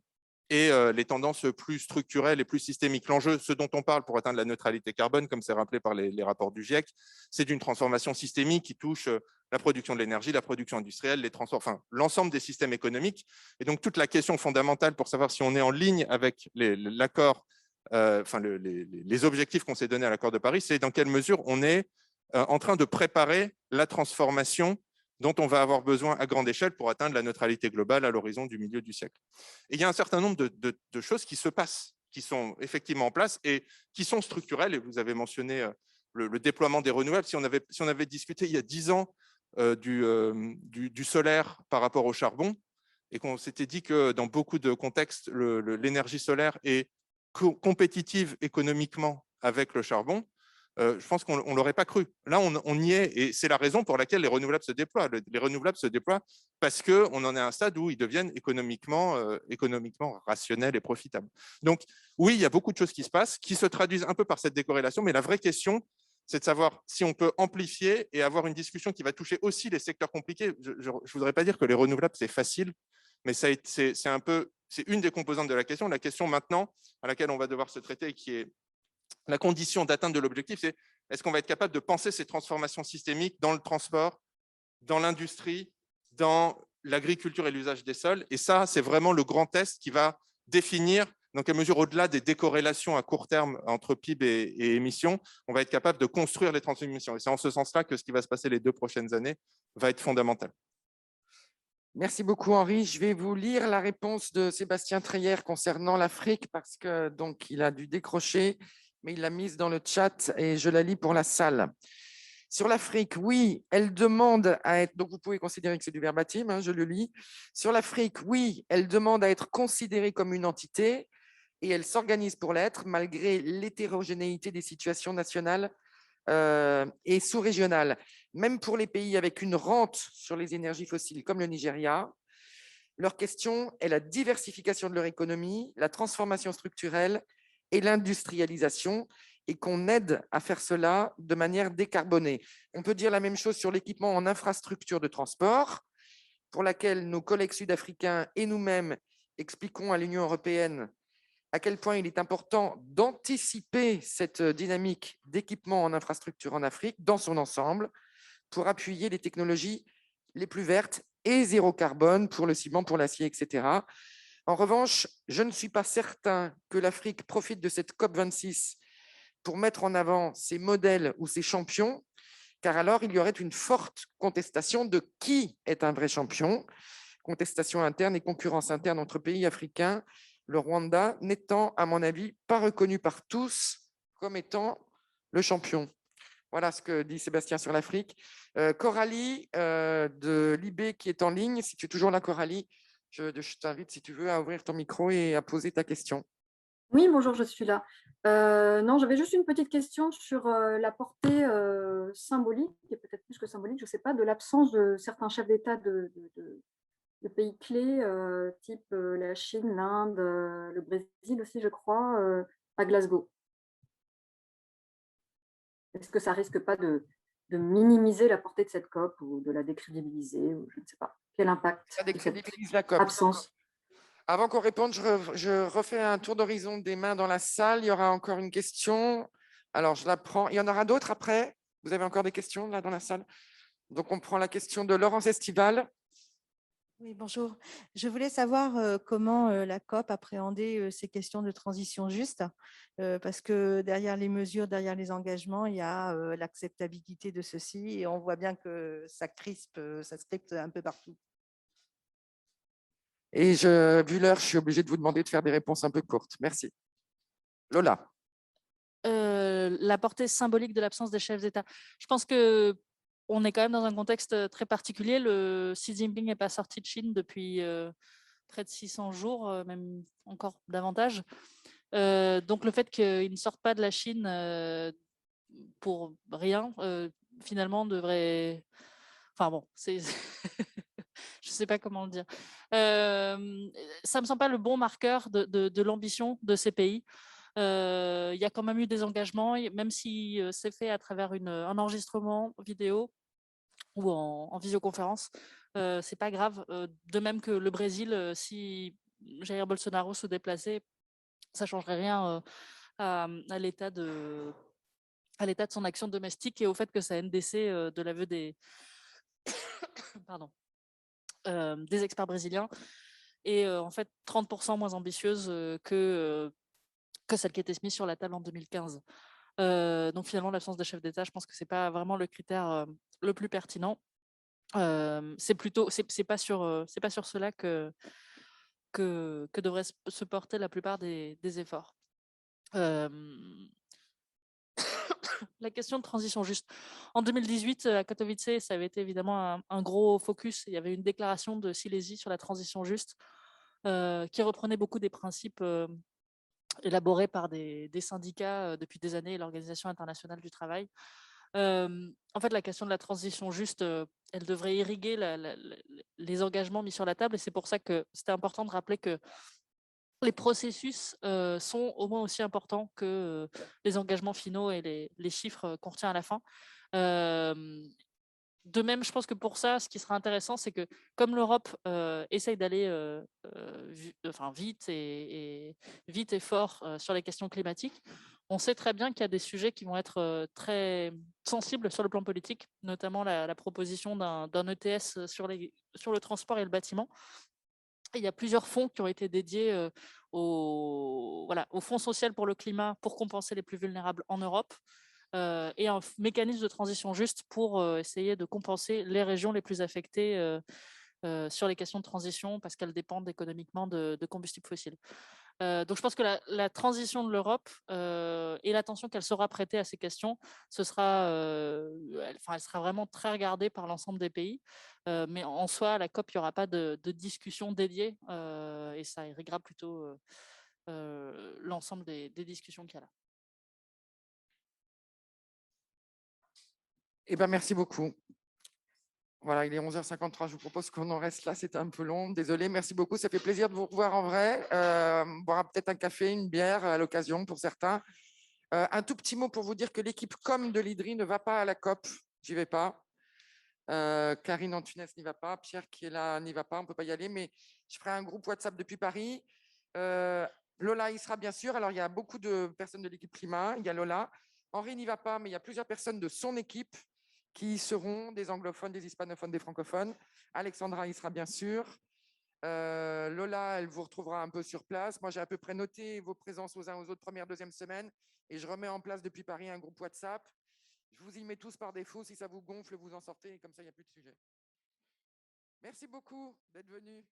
Speaker 7: et les tendances plus structurelles et plus systémiques. L'enjeu, ce dont on parle pour atteindre la neutralité carbone, comme c'est rappelé par les rapports du GIEC, c'est d'une transformation systémique qui touche la production de l'énergie, la production industrielle, les transports, enfin l'ensemble des systèmes économiques. Et donc toute la question fondamentale pour savoir si on est en ligne avec l'accord, enfin les objectifs qu'on s'est donnés à l'accord de Paris, c'est dans quelle mesure on est en train de préparer la transformation dont on va avoir besoin à grande échelle pour atteindre la neutralité globale à l'horizon du milieu du siècle. Et il y a un certain nombre de choses qui se passent, qui sont effectivement en place et qui sont structurelles. Et vous avez mentionné le déploiement des renouvelables. Si on avait discuté il y a 10 ans du solaire par rapport au charbon, et qu'on s'était dit que dans beaucoup de contextes, l'énergie solaire est compétitive économiquement avec le charbon, je pense qu'on ne l'aurait pas cru. Là, on y est, et c'est la raison pour laquelle les renouvelables se déploient. Les renouvelables se déploient parce qu'on en est à un stade où ils deviennent économiquement rationnels et profitables. Donc, oui, il y a beaucoup de choses qui se passent, qui se traduisent un peu par cette décorrélation, mais la vraie question, c'est de savoir si on peut amplifier et avoir une discussion qui va toucher aussi les secteurs compliqués. Je ne voudrais pas dire que les renouvelables, c'est facile, mais c'est une des composantes de la question. La question maintenant à laquelle on va devoir se traiter, qui est la condition d'atteinte de l'objectif, c'est est-ce qu'on va être capable de penser ces transformations systémiques dans le transport, dans l'industrie, dans l'agriculture et l'usage des sols. Et ça, c'est vraiment le grand test qui va définir dans quelle mesure, au-delà des décorrélations à court terme entre PIB et émissions, on va être capable de construire les transformations. Et c'est en ce sens-là que ce qui va se passer les 2 prochaines années va être fondamental.
Speaker 1: Merci beaucoup, Henri. Je vais vous lire la réponse de Sébastien Treyer concernant l'Afrique parce que donc il a dû décrocher, mais il l'a mise dans le chat et je la lis pour la salle. Sur l'Afrique, oui, elle demande à être, donc vous pouvez considérer que c'est du verbatim, hein, je le lis. Sur l'Afrique, oui, elle demande à être considérée comme une entité et elle s'organise pour l'être malgré l'hétérogénéité des situations nationales et sous-régionales. Même pour les pays avec une rente sur les énergies fossiles comme le Nigeria, leur question est la diversification de leur économie, la transformation structurelle et l'industrialisation, et qu'on aide à faire cela de manière décarbonée. On peut dire la même chose sur l'équipement en infrastructure de transport, pour laquelle nos collègues sud-africains et nous-mêmes expliquons à l'Union européenne à quel point il est important d'anticiper cette dynamique d'équipement en infrastructure en Afrique dans son ensemble pour appuyer les technologies les plus vertes et zéro carbone pour le ciment, pour l'acier, etc. En revanche, je ne suis pas certain que l'Afrique profite de cette COP26 pour mettre en avant ses modèles ou ses champions, car alors il y aurait une forte contestation de qui est un vrai champion, contestation interne et concurrence interne entre pays africains, le Rwanda n'étant, à mon avis, pas reconnu par tous comme étant le champion. Voilà ce que dit Sébastien sur l'Afrique. Coralie de l'IB qui est en ligne, si tu es toujours là, Coralie, je t'invite, si tu veux, à ouvrir ton micro et à poser ta question.
Speaker 9: Oui, bonjour, je suis là. Non, j'avais juste une petite question sur la portée symbolique, et peut-être plus que symbolique, je ne sais pas, de l'absence de certains chefs d'État de pays clés, type la Chine, l'Inde, le Brésil aussi, je crois, à Glasgow. Est-ce que ça risque pas de minimiser la portée de cette COP ou de la décrédibiliser, ou je ne sais pas. Quel impact
Speaker 1: ça décrédibilise la COP.
Speaker 9: Absence.
Speaker 1: Avant qu'on réponde, je refais un tour d'horizon des mains dans la salle. Il y aura encore une question. Alors, je la prends. Il y en aura d'autres après. Vous avez encore des questions là dans la salle? Donc, on prend la question de Laurence Estival.
Speaker 16: Oui, bonjour. Je voulais savoir comment la COP appréhendait ces questions de transition juste, parce que derrière les mesures, derrière les engagements, il y a l'acceptabilité de ceci, et on voit bien que ça crispe, ça scripte un peu partout.
Speaker 1: Et vu l'heure, je suis obligée de vous demander de faire des réponses un peu courtes. Merci. Lola.
Speaker 8: La portée symbolique de l'absence des chefs d'État. Je pense que on est quand même dans un contexte très particulier. Xi Jinping n'est pas sorti de Chine depuis près de 600 jours, même encore davantage. Donc le fait qu'il ne sorte pas de la Chine pour rien, finalement, devrait... Enfin bon, c'est... je ne sais pas comment le dire. Ça ne me semble pas le bon marqueur de l'ambition de ces pays. Il y a quand même eu des engagements, même si c'est fait à travers un enregistrement vidéo ou en visioconférence. C'est pas grave. De même que le Brésil, si Jair Bolsonaro se déplaçait, ça changerait rien à l'état de son action domestique et au fait que sa NDC, de l'aveu pardon, des experts brésiliens, est en fait 30% moins ambitieuse que celle qui était mise sur la table en 2015. Donc finalement, l'absence de chef d'État, je pense que c'est pas vraiment le critère le plus pertinent. C'est plutôt, c'est pas sur cela que devraient se porter la plupart des efforts. La question de transition juste. En 2018, à Katowice, ça avait été évidemment un gros focus. Il y avait une déclaration de Silésie sur la transition juste qui reprenait beaucoup des principes élaborés par des syndicats depuis des années et l'Organisation internationale du travail. En fait, la question de la transition juste, elle devrait irriguer les engagements mis sur la table et c'est pour ça que c'était important de rappeler que les processus sont au moins aussi importants que les engagements finaux et les chiffres qu'on retient à la fin. De même, je pense que pour ça, ce qui sera intéressant, c'est que comme l'Europe essaye d'aller vite et fort sur les questions climatiques, on sait très bien qu'il y a des sujets qui vont être très sensibles sur le plan politique, notamment la proposition d'un ETS sur le transport et le bâtiment. Il y a plusieurs fonds qui ont été dédiés au Fonds social pour le climat pour compenser les plus vulnérables en Europe et un mécanisme de transition juste pour essayer de compenser les régions les plus affectées sur les questions de transition parce qu'elles dépendent économiquement de combustibles fossiles. Donc je pense que la transition de l'Europe et l'attention qu'elle saura prêter à ces questions, elle sera vraiment très regardée par l'ensemble des pays. Mais en soi, à la COP, il n'y aura pas de discussion dédiée et ça irriguera plutôt l'ensemble des discussions qu'il y a là.
Speaker 1: Eh ben, merci beaucoup. Voilà, il est 11h53. Je vous propose qu'on en reste là. C'était un peu long. Désolé, merci beaucoup. Ça fait plaisir de vous revoir en vrai. On boira peut-être un café, une bière à l'occasion pour certains. Un tout petit mot pour vous dire que l'équipe com de l'IDRI ne va pas à la COP. J'y vais pas. Karine Antunes n'y va pas. Pierre qui est là n'y va pas. On ne peut pas y aller. Mais je ferai un groupe WhatsApp depuis Paris. Lola y sera bien sûr. Alors, il y a beaucoup de personnes de l'équipe climat. Il y a Lola. Henri n'y va pas, mais il y a plusieurs personnes de son équipe qui seront des anglophones, des hispanophones, des francophones. Alexandra y sera bien sûr. Lola, elle vous retrouvera un peu sur place. Moi, j'ai à peu près noté vos présences aux uns aux autres première, deuxième semaine et je remets en place depuis Paris un groupe WhatsApp. Je vous y mets tous par défaut. Si ça vous gonfle, vous en sortez et comme ça, il n'y a plus de sujet. Merci beaucoup d'être venus.